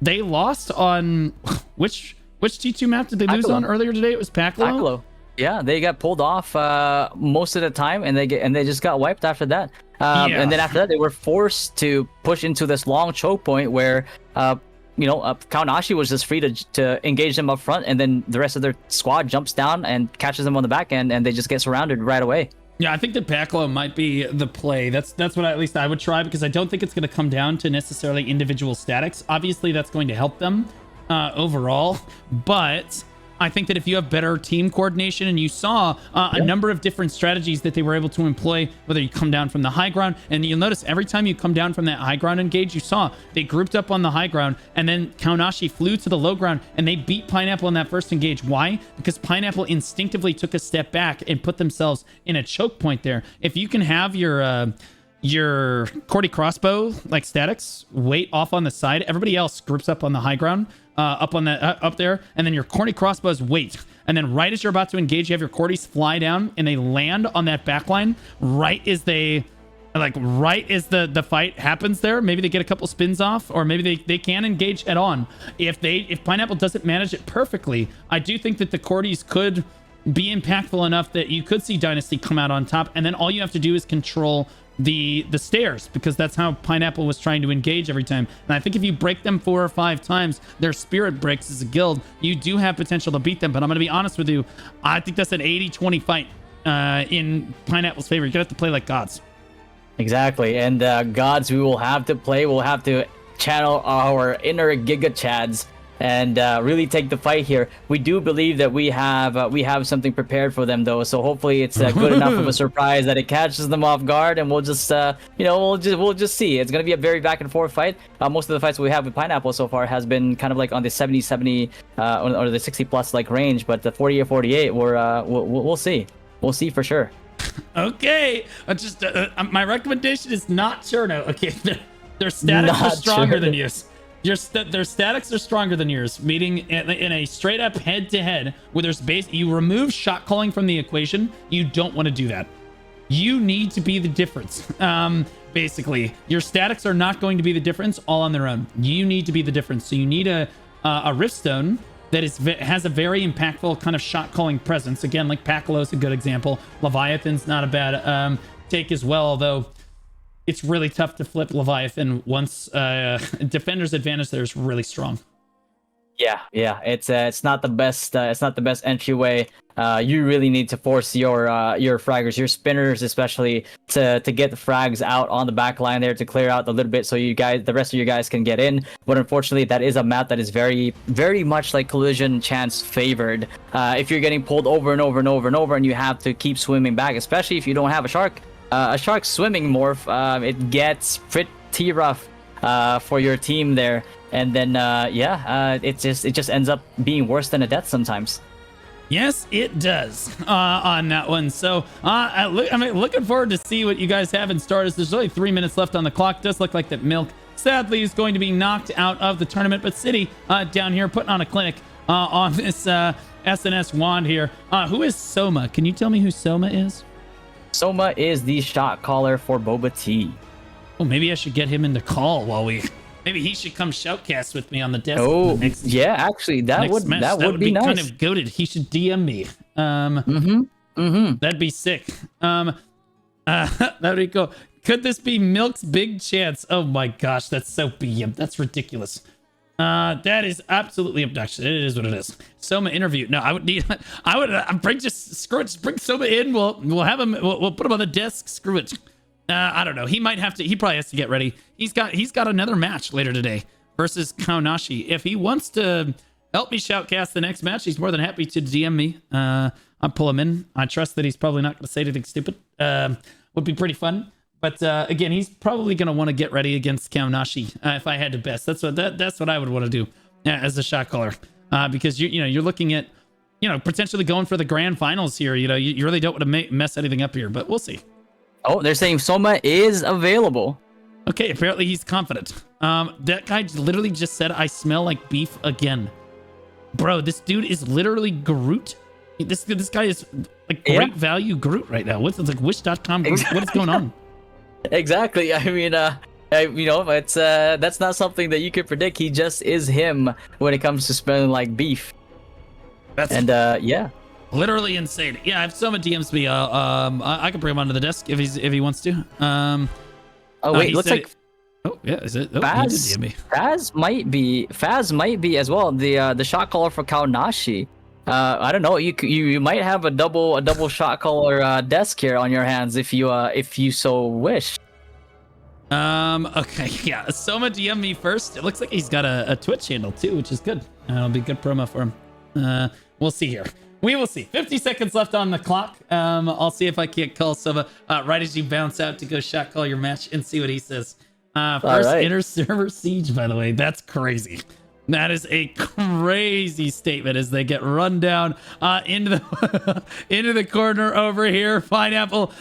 they lost on which T2 map did they lose on earlier today? It was Paclo. Yeah, they got pulled off most of the time, and they just got wiped after that. And then after that, they were forced to push into this long choke point where, Kaonashi was just free to engage them up front, and then the rest of their squad jumps down and catches them on the back end, and they just get surrounded right away. Yeah, I think that Paclo might be the play. That's what at least I would try, because I don't think it's going to come down to necessarily individual statics. Obviously, that's going to help them overall, but I think that if you have better team coordination, and you saw a number of different strategies that they were able to employ, whether you come down from the high ground, and you'll notice every time you come down from that high ground engage, you saw they grouped up on the high ground, and then Kaonashi flew to the low ground, and they beat Pineapple in that first engage. Why? Because Pineapple instinctively took a step back and put themselves in a choke point there. If you can have your Cordy crossbow like statics wait off on the side, everybody else groups up on the high ground, up there, and then your Cordy crossbows wait, and then right as you're about to engage, you have your Cordies fly down, and they land on that backline right as the fight happens there. Maybe they get a couple spins off, or maybe they can engage head on. If Pineapple doesn't manage it perfectly, I do think that the Cordies could be impactful enough that you could see Dynasty come out on top, and then all you have to do is control the stairs, because that's how Pineapple was trying to engage every time. And I think if you break them 4 or 5 times, their spirit breaks as a guild, you do have potential to beat them. But I'm going to be honest with you, I think that's an 80-20 fight in Pineapple's favor. You're going to have to play like gods. Exactly, and gods we'll have to channel our inner Giga Chads and really take the fight here. We do believe that we have something prepared for them, though. So hopefully it's good enough of a surprise that it catches them off guard, and we'll just we'll just see. It's gonna be a very back and forth fight. Most of the fights we have with Pineapple so far has been kind of like on the 70 or the 60 plus like range, but the 40 or 48, we'll see. Steve. We'll see for sure. Okay, my recommendation is not Cherno. Okay, their statics are stronger than yours. Their statics are stronger than yours, meaning in a straight up head to head where there's you remove shot calling from the equation. You don't want to do that. You need to be the difference. Basically, your statics are not going to be the difference all on their own. You need to be the difference. So you need a Riftstone that has a very impactful kind of shot calling presence. Again, like Pacolo's a good example. Leviathan's not a bad take as well, although it's really tough to flip Leviathan once defender's advantage there is really strong. Yeah, it's not the best. It's not the best entryway. You really need to force your fraggers, your spinners especially, to get the frags out on the back line there to clear out a little bit, so the rest of you guys can get in. But unfortunately, that is a map that is very, very much like collision chance favored. If you're getting pulled over and over and over and over, and you have to keep swimming back, especially if you don't have a shark swimming morph, it gets pretty rough for your team there. And then it just ends up being worse than a death sometimes. Yes, it does on that one. So I'm looking forward to see what you guys have in store. There's only 3 minutes left on the clock. It does look like that Milk sadly is going to be knocked out of the tournament, but City down here putting on a clinic on this SNS wand here. Who is Soma? Can you tell me who Soma is? Soma is the shot caller for Boba Tea. Oh, maybe I should get him in the call while we... Maybe he should come shoutcast with me on the desk. Oh, yeah, actually, that would be nice. Kind of goated. He should DM me. That'd be sick. That'd be cool. Could this be Milk's big chance? Oh my gosh, that's so BM. That's ridiculous. That is absolutely obnoxious. It is what it is. Soma interview. No, I would bring bring Soma in. We'll have him. We'll put him on the desk. Screw it. I don't know. He probably has to get ready. He's got another match later today versus Kaonashi. If he wants to help me shoutcast the next match, he's more than happy to DM me. I'll pull him in. I trust that he's probably not going to say anything stupid. Would be pretty fun. But again, he's probably going to want to get ready against Kaonashi. If I had to best, that's what I would want to do as a shot caller, because you're looking at potentially going for the grand finals here. You really don't want to mess anything up here, but we'll see. Oh, they're saying Soma is available. Okay, apparently he's confident. That guy literally just said, "I smell like beef again." Bro, this dude is literally Groot. This guy is like great value Groot right now. What's like Wish.com Groot? Exactly. What is going on? Exactly. I mean, it's that's not something that you could predict. He just is him when it comes to smelling like beef. Yeah. Literally insane. Yeah, if someone DMs me, I can bring him onto the desk if he wants to. Oh wait, looks like. Oh yeah, is it? Oh, Faz might be as well. The shot caller for Kaonashi. I don't know. You might have a double shot caller desk here on your hands if you so wish. Okay, yeah. Soma DM me first. It looks like he's got a Twitch handle too, which is good. It'll be good promo for him. We'll see here. We will see. 50 seconds left on the clock. I'll see if I can't call Soma right as you bounce out to go shot call your match and see what he says. First inter-server siege, by the way. That's crazy. That is a crazy statement as they get run down into the corner over here. Pineapple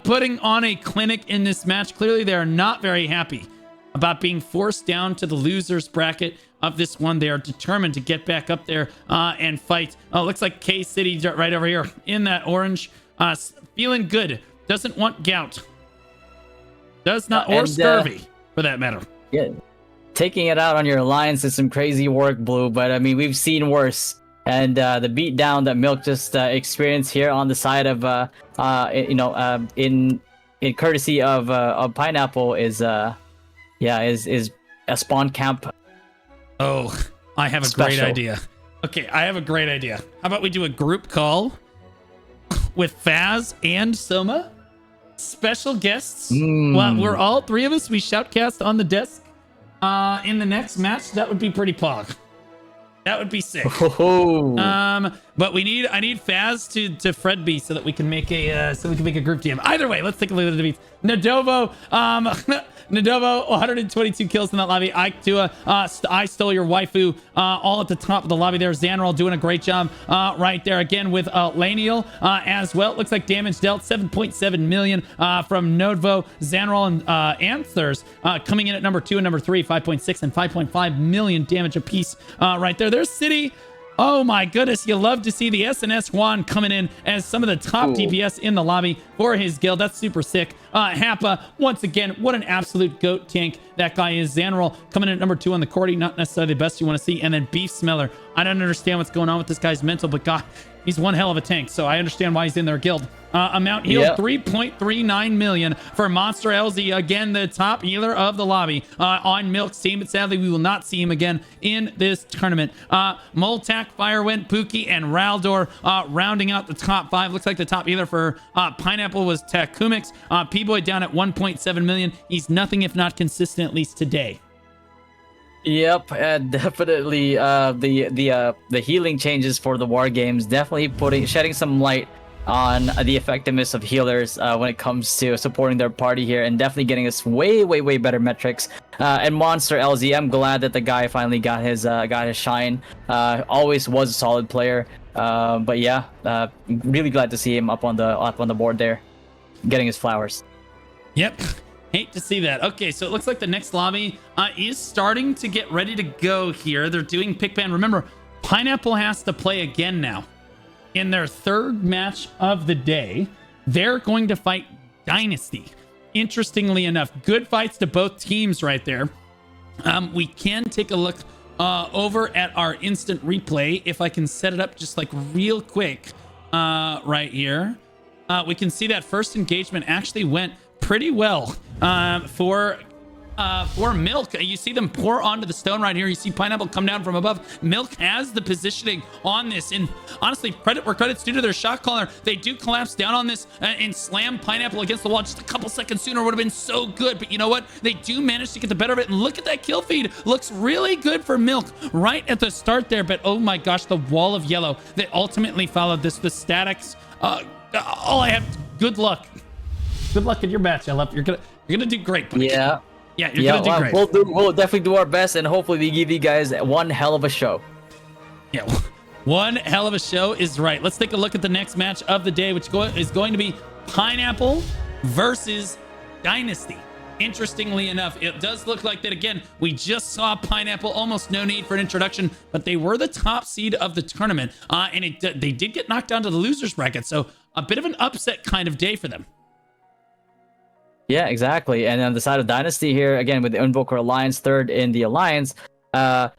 putting on a clinic in this match. Clearly, they are not very happy about being forced down to the losers bracket of this one. They are determined to get back up there and fight. Oh, looks like K-City right over here in that orange. Feeling good. Doesn't want gout. Does not, or scurvy, for that matter. Yeah. Taking it out on your alliance is some crazy work, Blue, but I mean, we've seen worse. And the beatdown that Milk just experienced here on the side of, in courtesy of Pineapple is a spawn camp. Oh, I have a great idea. Okay, I have a great idea. How about we do a group call with Faz and Soma? Special guests. Well, we're all three of us. We shoutcast on the desk. In the next match, that would be pretty pog. That would be sick. But I need Faz to Fred B so that we can make a group team. Either way, let's take a look at the defeats. Nadovo, Nadovo, 122 kills in that lobby. Ike Tua, I stole your waifu, all at the top of the lobby there. Xanral doing a great job right there again with Laniel as well. It looks like damage dealt 7.7 million from Nodvo, Xanral, and Anthers coming in at number 2 and number 3, 5.6 and 5.5 million damage apiece right there. There's City. Oh my goodness, you love to see the SNS Juan coming in as some of the top DPS in the lobby for his guild. That's super sick. Happa, once again, what an absolute goat tank that guy is. Xanral coming in at number 2 on the Cordy, not necessarily the best you want to see. And then Beef Smeller. I don't understand what's going on with this guy's mental, but God, he's one hell of a tank, so I understand why he's in their guild. Amount healed, 3.39 million for Monster LZ. Again, the top healer of the lobby on Milk's team, but sadly, we will not see him again in this tournament. Moltak, Firewind, Pookie, and Raldor rounding out the top 5. Looks like the top healer for Pineapple was Takumix. P-Boy down at 1.7 million. He's nothing if not consistent, at least today. Yep, definitely. The healing changes for the war games definitely shedding some light on the effectiveness of healers when it comes to supporting their party here, and definitely getting us way better metrics. And Monster LZ, I'm glad that the guy finally got his shine. Always was a solid player, but yeah, really glad to see him up on the board there, getting his flowers. Yep. Hate to see that. Okay, so it looks like the next lobby is starting to get ready to go here. They're doing pick ban. Remember, Pineapple has to play again now. In their third match of the day, they're going to fight Dynasty. Interestingly enough, good fights to both teams right there. We can take a look over at our instant replay. If I can set it up just like real quick right here. We can see that first engagement actually went pretty well for Milk. You see them pour onto the stone right here. You see Pineapple come down from above. Milk has the positioning on this, and honestly, credit where credit's due to their shot caller. They do collapse down on this and slam Pineapple against the wall. Just a couple seconds sooner would have been so good, but you know what? They do manage to get the better of it, and look at that kill feed. Looks really good for Milk right at the start there, but oh my gosh, the wall of yellow that ultimately followed this, the statics. All I have, good luck. Good luck in your match, LF. You're gonna do great, buddy. Yeah. Yeah, you're gonna do great. We'll definitely do our best, and hopefully we give you guys one hell of a show. Yeah, one hell of a show is right. Let's take a look at the next match of the day, which is going to be Pineapple versus Dynasty. Interestingly enough, it does look like that again. We just saw Pineapple, almost no need for an introduction, but they were the top seed of the tournament, and they did get knocked down to the losers bracket. So a bit of an upset kind of day for them. Yeah, exactly. And on the side of Dynasty here, again, with the Invoker Alliance third in the Alliance, Kaonashi,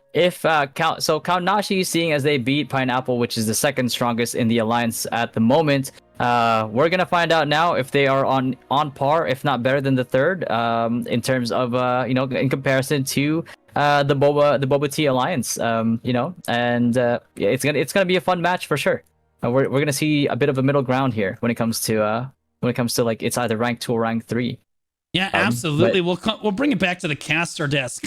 seeing as they beat Pineapple, which is the second strongest in the Alliance at the moment, we're gonna find out now if they are on par, if not better than the third, in terms of in comparison to the Boba Tea Alliance, it's gonna be a fun match for sure. We're gonna see a bit of a middle ground here when it comes to like it's either rank 2 or rank 3. Yeah, absolutely. We'll bring it back to the caster desk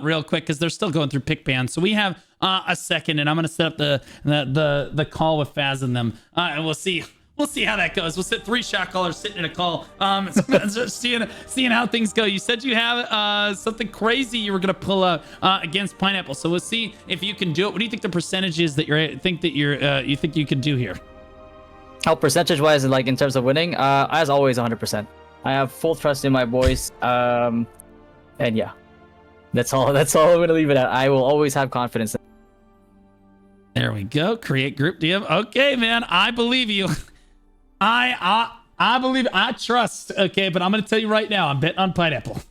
real quick because they're still going through pick bands. So we have a second, and I'm gonna set up the call with Faz and them, and we'll see how that goes. We'll sit 3 shot callers sitting in a call, just seeing how things go. You said you have something crazy you were gonna pull out against Pineapple, so we'll see if you can do it. What do you think the percentage is that you think you can do here? Oh, percentage-wise, like in terms of winning, as always, 100%. I have full trust in my boys, and yeah, that's all. That's all I'm gonna leave it at. I will always have confidence. There we go. Create group DM. Okay, man, I believe you. I believe. I trust. Okay, but I'm gonna tell you right now, I'm betting on Pineapple.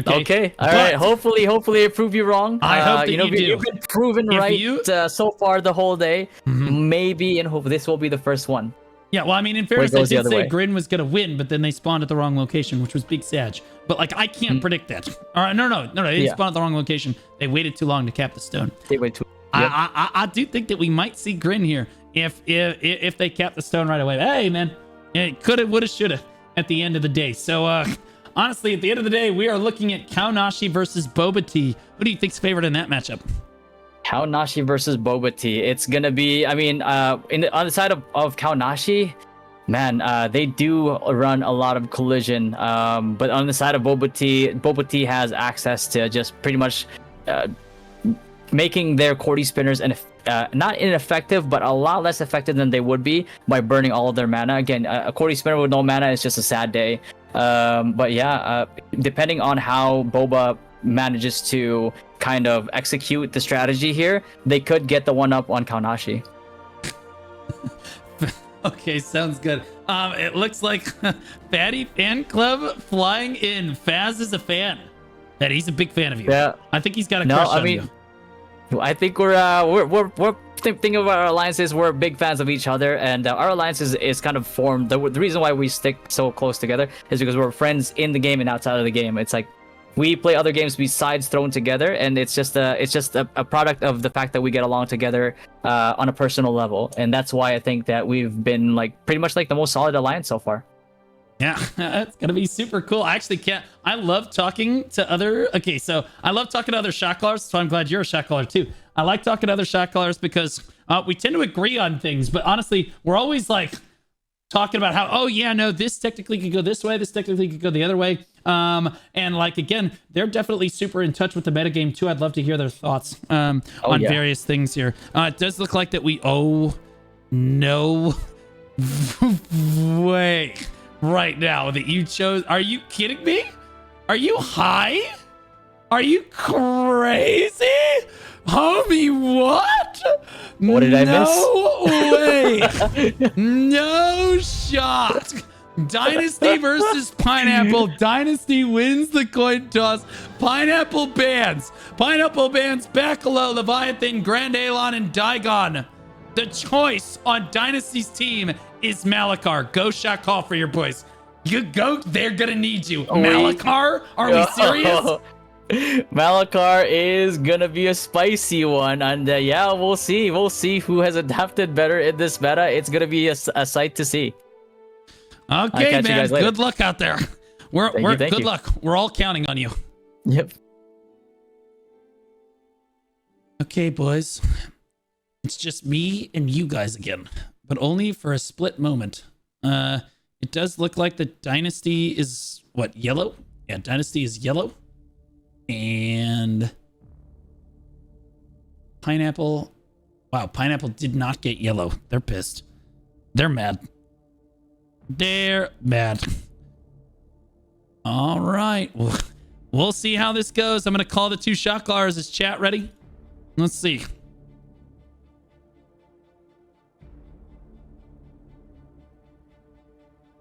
Okay. All right. Hopefully, I prove you wrong. I hope that you do. You've been proven right so far the whole day. Mm-hmm. Maybe, and hope this will be the first one. Yeah, well, I mean, in fairness, I did say Grin was going to win, but then they spawned at the wrong location, which was Big Sag. But, like, I can't predict that. No, they didn't spawn at the wrong location. They waited too long to cap the stone. They waited too long. I do think that we might see Grin here if they cap the stone right away. Hey, man, it coulda, woulda, shoulda at the end of the day. So, honestly, at the end of the day, we are looking at Kaonashi versus Boba Tea. Who do you think's favorite in that matchup? Kaonashi versus Boba Tea. It's gonna be, I mean, on the side of Kaonashi, man, they do run a lot of collision. But on the side of Boba Tea has access to just pretty much making their Cordy spinners not ineffective, but a lot less effective than they would be by burning all of their mana. Again, a Cordy spinner with no mana is just a sad day. But yeah, depending on how Boba manages to kind of execute the strategy here, they could get the one up on Kaonashi. Okay, sounds good. It looks like Fatty Fan Club flying in. Faz is a fan. Fatty, he's a big fan of you. Yeah, I think he's got a crush on you. I think we're thinking about our alliances. We're big fans of each other, and our alliance is kind of formed. The reason why we stick so close together is because we're friends in the game and outside of the game. It's like we play other games besides Thrown together, and it's just a product of the fact that we get along together on a personal level, and that's why I think that we've been like pretty much like the most solid alliance so far. Yeah, it's gonna be super cool. I actually can't. I love talking to other. Okay, so I love talking to other shot callers. So I'm glad you're a shot caller too. I like talking to other shot callers because we tend to agree on things, but honestly, we're always like talking about how, oh yeah, no, this technically could go this way, this technically could go the other way. And like again, they're definitely super in touch with the metagame too. I'd love to hear their thoughts on various things here. It does look like that we. Oh no way. Right now that you chose. Are you kidding me? Are you high? Are you crazy? Homie, what? What did I miss? No way. No shot. Dynasty versus Pineapple. Dynasty wins the coin toss. Pineapple bans. Pineapple bans Bacalo, Leviathan, Grand Alon, and Daigon. The choice on Dynasty's team is Malakar. Go shot call for your boys. You go, they're gonna need you. Malakar? Are we serious? Malakar is gonna be a spicy one, and yeah, we'll see. We'll see who has adapted better in this meta. It's gonna be a sight to see. Okay, man. Good luck out there. Thank you. Luck. We're all counting on you. Yep. Okay, boys. It's just me and you guys again, but only for a split moment. It It does look like the Dynasty is, what, yellow? Yeah, Dynasty is yellow. And Pineapple. Wow, Pineapple did not get yellow. They're pissed. They're mad. They're mad. All right. We'll see how this goes. I'm going to call the two shot callers. Is chat ready? Let's see.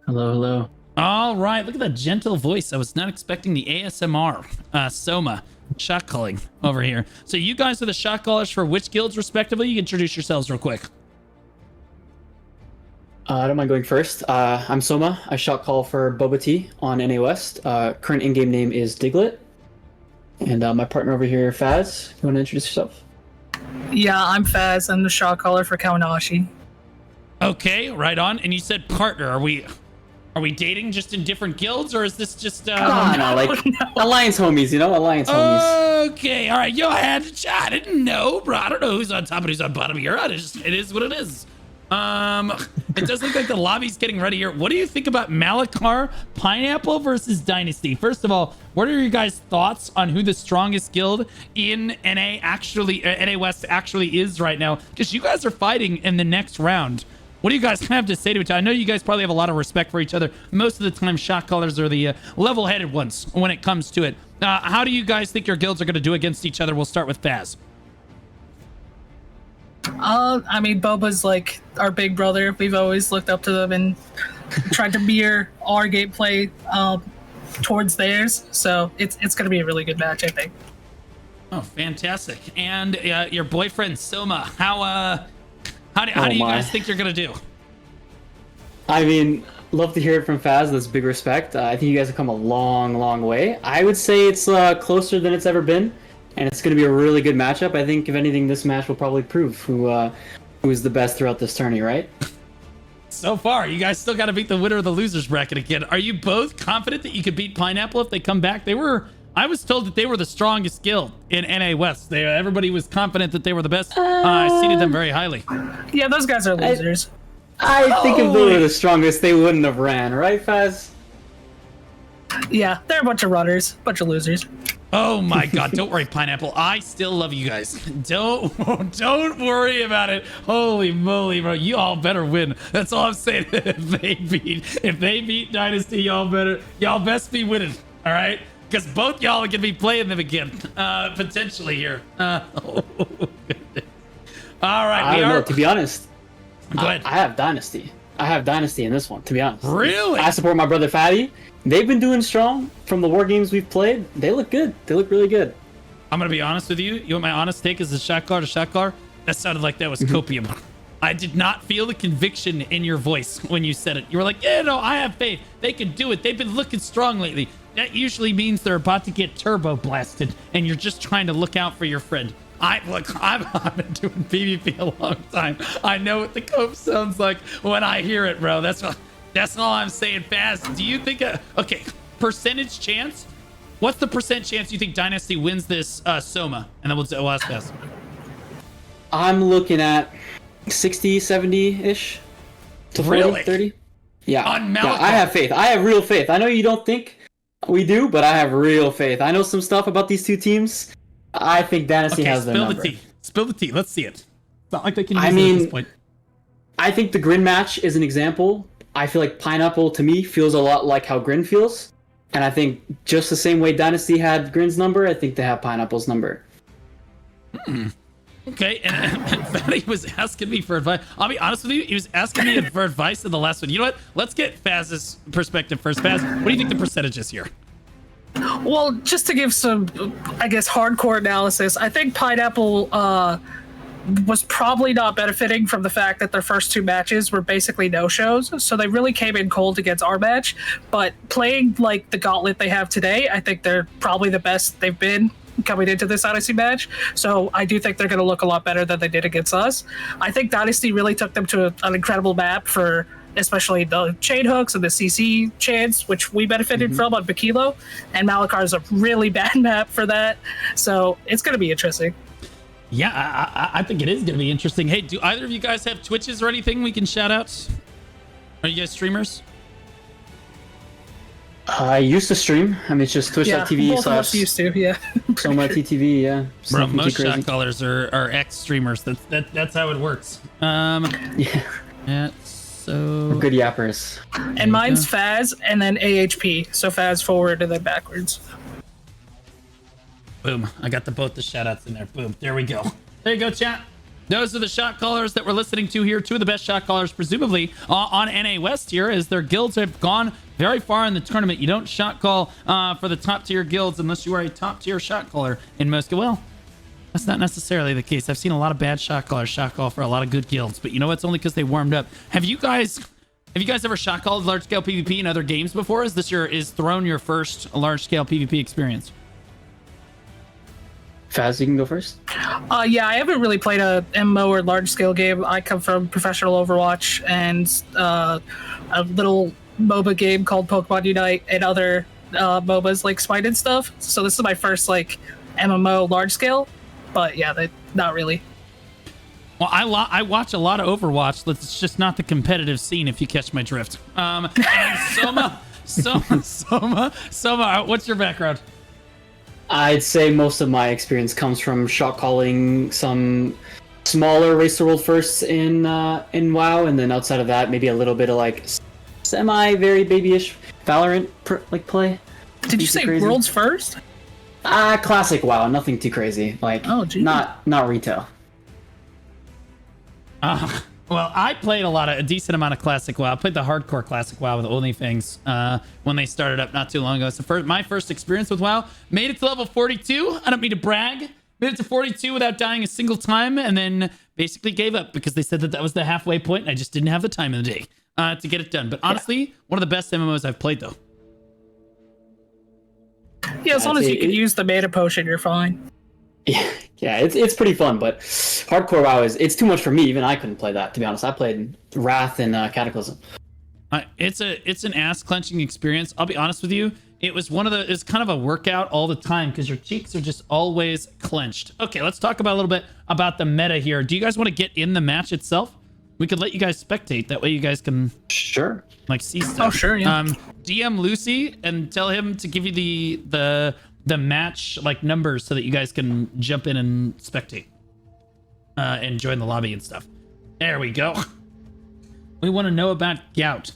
Hello, hello. All right. Look at that gentle voice. I was not expecting the ASMR. Soma. Shot calling over here. So you guys are the shot callers for which guilds respectively? You can introduce yourselves real quick. I don't mind going first. I'm Soma. I shot call for Boba Tea on NA West. Current in-game name is Diglett. And my partner over here, Faz. You want to introduce yourself? Yeah, I'm Faz. I'm the shot caller for Kaonashi. Okay, right on. And you said partner. Are we dating just in different guilds, or is this just No, like Alliance homies, you know? Alliance homies. Okay, all right. Yo, I didn't know, bro. I don't know who's on top and who's on bottom here. It is what it is. It does look like the lobby's getting ready here. What do you think about Malachar, Pineapple versus Dynasty? First of all, what are your guys' thoughts on who the strongest guild in NA West actually is right now? Because you guys are fighting in the next round. What do you guys have to say to each other? I know you guys probably have a lot of respect for each other. Most of the time, shot callers are the level-headed ones when it comes to it. How do you guys think your guilds are going to do against each other? We'll start with Faz. I mean, Boba's like our big brother. We've always looked up to them and tried to mirror our gameplay towards theirs. So it's going to be a really good match, I think. Oh, fantastic! And your boyfriend Soma, how do you guys think you're gonna do? I mean, love to hear it from Faz. That's big respect. I think you guys have come a long, long way. I would say it's closer than it's ever been. And it's going to be a really good matchup. I think, if anything, this match will probably prove who is the best throughout this tourney, right? So far, you guys still got to beat the winner of the losers bracket again. Are you both confident that you could beat Pineapple if they come back? I was told that they were the strongest guild in NA West. Everybody was confident that they were the best. I seeded them very highly. Yeah, those guys are losers. I think if they were the strongest, they wouldn't have ran, right, Faz? Yeah, they're a bunch of runners, bunch of losers. Oh my God! Don't worry, Pineapple. I still love you guys. Don't worry about it. Holy moly, bro! You all better win. That's all I'm saying. If they beat Dynasty, y'all best be winning. All right, because both y'all are gonna be playing them again, potentially here. All right, I don't know. To be honest, go ahead. I have Dynasty. I have Dynasty in this one. To be honest, Really? I support my brother Fatty. They've been doing strong from the war games we've played. They look good. They look really good. I'm gonna be honest with you. You want my honest take as a shot caller to shot caller? That sounded like that was copium. I did not feel the conviction in your voice when you said it. You were like, yeah, no, I have faith. They can do it. They've been looking strong lately. That usually means they're about to get turbo blasted, and you're just trying to look out for your friend. I've been doing PvP a long time. I know what the cope sounds like when I hear it, bro. That's all I'm saying. Fast. Do you think okay, percentage chance? What's the percent chance you think Dynasty wins this Soma? And then we'll ask Fast. I'm looking at 60, 70-ish to 40, Really? 30. Yeah. On Yeah, Malachar. I have faith. I have real faith. I know you don't think we do, but I have real faith. I know some stuff about these two teams. I think Dynasty has their number. Spill the tea. Let's see it. It's not like they can use I it at mean, this point. I think the Grin match is an example. I feel like Pineapple, to me, feels a lot like how Grin feels. And I think just the same way Dynasty had Grin's number, I think they have Pineapple's number. Okay, and Fatty was asking me for advice. I'll be honest with you, he was asking me for advice in the last one. You know what? Let's get Faz's perspective first. Faz, what do you think the percentage is here? Well, just to give some, I guess, hardcore analysis, I think Pineapple was probably not benefiting from the fact that their first two matches were basically no-shows, so they really came in cold against our match. But playing like the gauntlet they have today, I think they're probably the best they've been coming into this Dynasty match. So I do think they're going to look a lot better than they did against us. I think Dynasty really took them to an incredible map for especially the chain hooks and the CC chance, which we benefited from on Bakilo, and Malachar is a really bad map for that. So it's going to be interesting. Yeah, I think it is going to be interesting. Hey, do either of you guys have Twitches or anything we can shout out? Are you guys streamers? I used to stream. I mean, it's just twitch.tv both of us slash used to, yeah. Soma TTV, yeah. Bro, Nothing too most crazy. shot callers are ex-streamers. That's how it works. Yeah, Yeah, so... we're good yappers. And mine's Faz and then AHP. So Faz forward and then backwards. Boom. I got both the shout-outs in there. Boom. There we go. There you go, chat. Those are the shot callers that we're listening to here. Two of the best shot callers, presumably, on NA West here, as their guilds have gone very far in the tournament. You don't shot call for the top-tier guilds unless you are a top-tier shot caller in most... Well, that's not necessarily the case. I've seen a lot of bad shot callers shot call for a lot of good guilds, but you know what's only because they warmed up. Have you guys ever shot called large-scale PvP in other games before? Is Throne your first large-scale PvP experience? Faz, you can go first. Yeah, I haven't really played a MMO or large scale game. I come from professional Overwatch and a little MOBA game called Pokemon Unite and other MOBAs like Smite and stuff. So this is my first like MMO large scale, but yeah, not really. Well, I watch a lot of Overwatch. It's just not the competitive scene, if you catch my drift. And Soma, what's your background? I'd say most of my experience comes from shot calling some smaller race to world firsts in WoW, and then outside of that, maybe a little bit of like very babyish Valorant play. Did you say crazy. world's first? Classic WoW, nothing too crazy. Like, Oh, geez. not retail. Well, I played a decent amount of classic WoW. I played the hardcore classic WoW with OnlyFans when they started up not too long ago. So my first experience with WoW, made it to level 42. I don't mean to brag. Made it to 42 without dying a single time, and then basically gave up because they said that was the halfway point, and I just didn't have the time in the day to get it done. But honestly, one of the best MMOs I've played, though. Yeah, as long as you can use the mana potion, you're fine. Yeah, it's pretty fun, but hardcore WoW it's too much for me. Even I couldn't play that, to be honest. I played Wrath and Cataclysm. It's an ass clenching experience. I'll be honest with you. It's kind of a workout all the time because your cheeks are just always clenched. Okay, let's talk about a little bit about the meta here. Do you guys want to get in the match itself? We could let you guys spectate. That way you guys can see stuff. Oh, sure, yeah. DM Lucy and tell him to give you the match numbers so that you guys can jump in and spectate and join the lobby and stuff. There we go. We want to know about Gout.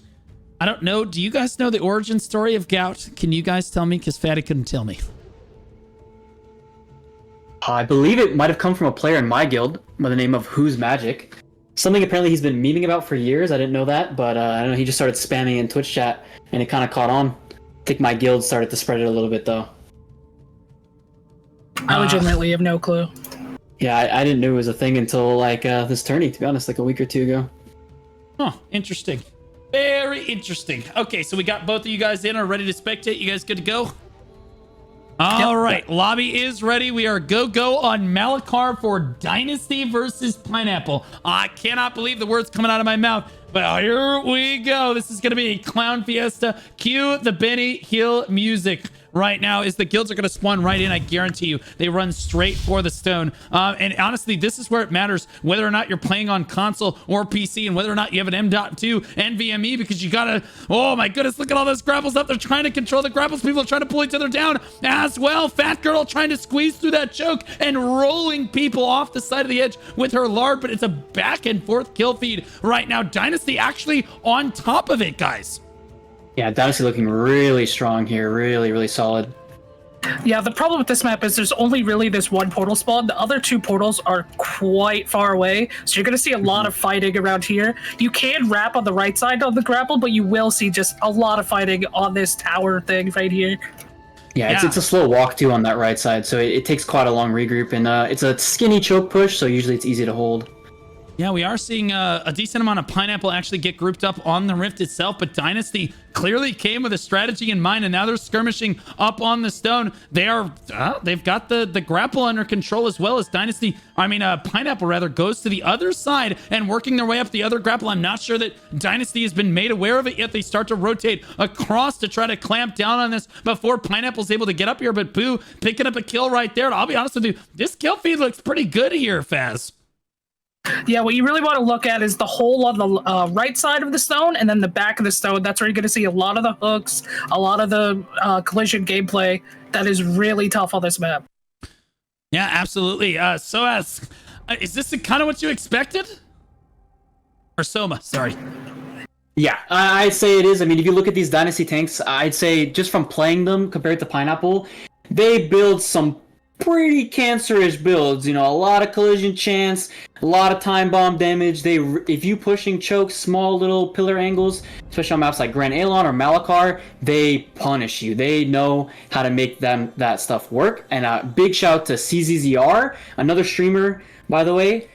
I don't know. Do you guys know the origin story of Gout? Can you guys tell me? Because Fatty couldn't tell me. I believe it might have come from a player in my guild by the name of Who's Magic. Something apparently he's been memeing about for years. I didn't know that, but I don't know. He just started spamming in Twitch chat, and it kind of caught on. I think my guild started to spread it a little bit, though. I legitimately have no clue. Yeah, I didn't know it was a thing until this tourney, to be honest, like a week or two ago. Oh, interesting. Very interesting. Okay, so we got both of you guys in, are ready to spectate. You guys good to go? All right, lobby is ready. We are go on Malachar for Dynasty versus Pineapple. I cannot believe the words coming out of my mouth, but here we go. This is going to be a clown fiesta. Cue the Benny Hill music right now, as the guilds are going to spawn right in. I guarantee you they run straight for the stone, and honestly, this is where it matters whether or not you're playing on console or PC, and whether or not you have an M.2 NVMe, because you gotta, oh my goodness, look at all those grapples up. They're trying to control the grapples. People are trying to pull each other down as well. Fat girl trying to squeeze through that choke and rolling people off the side of the edge with her lard, but it's a back and forth kill feed right now. Dynasty actually on top of it, guys. Yeah, Dynasty looking really strong here. Really, really solid. Yeah, the problem with this map is there's only really this one portal spawn. The other two portals are quite far away, so you're going to see a lot of fighting around here. You can wrap on the right side of the grapple, but you will see just a lot of fighting on this tower thing right here. Yeah, it's a slow walk too on that right side, so it takes quite a long regroup, and it's a skinny choke push, so usually it's easy to hold. Yeah, we are seeing a decent amount of Pineapple actually get grouped up on the Rift itself, but Dynasty clearly came with a strategy in mind, and now they're skirmishing up on the stone. They've got the grapple under control, as well as Pineapple rather goes to the other side and working their way up the other grapple. I'm not sure that Dynasty has been made aware of it yet. They start to rotate across to try to clamp down on this before Pineapple's able to get up here, but Boo picking up a kill right there. And I'll be honest with you, this kill feed looks pretty good here, Faz. Yeah, what you really want to look at is the hole on the right side of the stone and then the back of the stone. That's where you're going to see a lot of the hooks, a lot of the collision gameplay that is really tough on this map. Yeah, absolutely. Is this kind of what you expected? Or Soma, sorry. Yeah, I'd say it is. I mean, if you look at these Dynasty tanks, I'd say just from playing them compared to Pineapple, they build some pretty cancerous builds. You know, a lot of collision chance, a lot of time bomb damage. If you pushing chokes, small little pillar angles, especially on maps like Grand Alon or Malakar, they punish you. They know how to make that stuff work. And big shout to CZZR, another streamer, by the way.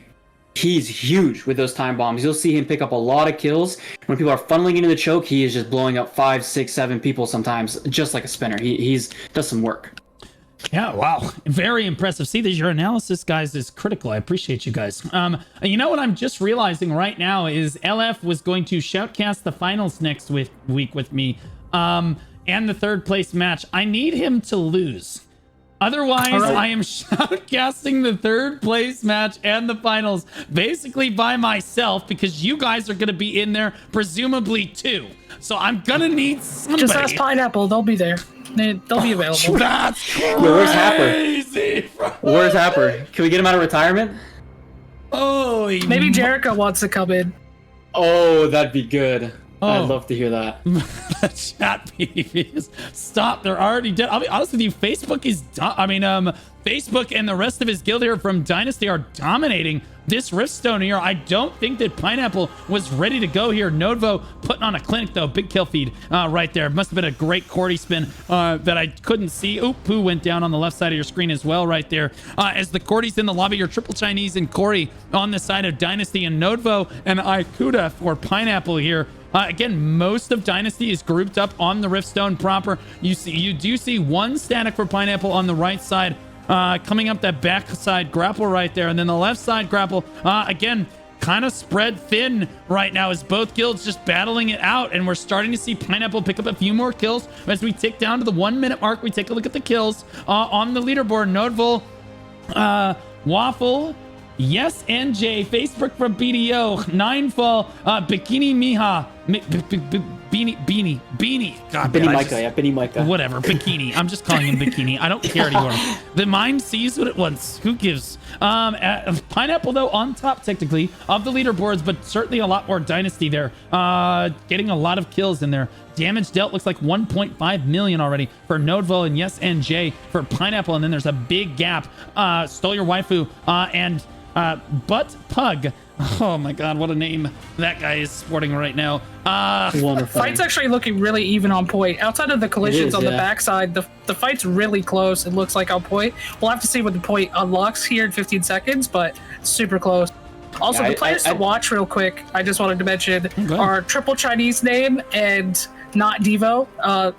He's huge with those time bombs. You'll see him pick up a lot of kills. When people are funneling into the choke, he is just blowing up 5, 6, 7 people sometimes, just like a spinner. He's does some work. Yeah, wow. Very impressive. See, your analysis, guys, is critical. I appreciate you guys. You know what I'm just realizing right now is LF was going to shoutcast the finals next week with me, and the third place match. I need him to lose. Otherwise, right. I am shoutcasting the third place match and the finals basically by myself because you guys are going to be in there, presumably too. So I'm going to need somebody. Just ask Pineapple. They'll be there. They'll be available. That's crazy. Where's Happer? Where's Happer? Can we get him out of retirement? Oh, maybe Jericho wants to come in. Oh, that'd be good. Oh. I'd love to hear that. Chat PvPs. Stop. They're already dead. I'll be honest with you. Facebook is... Facebook and the rest of his guild here from Dynasty are dominating this Riftstone here. I don't think that Pineapple was ready to go here. Nodevo putting on a clinic, though. Big kill feed right there. Must have been a great Cordy spin that I couldn't see. Oop, Poo went down on the left side of your screen as well right there. As the Cordy's in the lobby, your Triple Chinese and Corey on the side of Dynasty and Nodevo and Ikuda for Pineapple here. Again, most of Dynasty is grouped up on the Riftstone proper. You do see one static for Pineapple on the right side, coming up that back side grapple right there, and then the left side grapple again kind of spread thin right now as both guilds just battling it out, and we're starting to see Pineapple pick up a few more kills as we tick down to the 1 minute mark. We take a look at the kills on the leaderboard. Nodeville, Waffle, Yes, NJ, Facebook from BDO, Ninefall, Bikini Miha, Beanie. God, Benny Micah, yeah, Benny Micah. Whatever, Bikini. I'm just calling him Bikini. I don't care anymore. The mind sees what it wants. Who gives? Pineapple, though, on top, technically, of the leaderboards, but certainly a lot more Dynasty there. Getting a lot of kills in there. Damage dealt looks like 1.5 million already for Nodeville and Yes NJ for Pineapple. And then there's a big gap. Stole Your Waifu and Butt Pug. Oh my god, what a name that guy is sporting right now. Wonderful. Fight's actually looking really even on point. Outside of the collisions on the backside, the fight's really close. It looks like on point. We'll have to see what the point unlocks here in 15 seconds, but super close. Also, the players to watch real quick, I just wanted to mention, are Triple Chinese Name and Not Devo,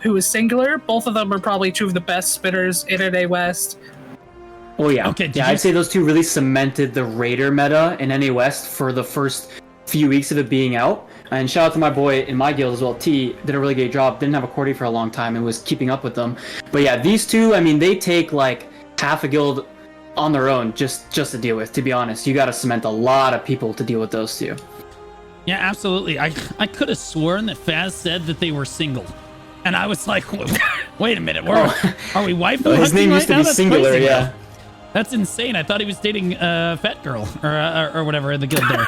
who is singular. Both of them are probably two of the best spinners in NA West. Oh yeah, okay. Yeah, I'd say those two really cemented the Raider meta in NA West for the first few weeks of it being out. And shout out to my boy in my guild as well, T, did a really great job. Didn't have a Cordy for a long time and was keeping up with them. But yeah, these two, I mean, they take like half a guild on their own just to deal with. To be honest, you got to cement a lot of people to deal with those two. Yeah, absolutely. I could have sworn that Faz said that they were single. And I was like, wait a minute, are we waifu? His name used to be singular, yeah. That's insane. I thought he was dating Fat Girl or whatever in the guild there.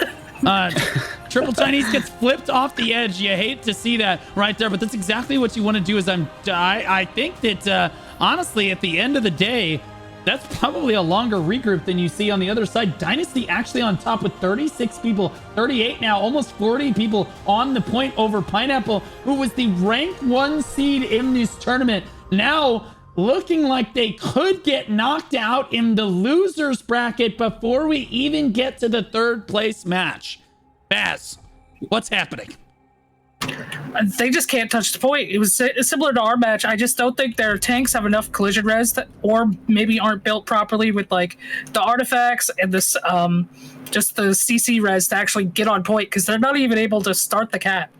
Triple Chinese gets flipped off the edge. You hate to see that right there, but that's exactly what you want to do. I think that honestly, at the end of the day, that's probably a longer regroup than you see on the other side. Dynasty actually on top with 36 people, 38 now, almost 40 people on the point over Pineapple, who was the rank 1 seed in this tournament. Now looking like they could get knocked out in the losers bracket before we even get to the third place match. Baz, what's happening? They just can't touch the point. It was similar to our match. I just don't think their tanks have enough collision res or maybe aren't built properly with like the artifacts and this just the CC res to actually get on point because they're not even able to start the cat.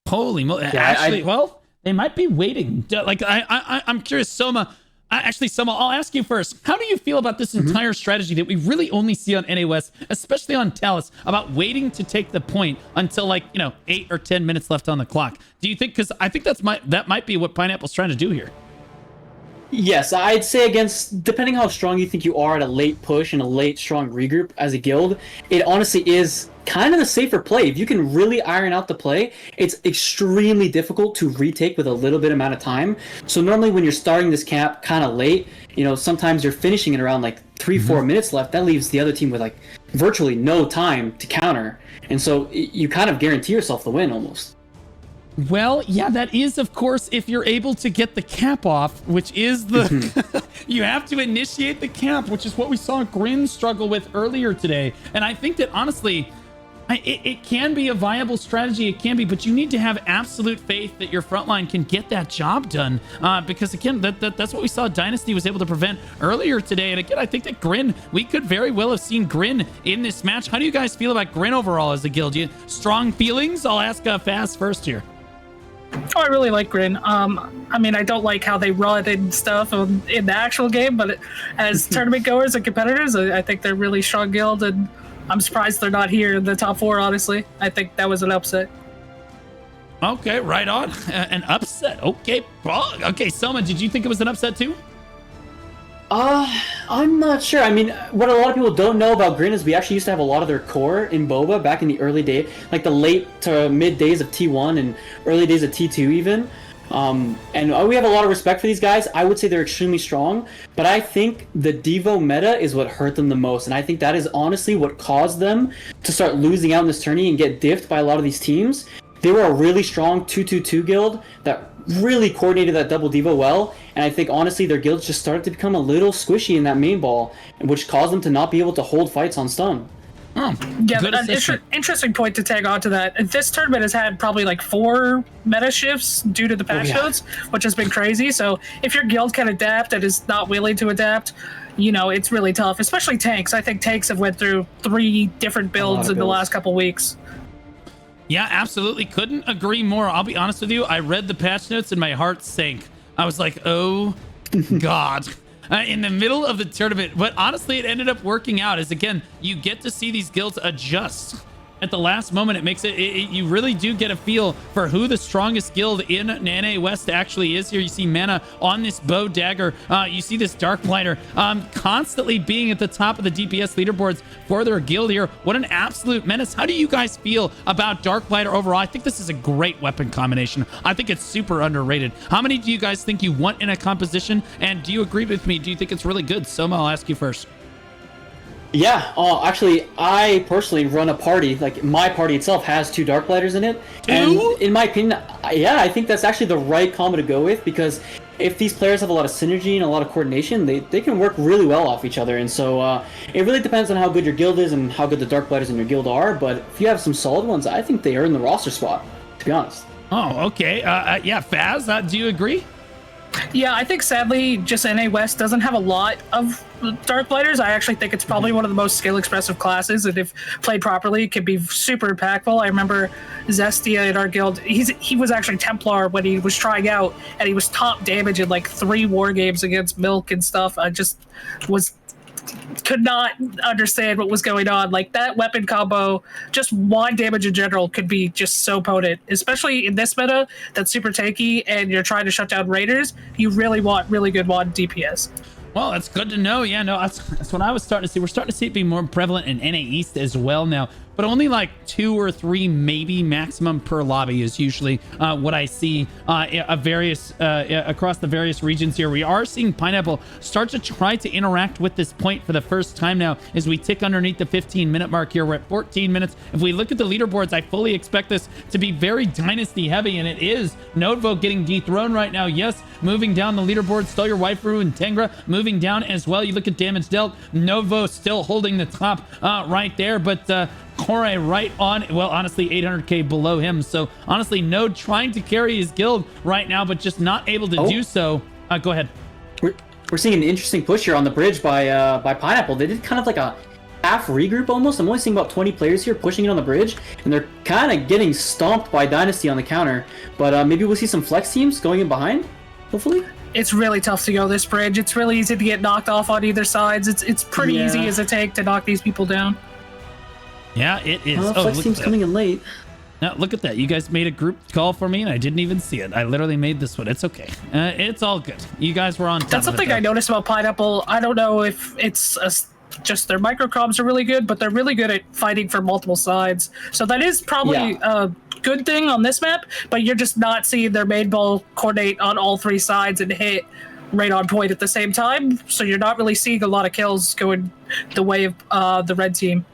Holy moly! Yeah, actually, well, they might be waiting. Like I'm curious, Soma. Actually, Soma, I'll ask you first. How do you feel about this entire strategy that we really only see on NA West, especially on Talus, about waiting to take the point until 8 or 10 minutes left on the clock? Do you think? Because I think that might be what Pineapple's trying to do here. Yes, I'd say depending how strong you think you are at a late push and a late strong regroup as a guild, it honestly is kind of the safer play. If you can really iron out the play, it's extremely difficult to retake with a little bit amount of time. So normally when you're starting this camp kind of late, sometimes you're finishing it around 3-4 minutes left. That leaves the other team with virtually no time to counter. And so you kind of guarantee yourself the win almost. Well, yeah, that is, of course, if you're able to get the cap off, which is the... you have to initiate the cap, which is what we saw Grin struggle with earlier today. And I think that, honestly, it can be a viable strategy. It can be, but you need to have absolute faith that your frontline can get that job done. Because, again, that's what we saw Dynasty was able to prevent earlier today. And, again, I think that Grin, we could very well have seen Grin in this match. How do you guys feel about Grin overall as a guild? Strong feelings? I'll ask Fast first here. Oh, I really like Grin. I don't like how they run and stuff in the actual game, but as tournament goers and competitors, I think they're a really strong guild, and I'm surprised they're not here in the top 4, honestly. I think that was an upset. Okay, right on. An upset. Okay. Okay, Soma, did you think it was an upset too? I'm not sure. What a lot of people don't know about Grin is we actually used to have a lot of their core in Boba back in the early days, the late to mid days of T1 and early days of T2 even. And we have a lot of respect for these guys. I would say they're extremely strong, but I think the Devo meta is what hurt them the most. And I think that is honestly what caused them to start losing out in this tourney and get diffed by a lot of these teams. They were a really strong 2-2-2 guild that really coordinated that double Devo well, and I think honestly their guilds just started to become a little squishy in that main ball, which caused them to not be able to hold fights on stun. Yeah, but an interesting point to tag on to that. This tournament has had probably 4 meta shifts due to the patch notes, which has been crazy. So if your guild can adapt and is not willing to adapt, it's really tough, especially tanks. I think tanks have went through 3 different builds in the last couple weeks. Yeah, absolutely. Couldn't agree more. I'll be honest with you. I read the patch notes and my heart sank. I was like, oh, God. In the middle of the tournament. But honestly, it ended up working out as, again, you get to see these guilds adjust. At the last moment, it makes you really do get a feel for who the strongest guild in NA West actually is here. You see Mana on this bow dagger. You see this Dark Blighter constantly being at the top of the DPS leaderboards for their guild here. What an absolute menace. How do you guys feel about Dark Blighter overall? I think this is a great weapon combination. I think it's super underrated. How many do you guys think you want in a composition? And do you agree with me? Do you think it's really good? Soma, I'll ask you first. Yeah, actually, I personally run a party. My party itself has 2 Dark Blighters in it. And in my opinion, I think that's actually the right combo to go with, because if these players have a lot of synergy and a lot of coordination, they can work really well off each other. And so it really depends on how good your guild is and how good the Dark Blighters in your guild are. But if you have some solid ones, I think they earn the roster spot, to be honest. Oh, okay. Yeah, Faz, do you agree? Yeah, I think sadly, just NA West doesn't have a lot of Dark Blighters. I actually think it's probably one of the most skill-expressive classes, and if played properly, it can be super impactful. I remember Zestia in our guild, he was actually Templar when he was trying out, and he was top damage in 3 war games against Milk and stuff. I just could not understand what was going on. That weapon combo, just wand damage in general, could be just so potent, especially in this meta that's super tanky and you're trying to shut down raiders. You really want really good wand DPS. Well, that's good to know. Yeah, no, that's what I was starting to see. We're starting to see it be more prevalent in NA East as well now. But only 2 or 3 maybe maximum per lobby is usually what I see across the various regions here. We are seeing Pineapple start to try to interact with this point for the first time now as we tick underneath the 15-minute mark here. We're at 14 minutes. If we look at the leaderboards, I fully expect this to be very Dynasty heavy, and it is. Nodevo getting dethroned right now. Yes, moving down the leaderboard. Still your Waifu and Tengra moving down as well. You look at damage dealt. Nodevo still holding the top right there, but Kore right on, well, honestly, 800k below him. So honestly, Node trying to carry his guild right now, but just not able to do so. Go ahead. We're seeing an interesting push here on the bridge by Pineapple. They did kind of a half regroup almost. I'm only seeing about 20 players here pushing it on the bridge, and they're kind of getting stomped by Dynasty on the counter. But maybe we'll see some flex teams going in behind, hopefully. it's really tough to go this bridge. It's really easy to get knocked off on either sides. It's pretty easy as a tank to knock these people down. Yeah, it is. Flex team's coming in late. Now, look at that. You guys made a group call for me, and I didn't even see it. I literally made this one. It's okay. It's all good. You guys were on top That's of it, something though. I noticed about Pineapple. I don't know if it's just their microcoms are really good, but they're really good at fighting for multiple sides. So that is probably a good thing on this map, but you're just not seeing their main ball coordinate on all three sides and hit right on point at the same time. So you're not really seeing a lot of kills going the way of the red team.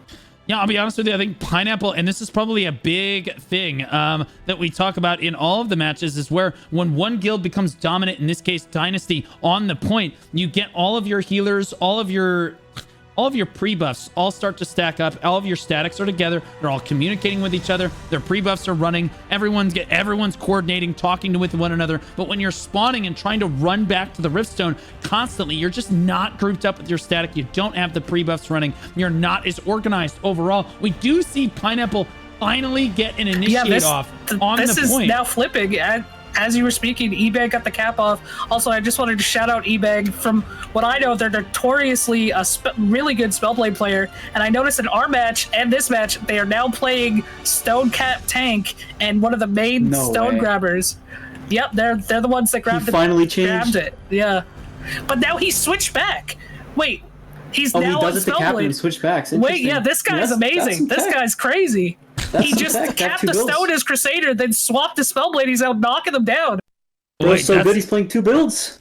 Yeah, I'll be honest with you. I think Pineapple, and this is probably a big thing that we talk about in all of the matches, is where when one guild becomes dominant, in this case, Dynasty, on the point, you get all of your healers, all of your pre-buffs all start to stack up. All of your statics are together. They're all communicating with each other. Their pre-buffs are running. Everyone's coordinating, talking with one another. But when you're spawning and trying to run back to the Riftstone constantly, you're just not grouped up with your static. You don't have the pre-buffs running. You're not as organized overall. We do see Pineapple finally get an initiate off on the point. This is now flipping. As you were speaking, eBay got the cap off. Also, I just wanted to shout out eBay. From what I know, they're notoriously a really good Spellblade player. And I noticed in our match and this match, they are now playing Stone Cap Tank and one of the main Stone Grabbers. Yep, they're the ones that grabbed grabbed it. Yeah, but now he switched back. Wait, he's now he does on it to cap and switch backs. Wait, yeah, this guy's amazing. This guy's crazy. He just capped the stone as Crusader, then swapped the Spellblade. He's out knocking them down. Bro's so good, he's playing 2 builds.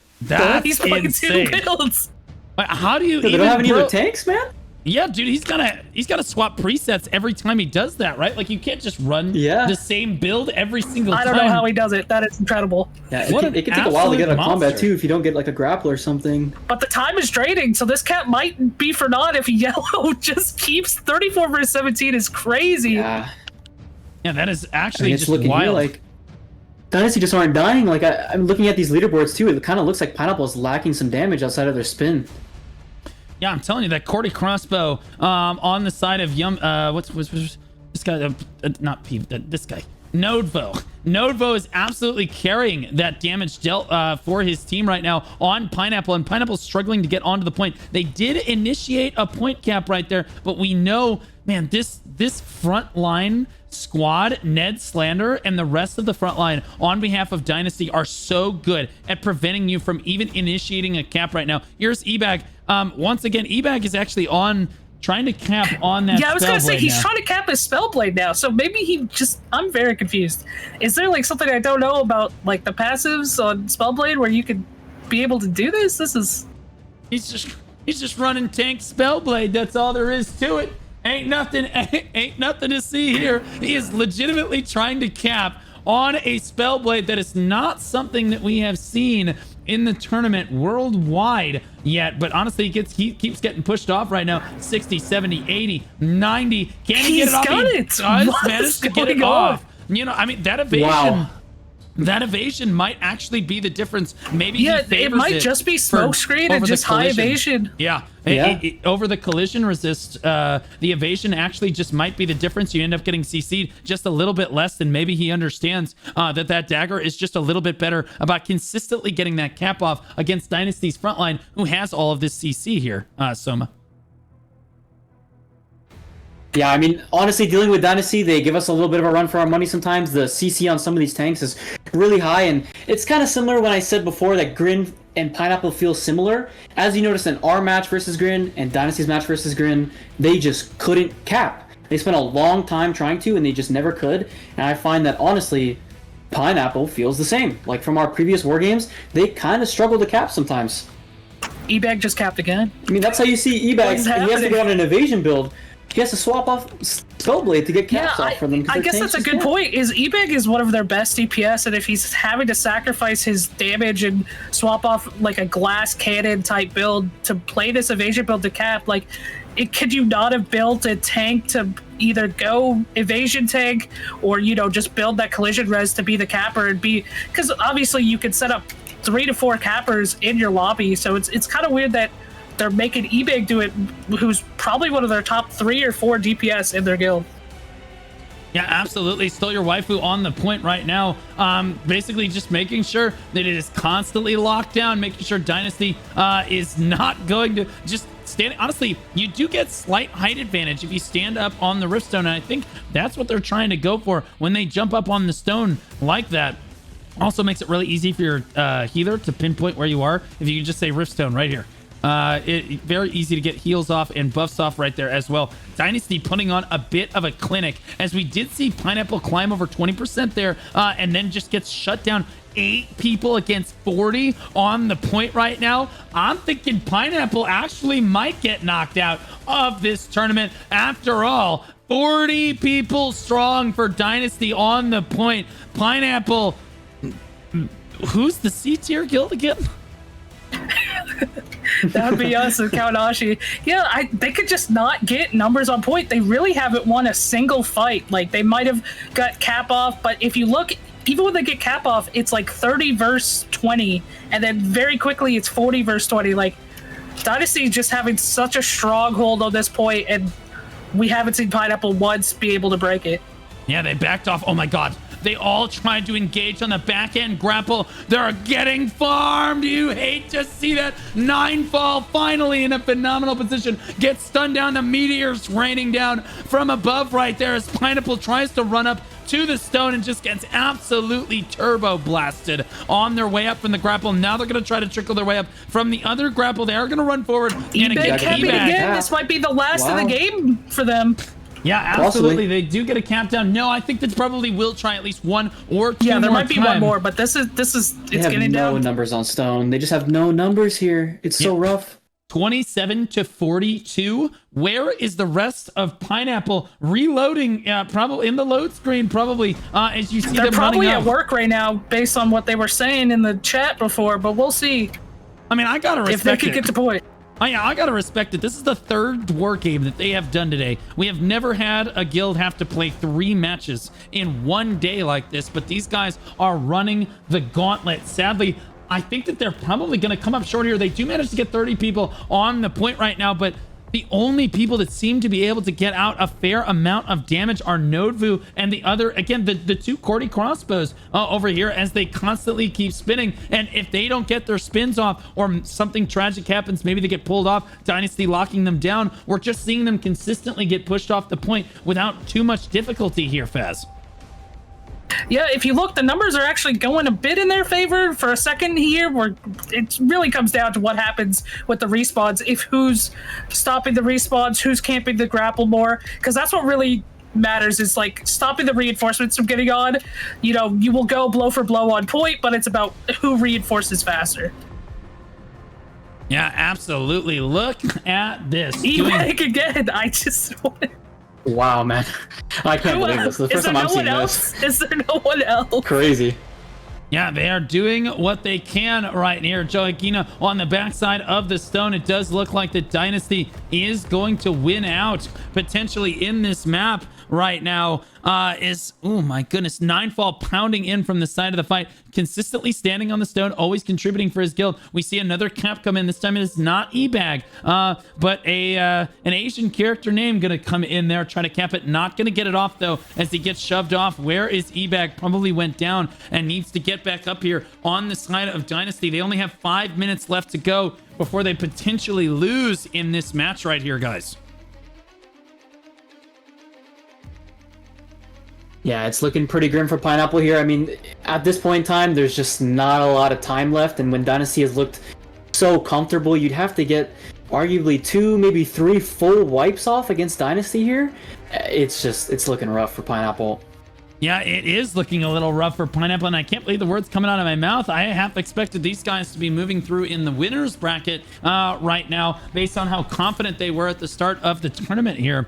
He's playing insane. 2 builds. How do you They don't have any other tanks, man? Yeah, dude, he's gotta swap presets every time he does that, right? Like, you can't just run the same build every single time. I don't know how he does it. That is incredible. Yeah, it can take a while to get out of combat too if you don't get like a grappler or something. But the time is draining, so this cap might be for naught if Yellow just keeps 34 versus 17 is crazy. Yeah, that is actually just looking wild. Here, like, Dynasty just aren't dying. Like, I'm looking at these leaderboards too. It kind of looks like Pineapple is lacking some damage outside of their spin. Yeah, I'm telling you, that Cordy crossbow on the side of what's this guy? Not P. This guy, Nodevo. Nodevo is absolutely carrying that damage dealt for his team right now on Pineapple, and Pineapple's struggling to get onto the point. They did initiate a point cap right there, but we know, man, this front line squad, Ned Slander, and the rest of the front line on behalf of Dynasty are so good at preventing you from even initiating a cap right now. Here's Ebag. Once again, Ebag is actually trying to cap on that. Yeah, I was gonna say he's now. trying to cap his Spellblade now, so maybe I'm very confused. Is there like something I don't know about, like the passives on Spellblade where you could be able to do this? He's just running tank Spellblade. That's all there is to it. Ain't nothing to see here. He is legitimately trying to cap on a Spellblade. That is not something that we have seen in the tournament worldwide yet, but honestly he keeps getting pushed off right now. 60, 70, 80, 90. Can he get it off? He does manage to get it off. You know, I mean, that evasion might actually be the difference. Maybe it might just be smoke screen and just high evasion. Yeah. Over the collision resist, the evasion actually just might be the difference. You end up getting CC'd just a little bit less, and maybe he understands that dagger is just a little bit better about consistently getting that cap off against Dynasty's frontline, who has all of this CC here, Soma. Yeah, I mean, honestly, dealing with Dynasty, they give us a little bit of a run for our money sometimes. The CC on some of these tanks is really high, and it's kind of similar when I said before that Grin and Pineapple feel similar. As you notice in our match versus Grin and Dynasty's match versus Grin, they just couldn't cap. They spent a long time trying to, and they just never could. And I find that, honestly, Pineapple feels the same. Like, from our previous war games, they kind of struggle to cap sometimes. Ebag just capped again. I mean, that's how you see Ebag. He has to go on an evasion build. He has to swap off Spellblade to get caps off for them. I guess that's a good point. Ebag is one of their best DPS, and if he's having to sacrifice his damage and swap off like a glass cannon type build to play this evasion build to cap, like, could you not have built a tank to either go evasion tank or, you know, just build that collision res to be the capper and be, because obviously you could set up 3 to 4 cappers in your lobby, so it's kind of weird that they're making Ebag do it, who's probably one of their top 3 or 4 DPS in their guild. Yeah, absolutely. Still your waifu on the point right now. Basically just making sure that it is constantly locked down, making sure Dynasty is not going to just stand. Honestly, you do get slight height advantage if you stand up on the Rift Stone, and I think that's what they're trying to go for when they jump up on the stone like that. Also makes it really easy for your healer to pinpoint where you are if you can just say Rift Stone right here. Very easy to get heals off and buffs off right there as well. Dynasty putting on a bit of a clinic, as we did see Pineapple climb over 20% there, and then just gets shut down. 8 people against 40 on the point right now. I'm thinking Pineapple actually might get knocked out of this tournament. After all, 40 people strong for Dynasty on the point. Pineapple, who's the C tier guild again? That would be us and Kaonashi. Yeah, they could just not get numbers on point. They really haven't won a single fight. Like, they might have got cap off, but if you look, even when they get cap off, it's like 30 versus 20, and then very quickly it's 40 versus 20. Like, Dynasty just having such a stronghold on this point, and we haven't seen Pineapple once be able to break it. Yeah, they backed off. Oh my god. They all tried to engage on the back end grapple. They're getting farmed. You hate to see that. Ninefall finally in a phenomenal position. Gets stunned down. The meteors raining down from above right there as Pineapple tries to run up to the stone and just gets absolutely turbo blasted on their way up from the grapple. Now they're going to try to trickle their way up from the other grapple. They are going to run forward. Ebag capping again. This might be the last of the game for them. Yeah, absolutely. Possibly. They do get a countdown. No, I think they probably will try at least 1 or 2 Yeah, there more might be one more, but this is it's getting down. No numbers on stone. They just have no numbers here. It's so rough. 27 to 42. Where is the rest of Pineapple reloading? Probably in the load screen. Probably as you see They're them probably running at work right now, based on what they were saying in the chat before. But we'll see. I mean, I gotta respect if they could get to point. Oh, yeah, I gotta respect it. This is the 3rd war game that they have done today. We have never had a guild have to play 3 matches in one day like this, but these guys are running the gauntlet. Sadly, I think that they're probably going to come up short here. They do manage to get 30 people on the point right now, but the only people that seem to be able to get out a fair amount of damage are Nodevu and the other, again, the 2 Cordy crossbows over here as they constantly keep spinning. And if they don't get their spins off or something tragic happens, maybe they get pulled off, Dynasty locking them down, we're just seeing them consistently get pushed off the point without too much difficulty here, Faz. Yeah, if you look, the numbers are actually going a bit in their favor for a second here, where it really comes down to what happens with the respawns. If who's stopping the respawns, who's camping the grapple more, because that's what really matters, is like stopping the reinforcements from getting on. You know, you will go blow for blow on point, but it's about who reinforces faster. Yeah, absolutely. Look at this. Ebag again. I just want to... Wow, man. I can't believe this. The first time I'm seeing this. Is there no one else? Crazy. Yeah, they are doing what they can right here. Joaquina on the backside of the stone. It does look like the Dynasty is going to win out potentially in this map right now. Oh my goodness, Ninefall pounding in from the side of the fight, consistently standing on the stone, always contributing for his guild. We see another cap come in. This time it is not Ebag, but an Asian character name gonna come in there, try to cap it. Not gonna get it off though, as he gets shoved off. Where is Ebag? Probably went down and needs to get back up here on the side of Dynasty. They only have 5 minutes left to go before they potentially lose in this match right here, guys. Yeah, it's looking pretty grim for Pineapple here. I mean, at this point in time, there's just not a lot of time left, and when Dynasty has looked so comfortable, you'd have to get arguably 2, maybe 3 full wipes off against Dynasty here. It's looking rough for Pineapple. Yeah, it is looking a little rough for Pineapple, and I can't believe the words coming out of my mouth. I half expected these guys to be moving through in the winners bracket right now, based on how confident they were at the start of the tournament here.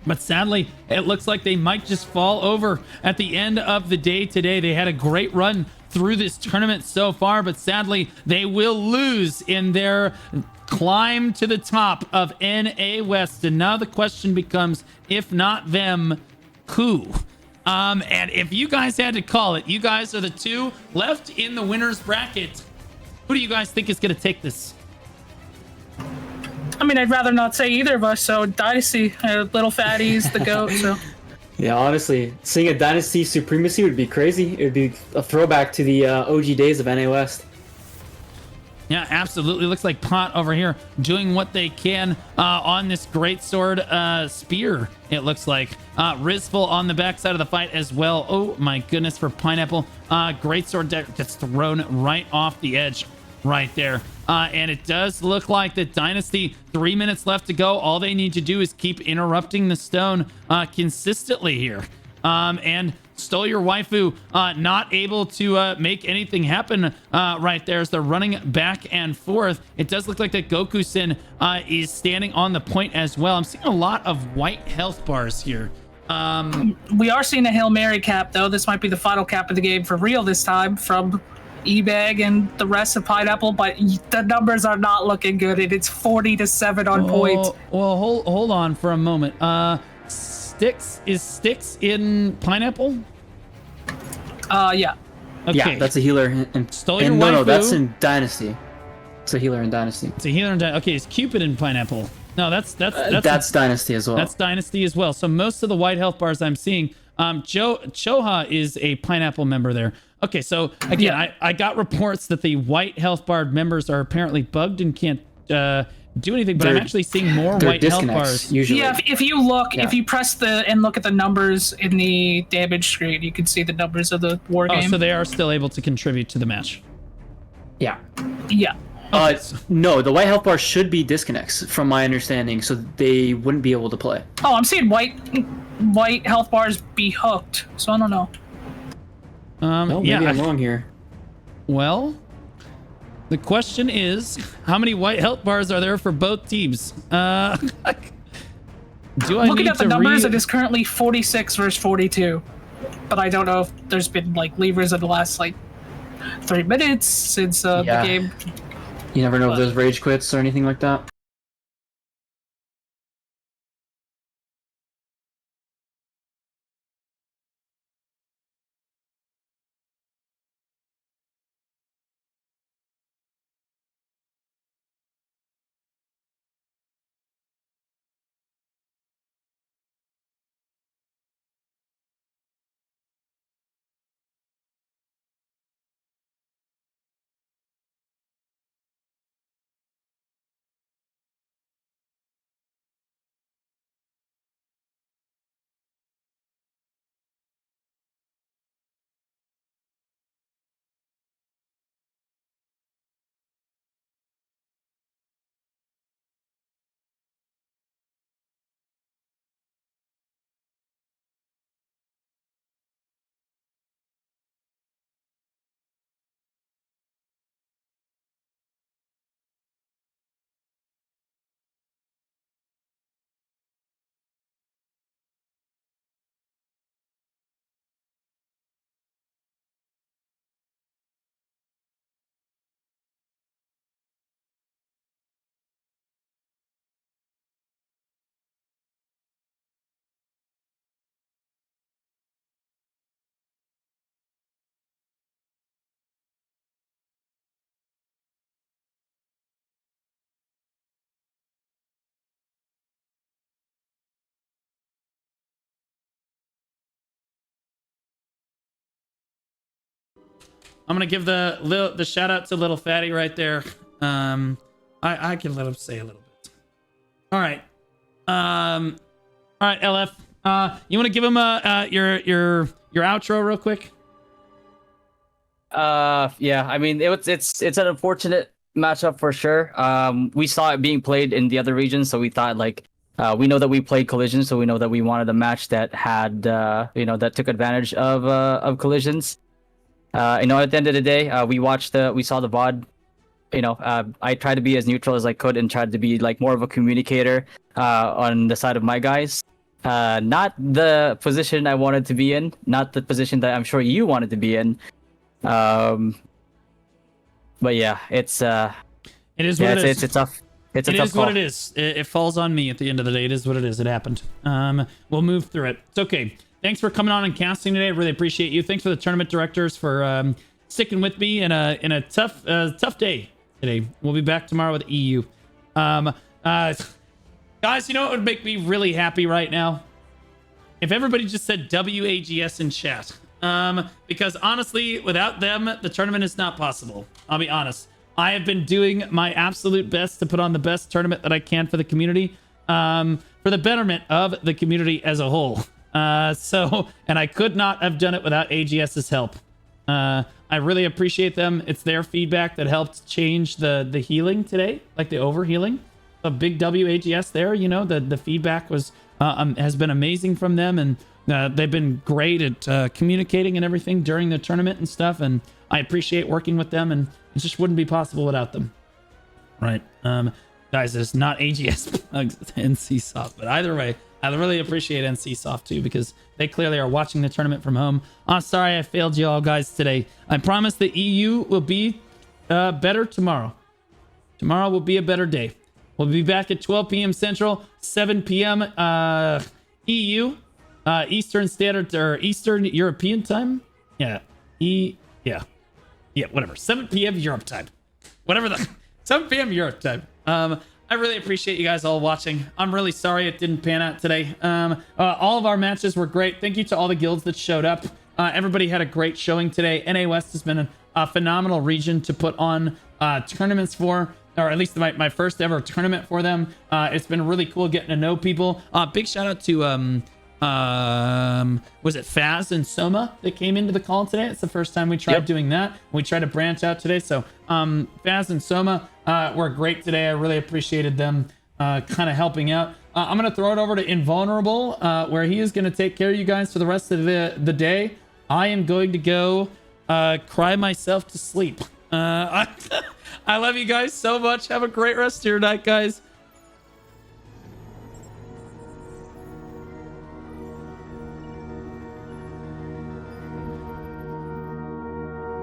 But sadly, it looks like they might just fall over at the end of the day today. They had a great run through this tournament so far, but sadly, they will lose in their climb to the top of NA West. And now the question becomes, if not them, who? And if you guys had to call it, you guys are the 2 left in the winner's bracket. Who do you guys think is going to take this? I mean, I'd rather not say either of us. So Dynasty, little fatties, the goat. So Yeah, honestly, seeing a Dynasty supremacy would be crazy. It would be a throwback to the OG days of NA West. Yeah, absolutely. Looks like Pot over here doing what they can on this greatsword spear, it looks like. Rizful on the backside of the fight as well. Oh my goodness, for Pineapple. Greatsword deck gets thrown right off the edge right there. And it does look like the Dynasty, 3 minutes left to go. All they need to do is keep interrupting the stone consistently here. And Stole Your Waifu not able to make anything happen right there as they're running back and forth. It does look like that Goku-Sin is standing on the point as well. I'm seeing a lot of white health bars here. We are seeing a Hail Mary cap, though. This might be the final cap of the game for real this time from E-Bag and the rest of Pineapple, but the numbers are not looking good, and it's 40-7 on points. Well, hold on for a moment. Is Styx in Pineapple? Yeah. Okay. Yeah, that's a healer. Stole Your no, Waifu. that's in Dynasty. It's a healer in Dynasty. It's a healer in Okay, is Cupid in Pineapple? No, that's Dynasty as well. That's Dynasty as well. So most of the white health bars I'm seeing, Choha is a Pineapple member there. Okay, so again, Yeah. I got reports that the white health bar members are apparently bugged and can't do anything, but I'm actually seeing more white health bars. Usually. Yeah, if you look, Yeah. if you press and look at the numbers in the damage screen, you can see the numbers of the war Oh, game. so they are still able to contribute to the match. Yeah. Yeah. No, the white health bar should be disconnects, from my understanding, so they wouldn't be able to play. Oh, I'm seeing white health bars be hooked, so I don't know. Oh, maybe yeah. I'm wrong here. Well, the question is, how many white health bars are there for both teams? Do I Looking need at the to numbers, read? it is currently 46 versus 42. But I don't know if there's been like levers in the last 3 minutes since the Yeah. game. You never know if there's rage quits or anything like that. I'm gonna give the shout out to Little Fatty right there. I can let him say a little bit. All right. All right, LF. You want to give him your outro real quick? Yeah, I mean it's an unfortunate matchup for sure. We saw it being played in the other regions, so we thought we know that we played Collision, so we know that we wanted a match that had that took advantage of Collisions. At the end of the day, we saw the VOD. I tried to be as neutral as I could and tried to be more of a communicator on the side of my guys. Not the position I wanted to be in, not the position that I'm sure you wanted to be in. But yeah, it is what it is. It's a tough. It is what it is. It falls on me at the end of the day. It is what it is. It happened. We'll move through it. It's okay. Thanks for coming on and casting today. I really appreciate you. Thanks for the tournament directors for sticking with me in a tough day today. We'll be back tomorrow with EU. Guys, you know what would make me really happy right now? if everybody just said WAGS in chat. Because honestly, without them, the tournament is not possible. I'll be honest. I have been doing my absolute best to put on the best tournament that I can for the community, for the betterment of the community as a whole. And I could not have done it without AGS's help. I really appreciate them. It's their feedback that helped change the healing today, like the overhealing. A big WAGS there, you know, the feedback was has been amazing from them, and they've been great at communicating and everything during the tournament and stuff, and I appreciate working with them, and it just wouldn't be possible without them. Right. Guys, it's not AGS plugs, it's NCSoft, but either way, I really appreciate NCSoft too, because they clearly are watching the tournament from home. I'm sorry I failed you all guys today. I promise the EU will be better tomorrow. Tomorrow will be a better day. We'll be back at 12 p.m. Central, 7 p.m. EU, Eastern Standard, or Eastern European time. Yeah. Yeah, whatever. 7 p.m. Europe time. Whatever the 7 p.m. Europe time. I really appreciate you guys all watching. I'm really sorry it didn't pan out today. All of our matches were great. Thank you to all the guilds that showed up. Everybody had a great showing today. NA West has been a phenomenal region to put on tournaments for, or at least my first ever tournament for them. It's been really cool getting to know people. Big shout out to was it Faz and Soma that came into the call today? It's the first time we tried doing that. We tried to branch out today. So Faz and Soma were great today. I really appreciated them kind of helping out. I'm going to throw it over to Invulnerable, where he is going to take care of you guys for the rest of the day. I am going to go cry myself to sleep. I love you guys so much. Have a great rest of your night, guys.